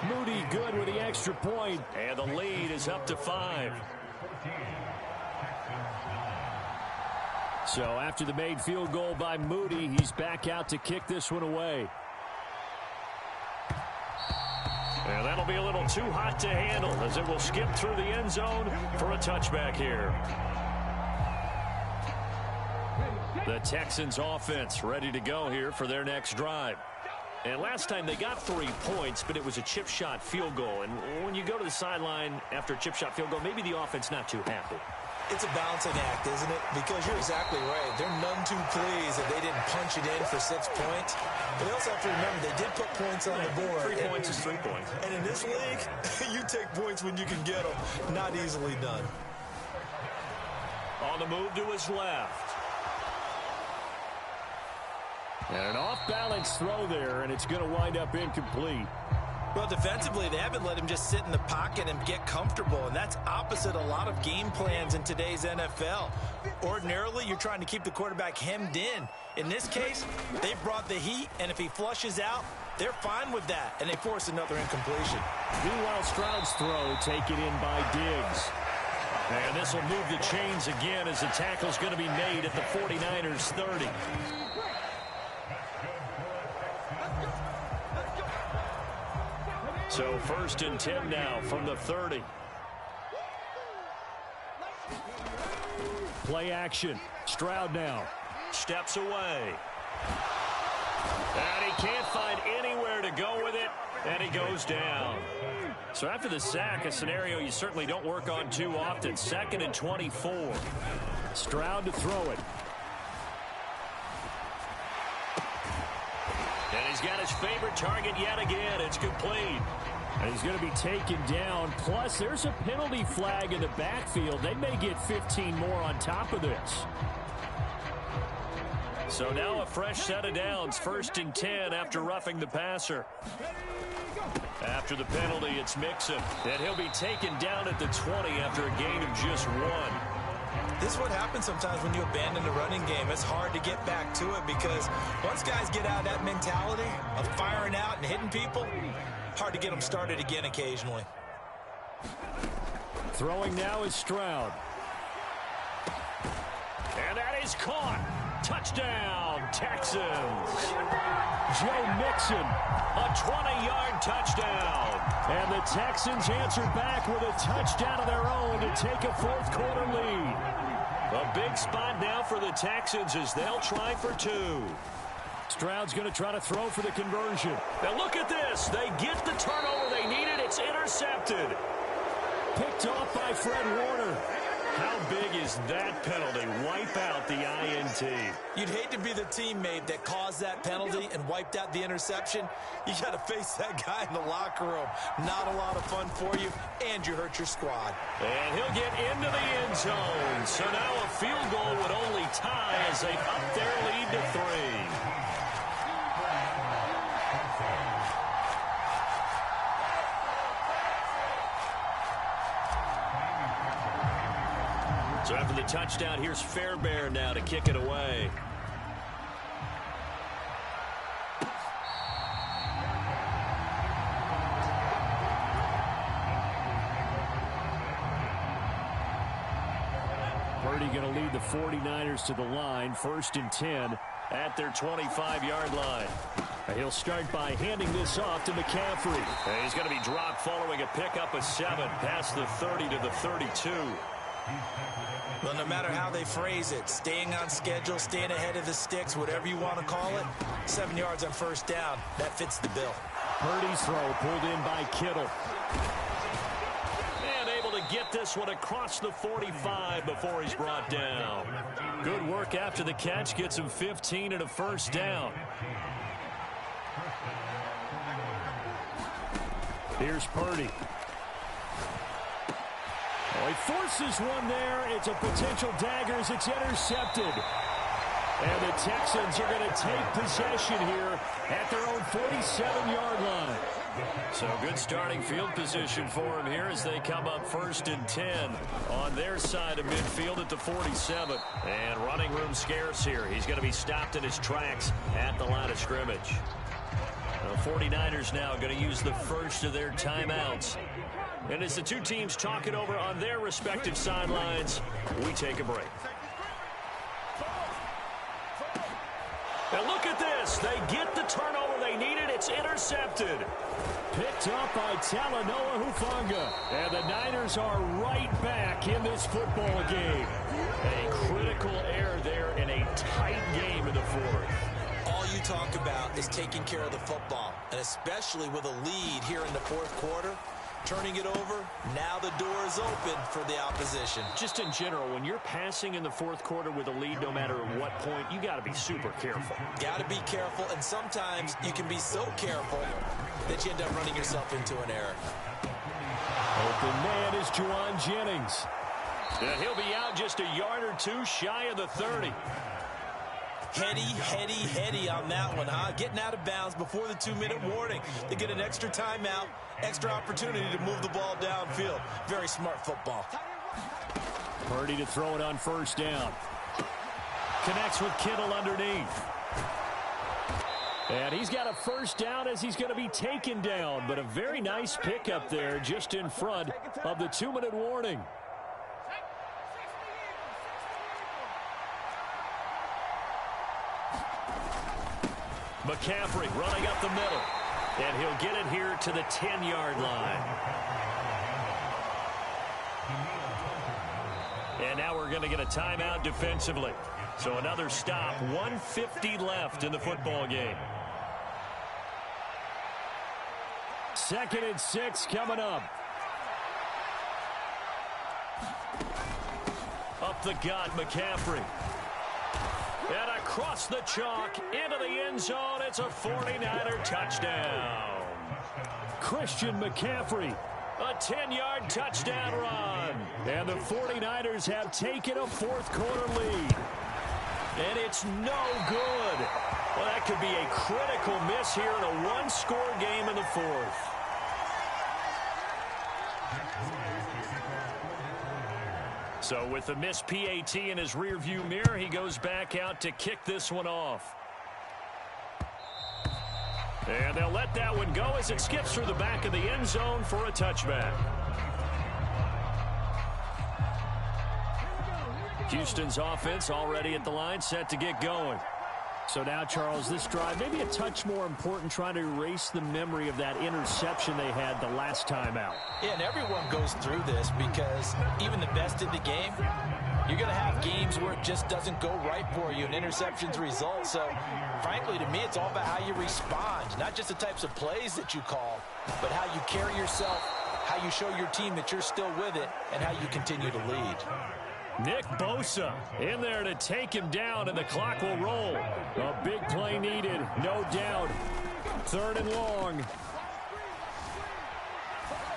Moody good with the extra point. And the lead is up to 5. So after the made field goal by Moody, he's back out to kick this one away. And that'll be a little too hot to handle as it will skip through the end zone for a touchback here. The Texans offense ready to go here for their next drive. And last time they got 3 points, but it was a chip shot field goal. And when you go to the sideline after a chip shot field goal, maybe the offense not too happy. It's a balancing act, isn't it? Because you're exactly right. They're none too pleased that they didn't punch it in for 6 points. But they also have to remember they did put points on the board. 3 points is 3 points. And in this league, you take points when you can get them. Not easily done. On the move to his left. And an off-balance throw there, and it's going to wind up incomplete. Well, defensively, they haven't let him just sit in the pocket and get comfortable, and that's opposite a lot of game plans in today's NFL. Ordinarily, you're trying to keep the quarterback hemmed in. In this case, they've brought the heat, and if he flushes out, they're fine with that, and they force another incompletion. Meanwhile, Stroud's throw taken in by Diggs. And this will move the chains again as the tackle's going to be made at the 49ers 30. So 1st and 10 now from the 30. Play action. Stroud now. Steps away. And he can't find anywhere to go with it, and he goes down. So after the sack, a scenario you certainly don't work on too often. 2nd and 24. Stroud to throw it. And he's got his favorite target yet again. It's complete. And he's going to be taken down. Plus, there's a penalty flag in the backfield. They may get 15 more on top of this. So now a fresh set of downs. 1st and 10 after roughing the passer. After the penalty, it's Mixon. And he'll be taken down at the 20 after a gain of just 1. This is what happens sometimes when you abandon the running game. It's hard to get back to it because once guys get out of that mentality of firing out and hitting people, hard to get them started again occasionally. Throwing now is Stroud. And that is caught. Touchdown, Texans. Joe Mixon. A 20-yard touchdown. And the Texans answer back with a touchdown of their own to take a 4th quarter lead. A big spot now for the Texans as they'll try for 2. Stroud's going to try to throw for the conversion. Now look at this. They get the turnover they needed. It's intercepted. Picked off by Fred Warner. How big is that penalty? Wipe out the INT. You'd hate to be the teammate that caused that penalty and wiped out the interception. You got to face that guy in the locker room. Not a lot of fun for you, and you hurt your squad. And he'll get into the end zone. So now a field goal would only tie as they up their lead to 3. So after the touchdown, here's Fairbairn now to kick it away. Purdy going to lead the 49ers to the line. 1st and 10 at their 25-yard line. He'll start by handing this off to McCaffrey. And he's going to be dropped following a pickup of 7 past the 30 to the 32. Well, no matter how they phrase it, staying on schedule, staying ahead of the sticks, whatever you want to call it, 7 yards on 1st down, that fits the bill. Purdy's throw pulled in by Kittle. And able to get this one across the 45 before he's brought down. Good work after the catch, gets him 15 and a 1st down. Here's Purdy. Oh, he forces one there. It's a potential dagger as it's intercepted. And the Texans are going to take possession here at their own 47-yard line. So good starting field position for him here as they come up 1st and 10 on their side of midfield at the 47. And running room scarce here. He's going to be stopped in his tracks at the line of scrimmage. The 49ers now going to use the first of their timeouts. And as the two teams talk it over on their respective sidelines, we take a break. And look at this. They get the turnover they they needed. It's intercepted. Picked up by Talanoa Hufanga. And the Niners are right back in this football game. A critical error there in a tight game in the fourth. All you talk about is taking care of the football, and especially with a lead here in the fourth quarter. Turning it over, now the door is open for the opposition. Just in general, when you're passing in the fourth quarter with a lead, no matter at what point, you got to be super careful. Got to be careful, and sometimes you can be so careful that you end up running yourself into an error. Open man is Juwan Jennings. And he'll be out just a yard or two shy of the 30. Heady on that one, huh? Getting out of bounds before the 2-minute warning. They get an extra timeout, extra opportunity to move the ball downfield. Very smart football. Purdy to throw it on first down. Connects with Kittle underneath. And he's got a first down as he's going to be taken down. But a very nice pickup there just in front of the 2-minute warning. McCaffrey running up the middle. And he'll get it here to the 10-yard line. And now we're going to get a timeout defensively. So another stop. 1:50 left in the football game. 2nd and 6 coming up. Up the gut, McCaffrey. And across the chalk, into the end zone. It's a 49er touchdown. Christian McCaffrey. A 10-yard touchdown run. And the 49ers have taken a fourth quarter lead. And it's no good. Well, that could be a critical miss here in a one-score game in the fourth. So with the missed PAT in his rearview mirror, he goes back out to kick this one off. And they'll let that one go as it skips through the back of the end zone for a touchback. Houston's offense already at the line, set to get going. So now, Charles, this drive maybe a touch more important, trying to erase the memory of that interception they had the last time out. Yeah, and everyone goes through this because even the best in the game, you're going to have games where it just doesn't go right for you and interceptions result. So, frankly, to me, it's all about how you respond, not just the types of plays that you call, but how you carry yourself, how you show your team that you're still with it, and how you continue to lead. Nick Bosa in there to take him down, and the clock will roll. A big play needed, no doubt. 3rd and long.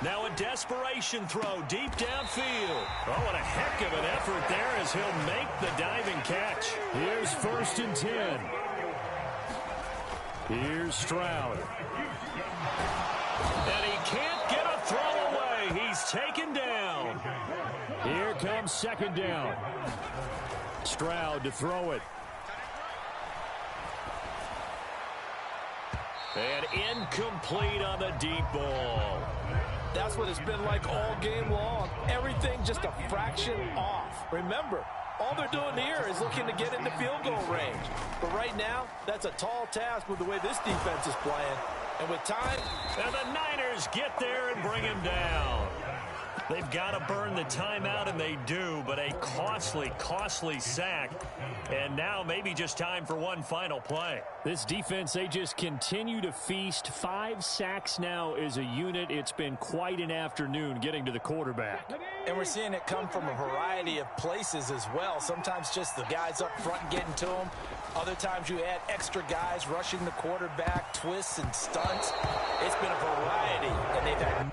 Now a desperation throw deep downfield. Oh, and a heck of an effort there as he'll make the diving catch. Here's 1st and 10. Here's Stroud. And he can't get a throw away. He's taken down. Here comes 2nd down. Stroud to throw it. And incomplete on the deep ball. That's what it's been like all game long. Everything just a fraction off. Remember, all they're doing here is looking to get into field goal range. But right now, that's a tall task with the way this defense is playing. And with time... And the Niners get there and bring him down. They've got to burn the timeout, and they do, but a costly sack. And now maybe just time for one final play. This defense, they just continue to feast. 5 sacks now as a unit. It's been quite an afternoon getting to the quarterback. And we're seeing it come from a variety of places as well. Sometimes just the guys up front getting to them. Other times you add extra guys rushing the quarterback, twists and stunts. It's been a variety, and they've had...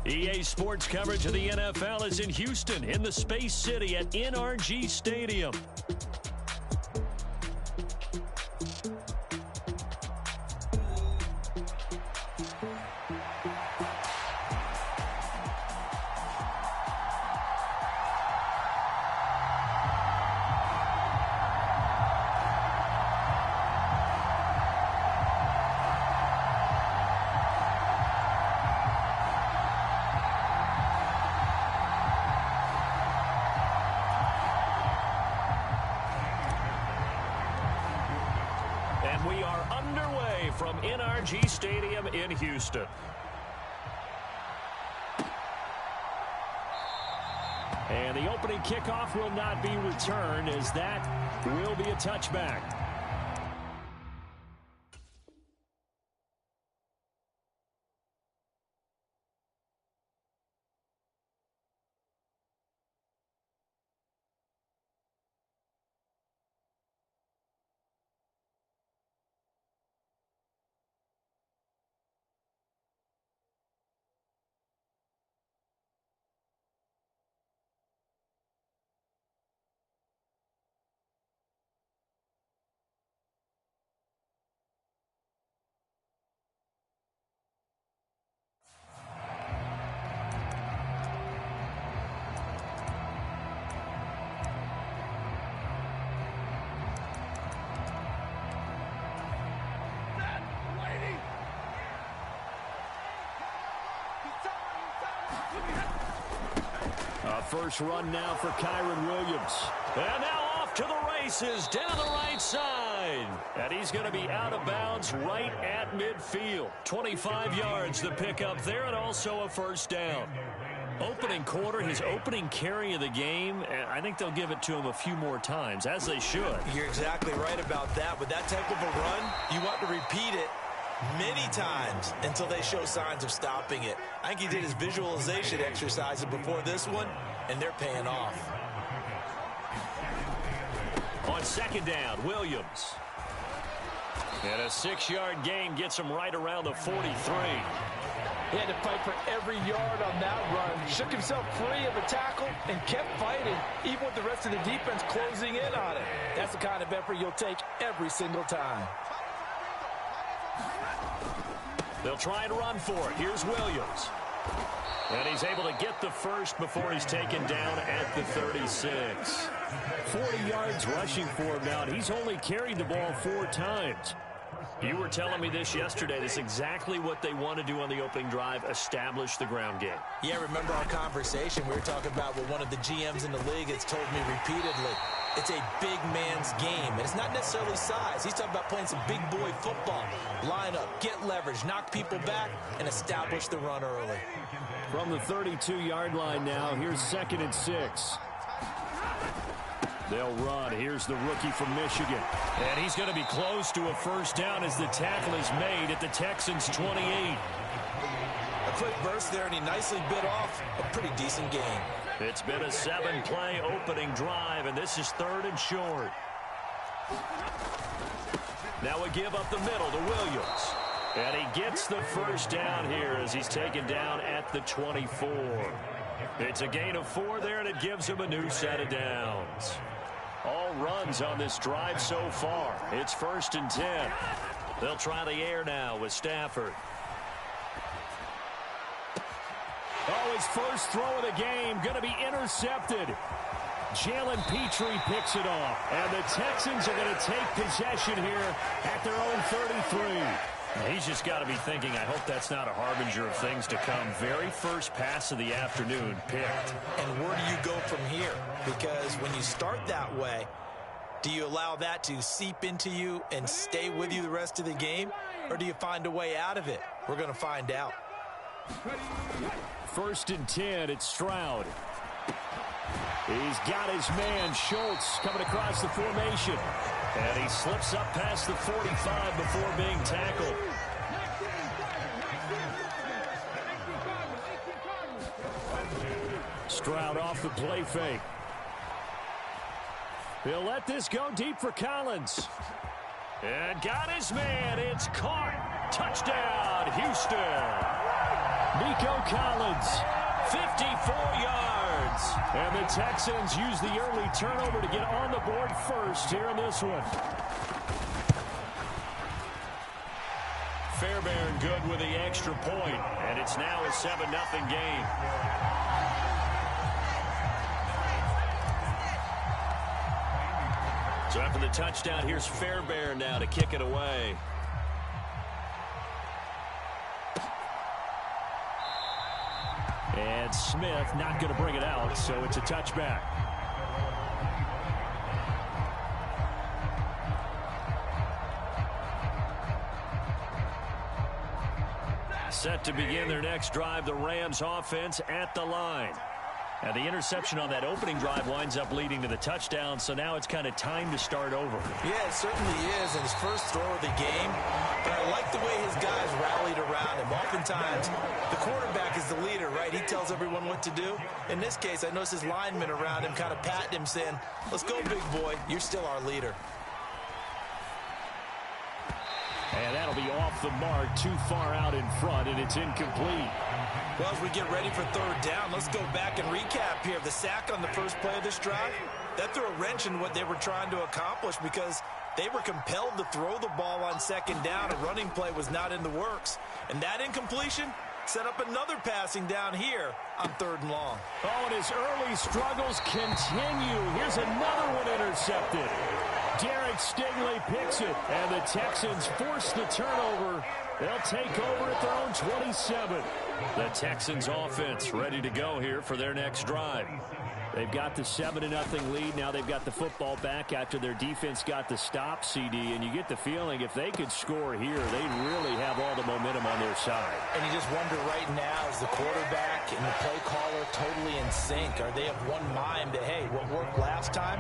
EA Sports coverage of the NFL is in Houston, in the Space City at NRG Stadium. We are underway from NRG Stadium in Houston. And the opening kickoff will not be returned, as that will be a touchback. First run now for Kyron Williams. And now off to the races down the right side. And he's going to be out of bounds right at midfield. 25 yards the pickup there, and also a first down. Opening quarter, his opening carry of the game, and I think they'll give it to him a few more times, as they should. You're exactly right about that. With that type of a run, you want to repeat it many times until they show signs of stopping it. I think he did his visualization exercises before this one, and they're paying off. On second down, Williams. And a 6-yard gain gets him right around the 43. He had to fight for every yard on that run. Shook himself free of a tackle and kept fighting, even with the rest of the defense closing in on it. That's the kind of effort you'll take every single time. They'll try and run for it. Here's Williams. And he's able to get the first before he's taken down at the 36. 40 yards rushing for him now, and he's only carried the ball 4 times. You were telling me this yesterday. This is exactly what they want to do on the opening drive, establish the ground game. Yeah, remember our conversation? We were talking about what one of the GMs in the league has told me repeatedly. It's a big man's game, and it's not necessarily size. He's talking about playing some big boy football. Line up, get leverage, knock people back, and establish the run early. From the 32-yard line now, here's 2nd and 6. They'll run. Here's the rookie from Michigan. And he's going to be close to a first down as the tackle is made at the Texans' 28. A quick burst there, and he nicely bit off a pretty decent gain. It's been a 7-play opening drive, and this is 3rd and short. Now a give up the middle to Williams. And he gets the first down here as he's taken down at the 24. It's a gain of 4 there, and it gives him a new set of downs. All runs on this drive so far. It's 1st and 10. They'll try the air now with Stafford. Oh, his first throw of the game going to be intercepted. Jalen Petrie picks it off. And the Texans are going to take possession here at their own 33. He's just got to be thinking, I hope that's not a harbinger of things to come. Very first pass of the afternoon picked. And where do you go from here? Because when you start that way, do you allow that to seep into you and stay with you the rest of the game? Or do you find a way out of it? We're going to find out. 1st and 10, it's Stroud. He's got his man, Schultz, coming across the formation. And he slips up past the 45 before being tackled. Stroud off the play fake. He'll let this go deep for Collins. And got his man. It's caught. Touchdown, Houston. Nico Collins, 54 yards. And the Texans use the early turnover to get on the board first here in this one. Fairbairn good with the extra point, and it's now a 7-0 game. So after the touchdown, here's Fairbairn now to kick it away. And Smith not going to bring it out, so it's a touchback. Set to begin their next drive, the Rams offense at the line. And the interception on that opening drive winds up leading to the touchdown, so now it's kind of time to start over. Yeah, it certainly is, and his first throw of the game. But I like the way his guys rallied around him. Oftentimes, the quarterback is the leader, right? He tells everyone what to do. In this case, I noticed his linemen around him kind of patting him, saying, let's go, big boy. You're still our leader. And that'll be off the mark, too far out in front, and it's incomplete. Well, as we get ready for third down, let's go back and recap here. The sack on the first play of this drive, that threw a wrench in what they were trying to accomplish because they were compelled to throw the ball on second down. A running play was not in the works. And that incompletion set up another passing down here on 3rd and long. Oh, and his early struggles continue. Here's another one intercepted. Derek Stingley picks it, and the Texans force the turnover. They'll take over at their own 27. The Texans offense ready to go here for their next drive. They've got the 7-0 lead. Now they've got the football back after their defense got the stop, CD. And you get the feeling if they could score here, they'd really have all the momentum on their side. And you just wonder right now, is the quarterback and the play caller totally in sync? Are they of one mind that, hey, what worked last time,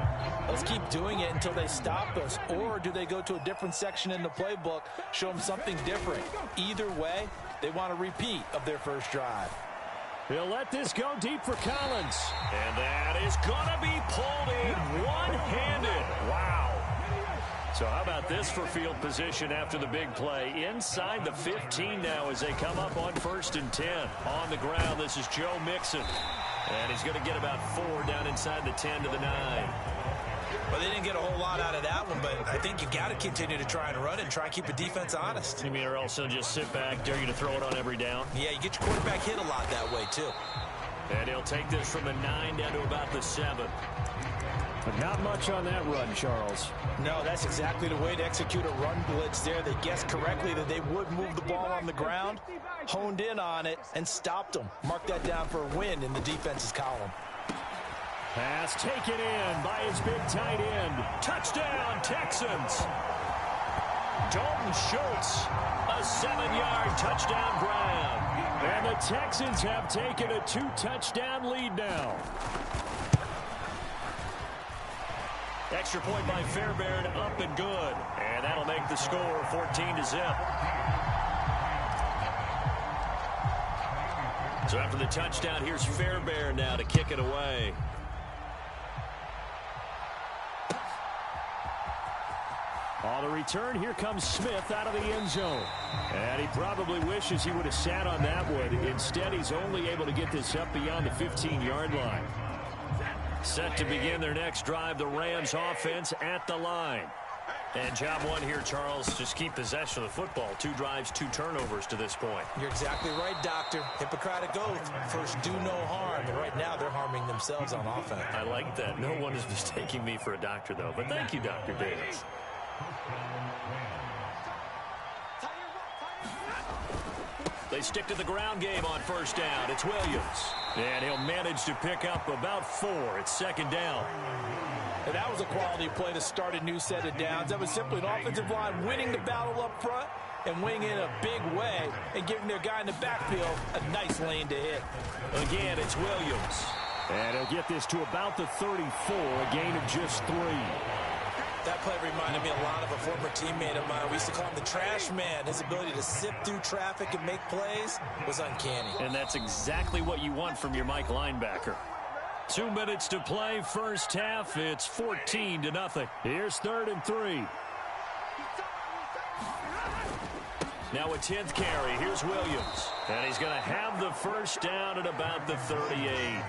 let's keep doing it until they stop us? Or do they go to a different section in the playbook, show them something different? Either way, they want a repeat of their first drive. He'll let this go deep for Collins. And that is going to be pulled in one-handed. Wow. So how about this for field position after the big play? Inside the 15 now as they come up on 1st and 10. On the ground, this is Joe Mixon. And he's going to get about 4 down inside the 10 to the 9. Well, they didn't get a whole lot out of that one, but I think you got to continue to try and run and try and keep the defense honest. You mean or else they'll just sit back, dare you to throw it on every down? Yeah, you get your quarterback hit a lot that way, too. And he'll take this from the 9 down to about the 7. But not much on that run, Charles. No, that's exactly the way to execute a run blitz there. They guessed correctly that they would move the ball on the ground, honed in on it, and stopped them. Mark that down for a win in the defense's column. Pass taken in by his big tight end. Touchdown, Texans. Dalton Schultz, a 7-yard touchdown grab. And the Texans have taken a 2-touchdown lead now. Extra point by Fairbairn, up and good. And that'll make the score 14-0. So after the touchdown, here's Fairbairn now to kick it away. On the return, here comes Smith out of the end zone. And he probably wishes he would have sat on that one. Instead, he's only able to get this up beyond the 15-yard line. Set to begin their next drive, the Rams offense at the line. And job one here, Charles, just keep possession of the football. 2 drives, 2 turnovers to this point. You're exactly right, Doctor. Hippocratic oath. First, do no harm. And right now, they're harming themselves on offense. I like that. No one is mistaking me for a doctor, though. But thank you, Dr. Davis. They stick to the ground game on 1st down. It's Williams. And he'll manage to pick up about 4. It's 2nd down. And that was a quality play to start a new set of downs. That was simply an offensive line winning the battle up front and winning in a big way and giving their guy in the backfield a nice lane to hit. Again, it's Williams. And he'll get this to about the 34, a gain of just 3. That play reminded me a lot of a former teammate of mine. We used to call him the trash man. His ability to sift through traffic and make plays was uncanny. And that's exactly what you want from your Mike linebacker. 2 minutes to play, first half. It's 14-0. Here's 3rd and 3. Now a 10th carry. Here's Williams. And he's going to have the first down at about the 38.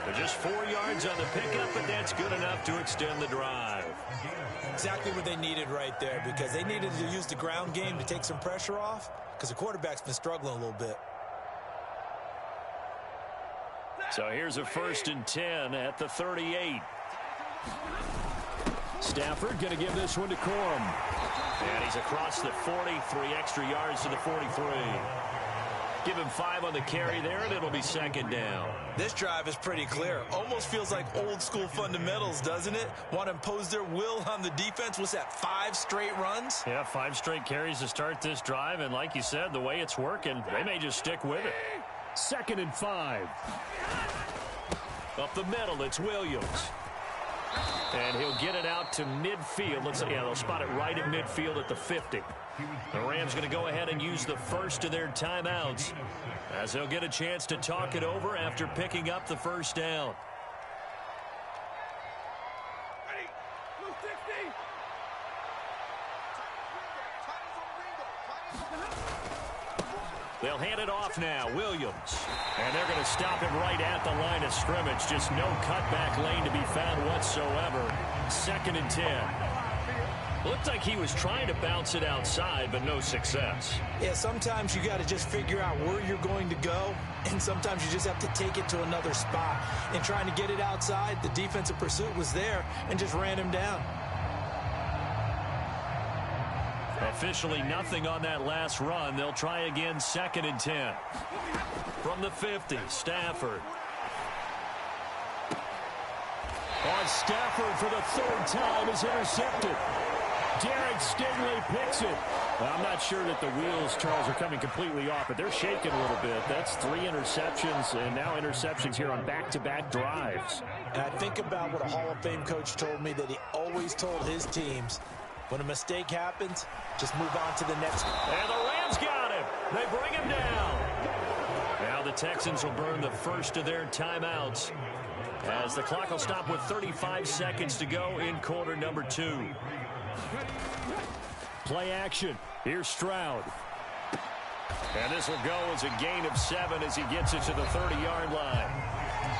But just 4 yards on the pickup, but that's good enough to extend the drive. Exactly what they needed right there, because they needed to use the ground game to take some pressure off, because the quarterback's been struggling a little bit. So here's a 1st and 10 at the 38. Stafford going to give this one to Corum. And he's across the 40, 3 extra yards to the 43. Give him 5 on the carry there, and it'll be 2nd down. This drive is pretty clear. Almost feels like old school fundamentals, doesn't it? Want to impose their will on the defense. What's that, 5 straight runs? Yeah, 5 straight carries to start this drive, and like you said, the way it's working, they may just stick with it. 2nd and 5. Up the middle, it's Williams. And he'll get it out to midfield. They'll spot it right at midfield at the 50. The Rams going to go ahead and use the first of their timeouts as they'll get a chance to talk it over after picking up the first down. They'll hand it off now. Williams. And they're going to stop him right at the line of scrimmage. Just no cutback lane to be found whatsoever. 2nd and 10. Looked like he was trying to bounce it outside, but no success. Yeah, sometimes you got to just figure out where you're going to go, and sometimes you just have to take it to another spot. And trying to get it outside, the defensive pursuit was there and just ran him down. Officially nothing on that last run. They'll try again, 2nd and 10. From the 50, Stafford. On Stafford for the 3rd time is intercepted. Derek Stingley picks it. Well, I'm not sure that the wheels, Charles, are coming completely off, but they're shaking a little bit. That's 3 interceptions, and now interceptions here on back-to-back drives. And I think about what a Hall of Fame coach told me that he always told his teams, when a mistake happens, just move on to the next. And the Rams got him. They bring him down. Now the Texans will burn the first of their timeouts as the clock will stop with 35 seconds to go in quarter number 2. Play action. Here's Stroud. And this will go as a gain of 7 as he gets it to the 30-yard line.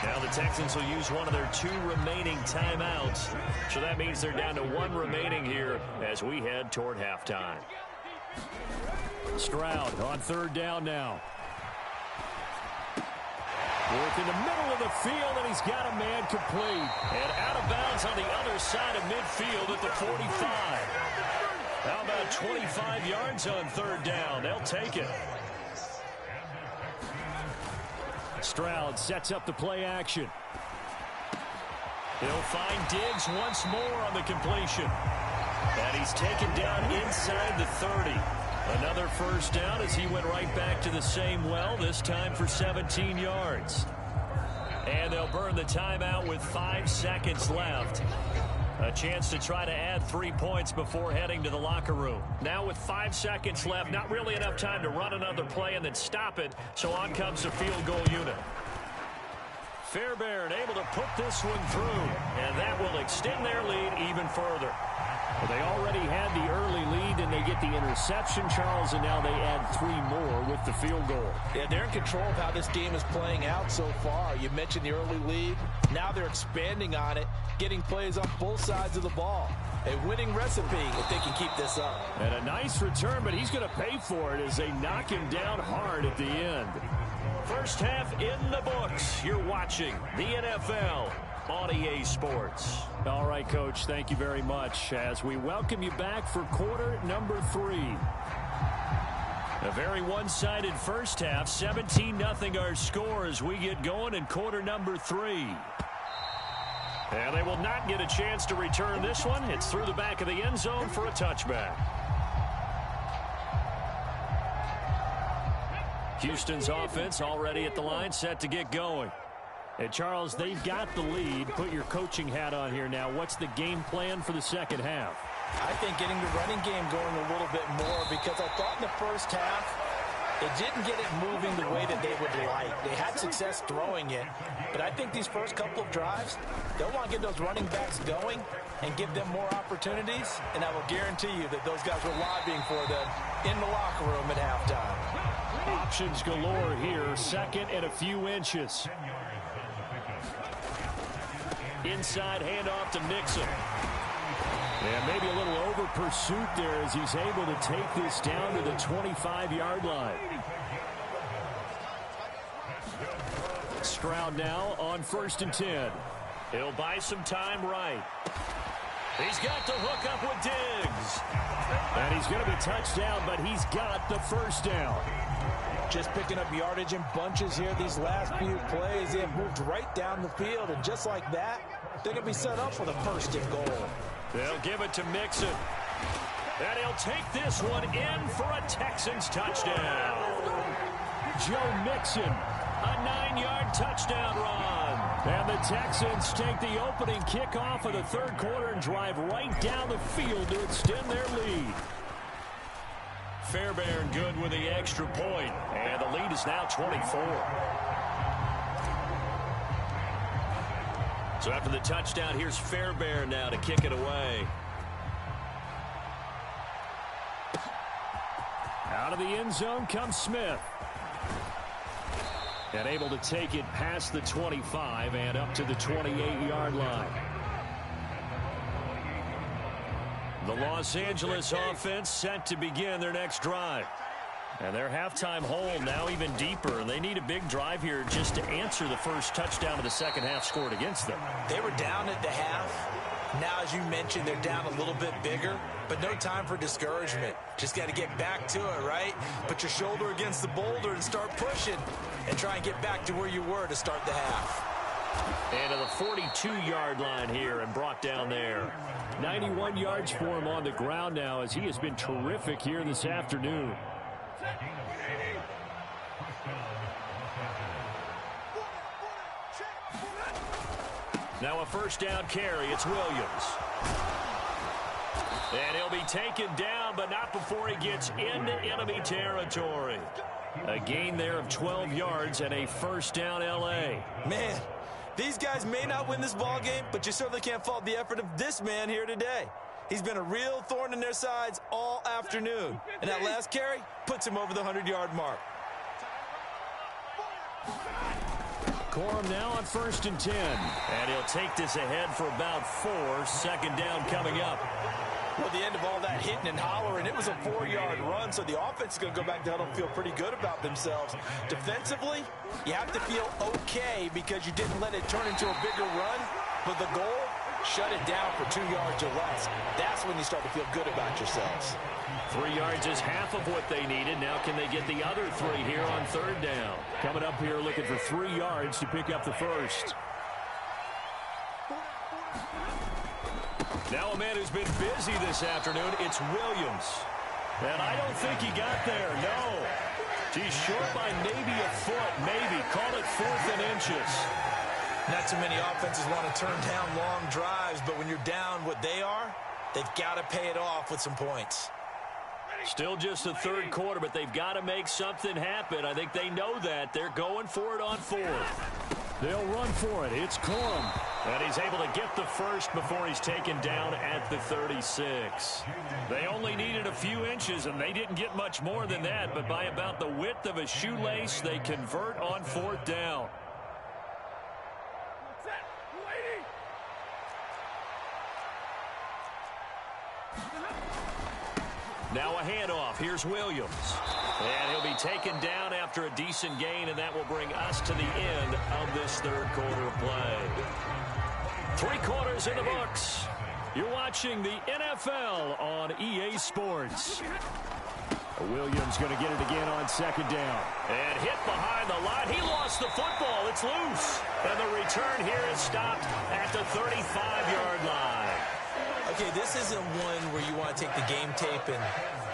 Now the Texans will use one of their 2 remaining timeouts. So that means they're down to 1 remaining here as we head toward halftime. Stroud on 3rd down now. Work in the middle of the field, and he's got a man complete. And out of bounds on the other side of midfield at the 45. How about 25 yards on 3rd down? They'll take it. Stroud sets up the play action. He'll find Diggs once more on the completion. And he's taken down inside the 30. Another first down as he went right back to the same well, this time for 17 yards. And they'll burn the timeout with 5 seconds left. A chance to try to add 3 points before heading to the locker room. Now with 5 seconds left, not really enough time to run another play and then stop it, so on comes the field goal unit. Fairbairn able to put this one through, and that will extend their lead even further. Well, they already had the early lead, and they get the interception, Charles, and now they add 3 more with the field goal. Yeah, they're in control of how this game is playing out so far. You mentioned the early lead. Now they're expanding on it, getting plays on both sides of the ball. A winning recipe if they can keep this up. And a nice return, but he's going to pay for it as they knock him down hard at the end. First half in the books. You're watching the NFL on EA Sports. All right, Coach, thank you very much as we welcome you back for quarter number 3. A very one-sided first half, 17-0 our score as we get going in quarter number 3. And they will not get a chance to return this one. It's through the back of the end zone for a touchback. Houston's offense already at the line, set to get going. And Charles, they've got the lead. Put your coaching hat on here now. What's the game plan for the second half? I think getting the running game going a little bit more, because I thought in the first half it didn't get it moving the way that they would like. They had success throwing it, but I think these first couple of drives, they'll want to get those running backs going and give them more opportunities, and I will guarantee you that those guys were lobbying for them in the locker room at halftime. Options galore here. Second and a few inches. Inside handoff to Mixon. And maybe a little over pursuit there as he's able to take this down to the 25-yard line. Stroud now on 1st and 10. He'll buy some time right. He's got the hook up with Diggs. And he's going to be touched down, but he's got the first down. Just picking up yardage in bunches here these last few plays. They have moved right down the field, and just like that, they're going to be set up for the 1st and goal. They'll give it to Mixon. And he'll take this one in for a Texans touchdown. Joe Mixon, a 9-yard touchdown run. And the Texans take the opening kickoff of the 3rd quarter and drive right down the field to extend their lead. Fairbairn good with the extra point, and the lead is now 24. So after the touchdown, here's Fairbairn now to kick it away. Out of the end zone comes Smith. And able to take it past the 25 and up to the 28-yard line. The Los Angeles offense set to begin their next drive. And their halftime hole now even deeper, and they need a big drive here just to answer the first touchdown of the second half scored against them. They were down at the half. Now, as you mentioned, they're down a little bit bigger, but no time for discouragement. Just got to get back to it, right? Put your shoulder against the boulder and start pushing and try and get back to where you were to start the half. And to the 42-yard line here and brought down there. 91 yards for him on the ground now as he has been terrific here this afternoon. Now a first down carry. It's Williams. And he'll be taken down, but not before he gets into enemy territory. A gain there of 12 yards and a first down L.A. Man, these guys may not win this ball game, but you certainly can't fault the effort of this man here today. He's been a real thorn in their sides all afternoon. And that last carry puts him over the 100-yard mark. Corum now on 1st and 10. And he'll take this ahead for about 4. Second down coming up. Well, the end of all that hitting and hollering, it was a 4-yard run, so the offense is going to go back down and feel pretty good about themselves. Defensively, you have to feel okay because you didn't let it turn into a bigger run, but the goal, shut it down for 2 yards or less. That's when you start to feel good about yourselves. 3 yards is half of what they needed. Now can they get the other 3 here on 3rd down? Coming up here looking for 3 yards to pick up the first. Now a man who's been busy this afternoon, it's Williams. And I don't think he got there, no. He's short by maybe a foot, maybe. Call it 4th and inches. Not too many offenses want to turn down long drives, but when you're down what they are, they've got to pay it off with some points. Still just the 3rd quarter, but they've got to make something happen. I think they know that. They're going for it on 4th. They'll run for it. It's Corum. And he's able to get the first before he's taken down at the 36. They only needed a few inches, and they didn't get much more than that. But by about the width of a shoelace, they convert on 4th down. Now a handoff. Here's Williams. And he'll be taken down after a decent gain, and that will bring us to the end of this 3rd quarter of play. 3 quarters in the books. You're watching the NFL on EA Sports. Williams going to get it again on 2nd down. And hit behind the line. He lost the football. It's loose. And the return here is stopped at the 35-yard line. Okay, this isn't one where you want to take the game tape and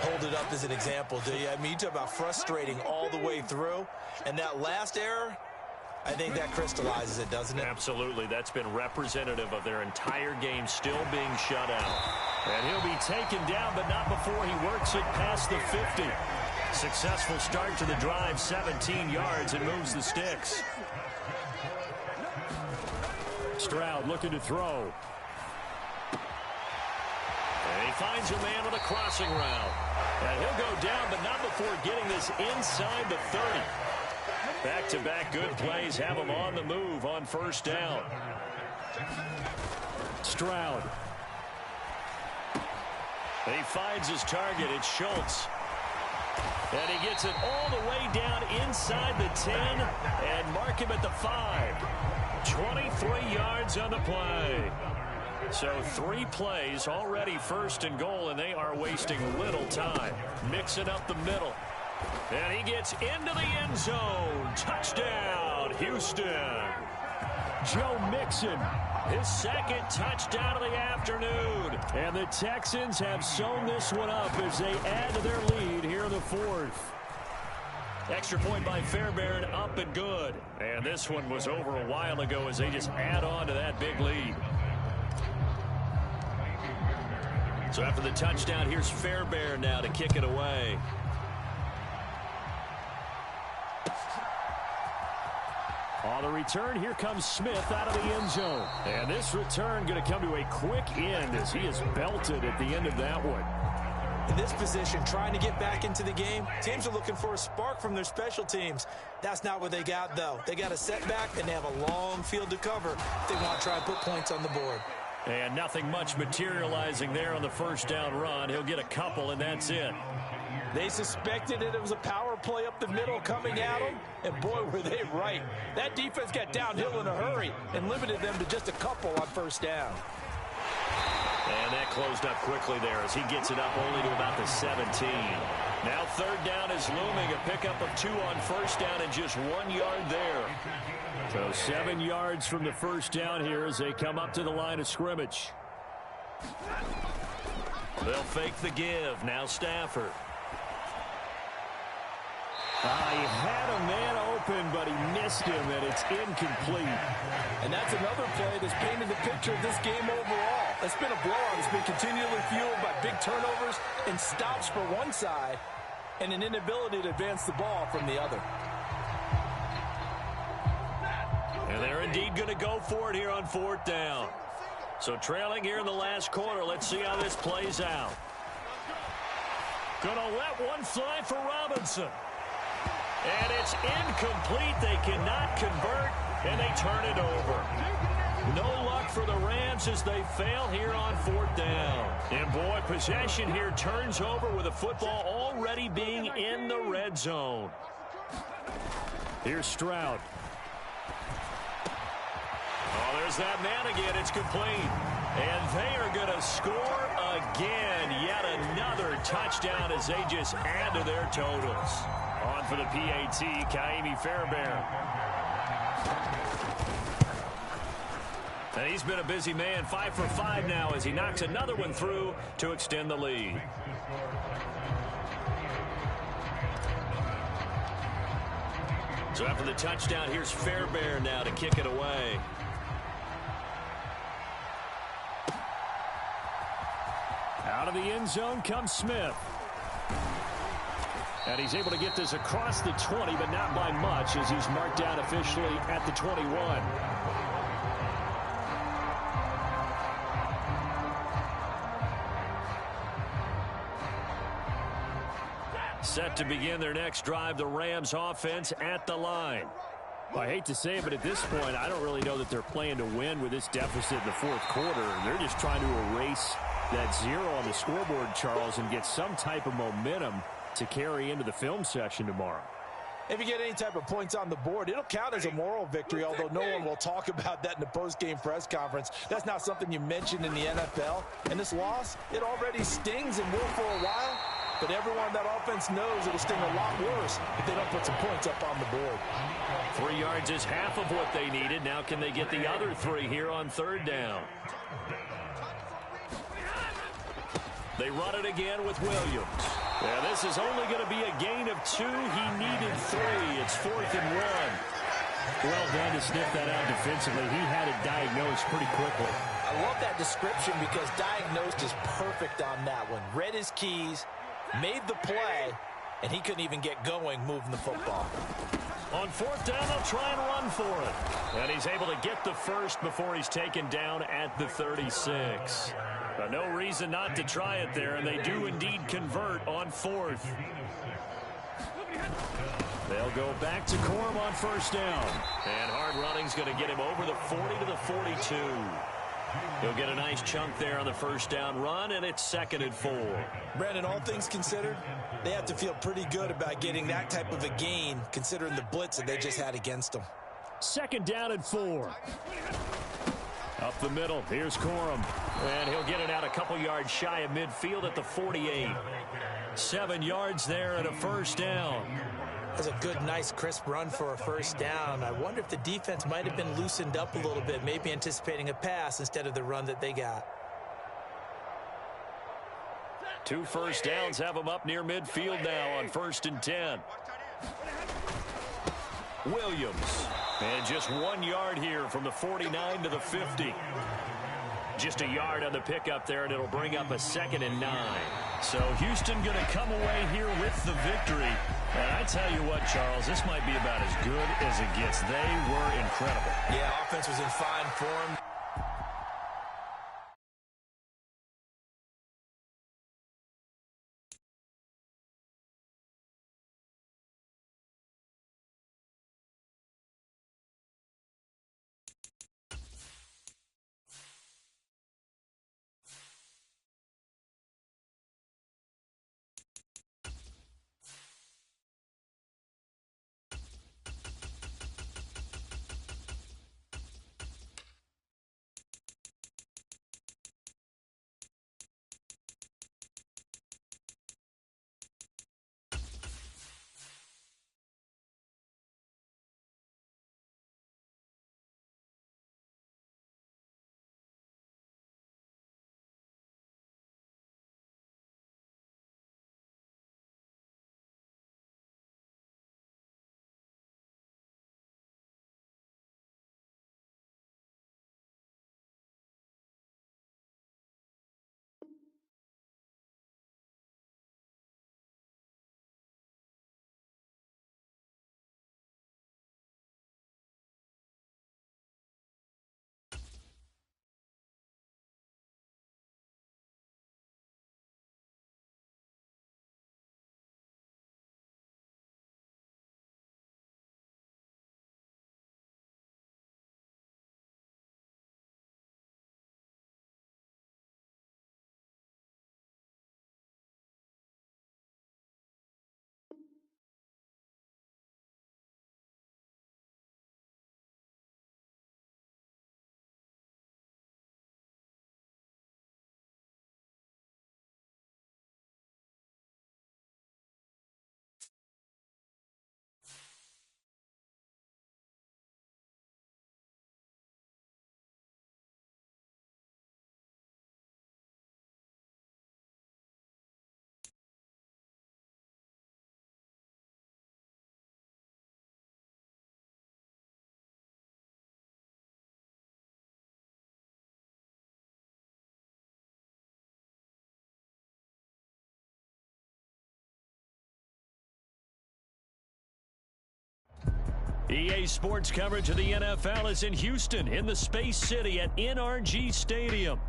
hold it up as an example, do you? I mean, you talk about frustrating all the way through. And that last error, I think that crystallizes it, doesn't it? Absolutely. That's been representative of their entire game still being shut out. And he'll be taken down, but not before he works it past the 50. Successful start to the drive, 17 yards, and moves the sticks. Stroud looking to throw. And he finds a man with a crossing route. And he'll go down, but not before getting this inside the 30. Back-to-back good plays have him on the move on first down. Stroud. He finds his target. It's Schultz. And he gets it all the way down inside the 10 and mark him at the 5. 23 yards on the play. So 3 plays already first and goal, and they are wasting little time. Mixing up the middle. And he gets into the end zone. Touchdown, Houston. Joe Mixon, his second touchdown of the afternoon. And the Texans have sewn this one up as they add to their lead here in the 4th. Extra point by Fairbairn, up and good. And this one was over a while ago as they just add on to that big lead. So after the touchdown, here's Fairbairn now to kick it away. On the return, here comes Smith out of the end zone. And this return going to come to a quick end as he is belted at the end of that one. In this position, trying to get back into the game, teams are looking for a spark from their special teams. That's not what they got, though. They got a setback, and they have a long field to cover if they want to try and put points on the board. And nothing much materializing there on the first down run. He'll get a couple, and that's it. They suspected it was a power play up the middle coming at them, and boy, were they right. That defense got downhill in a hurry and limited them to just a couple on first down. And that closed up quickly there as he gets it up only to about the 17. Now third down is looming, a pickup of 2 on first down and just 1 yard there. So 7 yards from the first down here as they come up to the line of scrimmage. They'll fake the give. Now Stafford. He had a man open, but he missed him, and it's incomplete. And that's another play that's painted the picture of this game overall. It's been a blowout. It's been continually fueled by big turnovers and stops for one side and an inability to advance the ball from the other. And they're indeed going to go for it here on fourth down. So trailing here in the last quarter. Let's see how this plays out. Going to let one fly for Robinson. And it's incomplete. They cannot convert, and they turn it over. No luck for the Rams as they fail here on fourth down. And boy, possession here turns over with the football already being in the red zone. Here's Stroud. Oh, there's that man again. It's complete. And they are going to score again. Yet another touchdown as they just add to their totals. On for the PAT, Kaimi Fairbairn. And he's been a busy man, 5 for 5 now as he knocks another one through to extend the lead. So after the touchdown, here's Fairbairn now to kick it away. Out of the end zone comes Smith. And he's able to get this across the 20, but not by much as he's marked down officially at the 21. Set to begin their next drive, the Rams offense at the line. Well, I hate to say it, but at this point, I don't really know that they're playing to win with this deficit in the fourth quarter. They're just trying to erase that 0 on the scoreboard, Charles, and get some type of momentum to carry into the film session tomorrow. If you get any type of points on the board, it'll count as a moral victory, although no one will talk about that in the post-game press conference. That's not something you mentioned in the NFL. And this loss, it already stings and will for a while, but everyone on that offense knows it'll sting a lot worse if they don't put some points up on the board. 3 yards is half of what they needed. Now can they get the other 3 here on third down? They run it again with Williams. Yeah, this is only going to be a gain of 2. He needed 3. It's 4th and 1. Well done to sniff that out defensively. He had it diagnosed pretty quickly. I love that description because diagnosed is perfect on that one. Read his keys, made the play, and he couldn't even get going moving the football. On fourth down, they'll try and run for it. And he's able to get the first before he's taken down at the 36. No reason not to try it there, and they do indeed convert on fourth. They'll go back to Corum on first down. And hard running's going to get him over the 40 to the 42. He'll get a nice chunk there on the first down run, and it's 2nd and 4. Brandon, all things considered, they have to feel pretty good about getting that type of a gain, considering the blitz that they just had against them. 2nd down and 4. Up the middle, here's Corum. And he'll get it out a couple yards shy of midfield at the 48. 7 yards there and a first down. That's a good, nice, crisp run for a first down. I wonder if the defense might have been loosened up a little bit, maybe anticipating a pass instead of the run that they got. 2 first downs have them up near midfield now on 1st and 10. Williams. And just 1 yard here from the 49 to the 50. Just a yard on the pickup there, and it'll bring up a 2nd and 9. So Houston going to come away here with the victory. And I tell you what, Charles, this might be about as good as it gets. They were incredible. Yeah, offense was in fine form. EA Sports coverage of the NFL is in Houston in the Space City at NRG Stadium.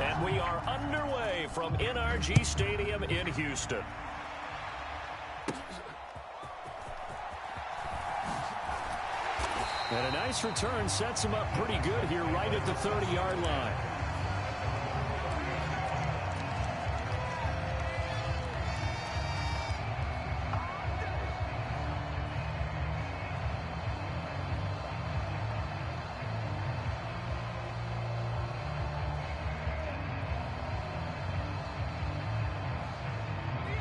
And we are underway from NRG Stadium in Houston. And a nice return sets him up pretty good here right at the 30-yard line.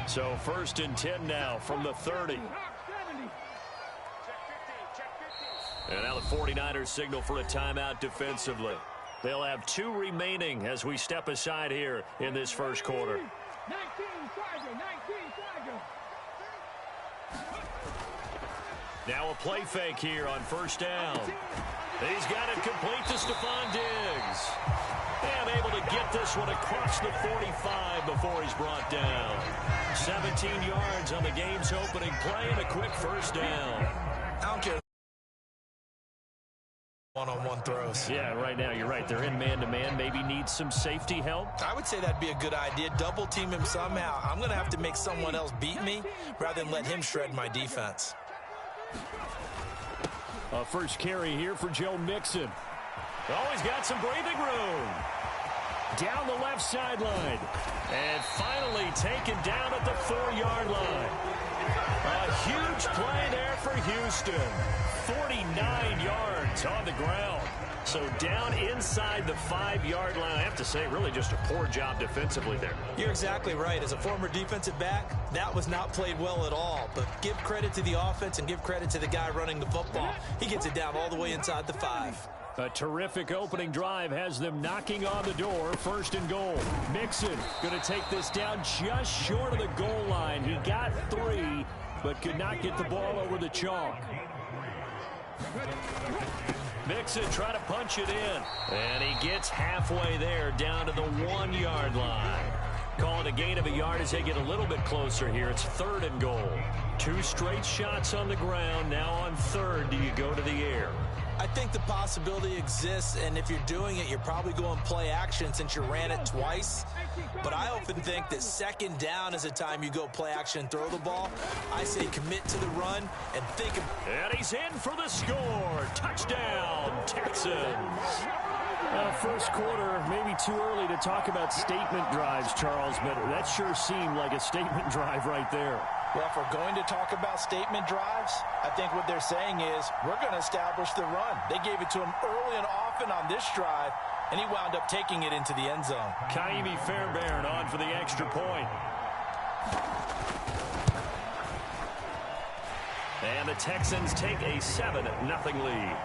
So 1st and 10 now from the 30. And now the 49ers signal for a timeout defensively. They'll have 2 remaining as we step aside here in this first quarter. 19 Tiger. Now a play fake here on first down. He's got it complete to Stephon Diggs. And able to get this one across the 45 before he's brought down. 17 yards on the game's opening play and a quick first down. I don't care. One-on-one throws. Yeah, right now you're right. They're in man-to-man. Maybe need some safety help. I would say that'd be a good idea. Double team him somehow. I'm going to have to make someone else beat me rather than let him shred my defense. A first carry here for Joe Mixon. Oh, he's got some breathing room. Down the left sideline. And finally taken down at the 4-yard line. A huge play there for Houston. 49 yards on the ground. So down inside the 5-yard line. I have to say, really just a poor job defensively there. You're exactly right. As a former defensive back, that was not played well at all. But give credit to the offense and give credit to the guy running the football. He gets it down all the way inside the 5. A terrific opening drive has them knocking on the door. First and goal. Mixon going to take this down just short of the goal line. He got 3, but could not get the ball over the chalk. Mixon trying to punch it in. And he gets halfway there down to the 1-yard line. Call it a gain of a yard as they get a little bit closer here. It's 3rd and goal. 2 straight shots on the ground. Now on 3rd, do you go to the air? I think the possibility exists, and if you're doing it, you're probably going play action since you ran it twice. But I often think that 2nd down is the time you go play action and throw the ball. I say commit to the run and think of... And he's in for the score. Touchdown, Texans. First quarter, maybe too early to talk about statement drives, Charles, but that sure seemed like a statement drive right there. Well, if we're going to talk about statement drives, I think what they're saying is we're going to establish the run. They gave it to him early and often on this drive, and he wound up taking it into the end zone. Kaimi Fairbairn on for the extra point. And the Texans take a 7-0 lead.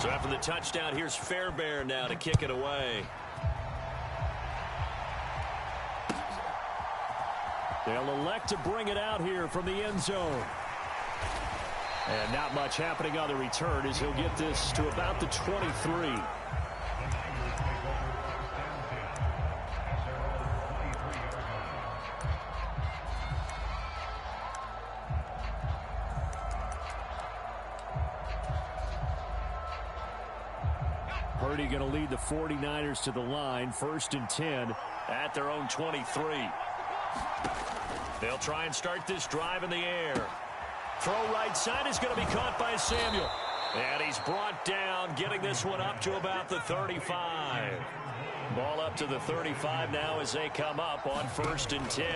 So after the touchdown, here's Fairbairn now to kick it away. They'll elect to bring it out here from the end zone. And not much happening on the return as he'll get this to about the 23. Purdy going to lead the 49ers to the line. 1st and 10 at their own 23. They'll try and start this drive in the air. Throw right side is going to be caught by Samuel. And he's brought down, getting this one up to about the 35. Ball up to the 35 now as they come up on 1st and 10.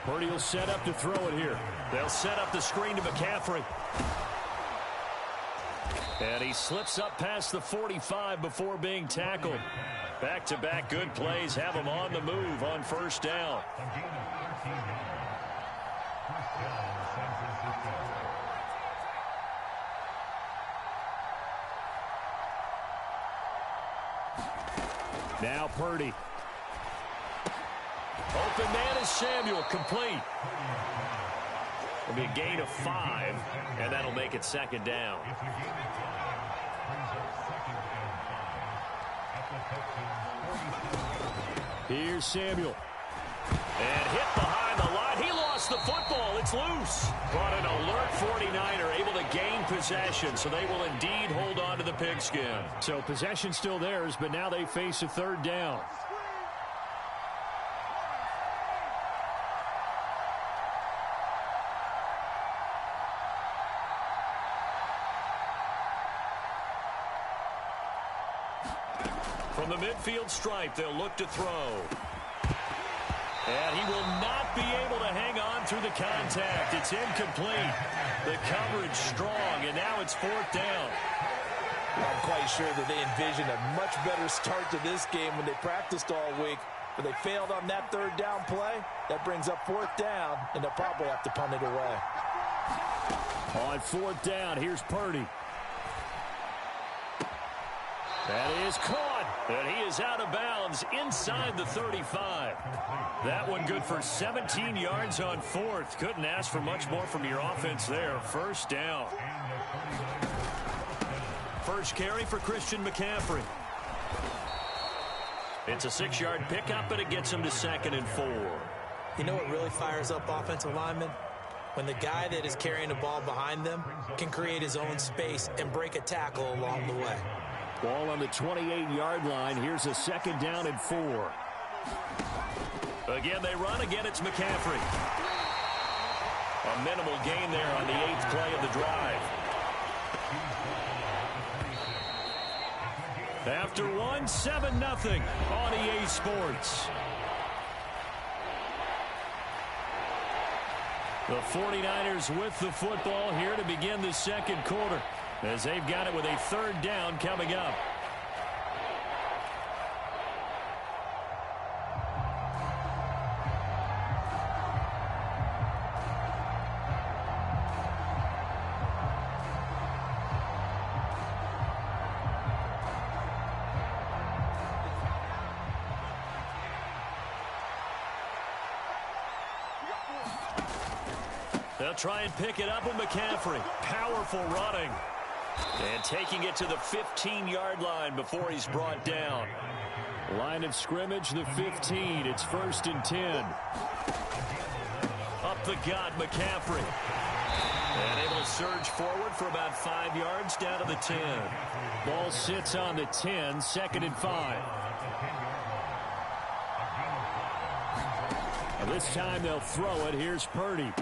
Purdy will set up to throw it here. They'll set up the screen to McCaffrey. And he slips up past the 45 before being tackled. Back-to-back good plays have him on the move on 1st down. Now Purdy. Open man is Samuel, complete. It'll be a gain of 5, and that'll make it 2nd down. Here's Samuel. And hit behind the line. He lost the football. It's loose. But an alert 49er able to gain possession, so they will indeed hold on to the pigskin. So possession still theirs, but now they face a 3rd down. From the midfield stripe, they'll look to throw. And he will not be able to hang on through the contact. It's incomplete. The coverage strong, and now it's 4th down. I'm quite sure that they envisioned a much better start to this game when they practiced all week. But they failed on that 3rd down play. That brings up 4th down, and they'll probably have to punt it away. On 4th down, here's Purdy. That is caught, and he is out of bounds inside the 35. That one good for 17 yards on 4th. Couldn't ask for much more from your offense there. 1st down. First carry for Christian McCaffrey. It's a 6-yard pickup, and it gets him to 2nd and 4. You know what really fires up offensive linemen? When the guy that is carrying the ball behind them can create his own space and break a tackle along the way. Ball on the 28-yard line. Here's a 2nd down and 4. Again, they run. Again, it's McCaffrey. A minimal gain there on the 8th play of the drive. After one, 7-0 on EA Sports. The 49ers with the football here to begin the 2nd quarter, as they've got it with a 3rd down coming up. They'll try and pick it up with McCaffrey. Powerful running. And taking it to the 15-yard line before he's brought down. Line of scrimmage, the 15. It's 1st and 10. Up the gut, McCaffrey. And able to surge forward for about 5 yards down to the 10. Ball sits on the 10, 2nd and 5. And this time they'll throw it. Here's Purdy.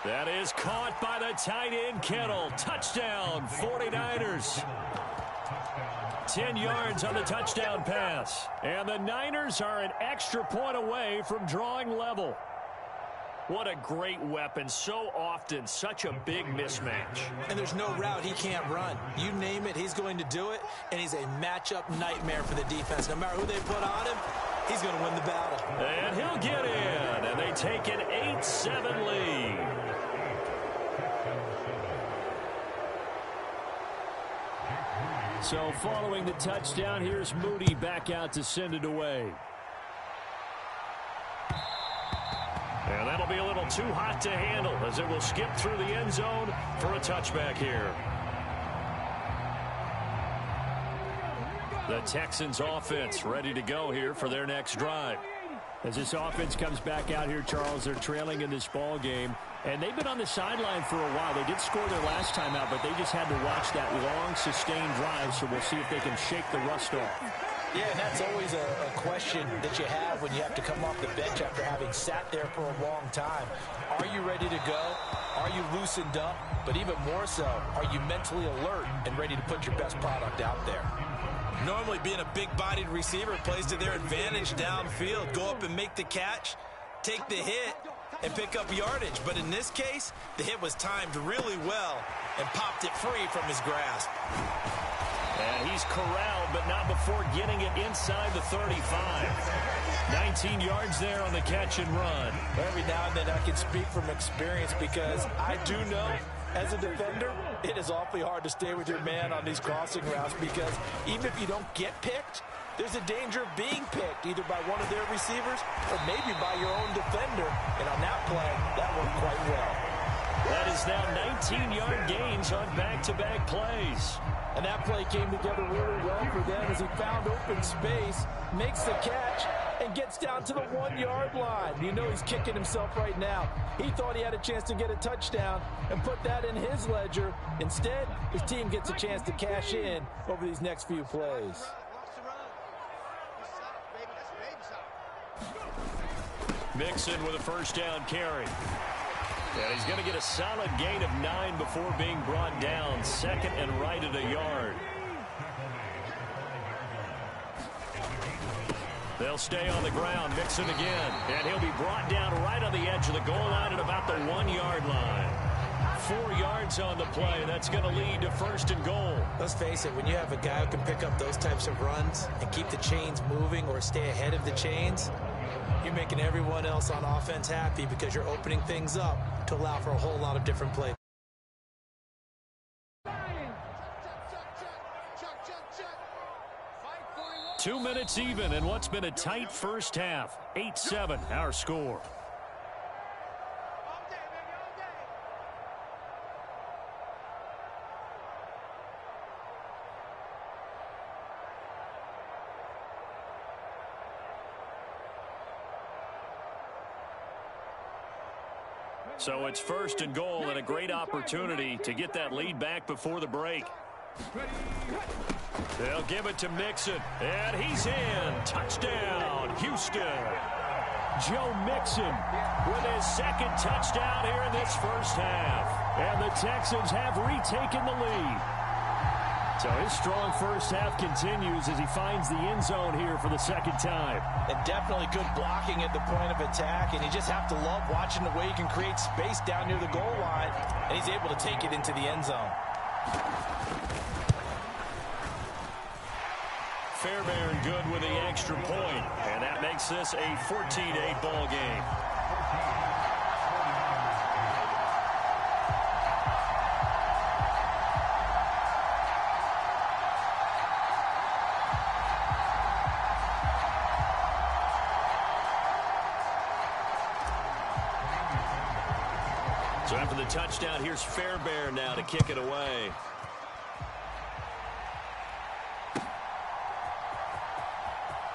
That is caught by the tight end, Kittle. Touchdown, 49ers. 10 yards on the touchdown pass. And the Niners are an extra point away from drawing level. What a great weapon. So often, such a big mismatch. And there's no route he can't run. You name it, he's going to do it. And he's a matchup nightmare for the defense. No matter who they put on him, he's going to win the battle. And he'll get in. And they take an 8-7 lead. So following the touchdown, here's Moody back out to send it away. And that'll be a little too hot to handle as it will skip through the end zone for a touchback here. The Texans offense ready to go here for their next drive. As this offense comes back out here, Charles, they're trailing in this ball game. And they've been on the sideline for a while. They did score their last time out, but they just had to watch that long, sustained drive, so we'll see if they can shake the rust off. Yeah, and that's always a question that you have when you have to come off the bench after having sat there for a long time. Are you ready to go? Are you loosened up? But even more so, are you mentally alert and ready to put your best product out there? Normally, being a big-bodied receiver plays to their advantage downfield. Go up and make the catch, take the hit, and pick up yardage. But in this case, the hit was timed really well and popped it free from his grasp. And he's corralled, but not before getting it inside the 35. 19 yards there on the catch and run. Every now and then I can speak from experience because I do know as a defender, it is awfully hard to stay with your man on these crossing routes because even if you don't get picked, there's a danger of being picked either by one of their receivers or maybe by your own defender. And on that play, that worked quite well. That is now 19-yard gains on back-to-back plays. And that play came together really well for them as he found open space, makes the catch, and gets down to the 1-yard line. You know he's kicking himself right now. He thought he had a chance to get a touchdown and put that in his ledger. Instead, his team gets a chance to cash in over these next few plays. Mixon with a first down carry. And he's going to get a solid gain of 9 before being brought down. Second and right at a yard. They'll stay on the ground. Mixon again. And he'll be brought down right on the edge of the goal line at about the 1-yard line. 4 yards on the play. That's going to lead to first and goal. Let's face it, when you have a guy who can pick up those types of runs and keep the chains moving or stay ahead of the chains, You're making everyone else on offense happy because you're opening things up to allow for a whole lot of different plays. 2 minutes even in what's been a tight first half. 8-7, our score. So it's 1st and goal and a great opportunity to get that lead back before the break. They'll give it to Mixon, and he's in. Touchdown, Houston. Joe Mixon with his 2nd touchdown here in this first half. And the Texans have retaken the lead. So his strong first half continues as he finds the end zone here for the 2nd time. And definitely good blocking at the point of attack, and you just have to love watching the way he can create space down near the goal line, and he's able to take it into the end zone. Fairbairn good with the extra point, and that makes this a 14-8 ball game. So after the touchdown, here's Fairbairn now to kick it away.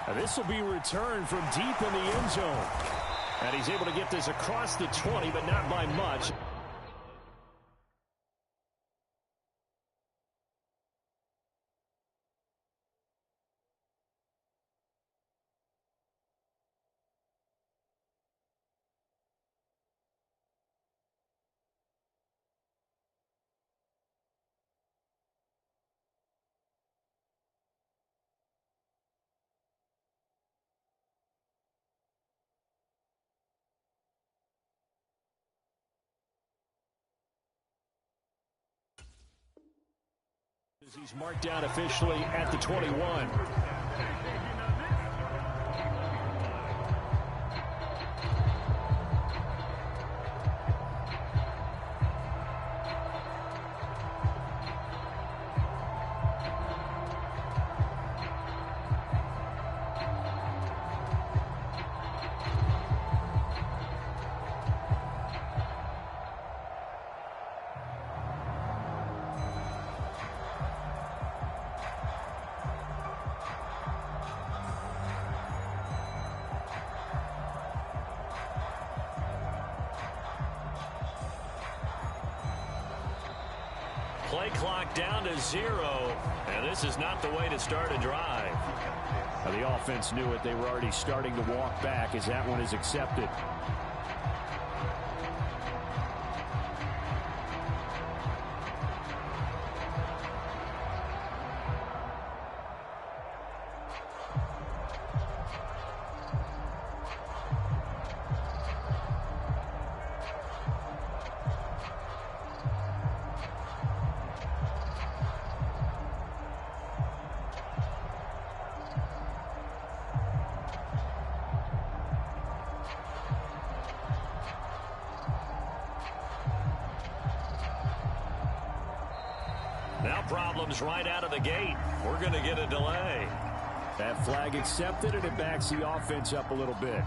And this will be returned from deep in the end zone. And he's able to get this across the 20, but not by much. He's marked down officially at the 21. Play clock down to 0, and this is not the way to start a drive. Now, the offense knew it. They were already starting to walk back as that one is accepted. Now problems right out of the gate. We're going to get a delay. That flag accepted, and it backs the offense up a little bit.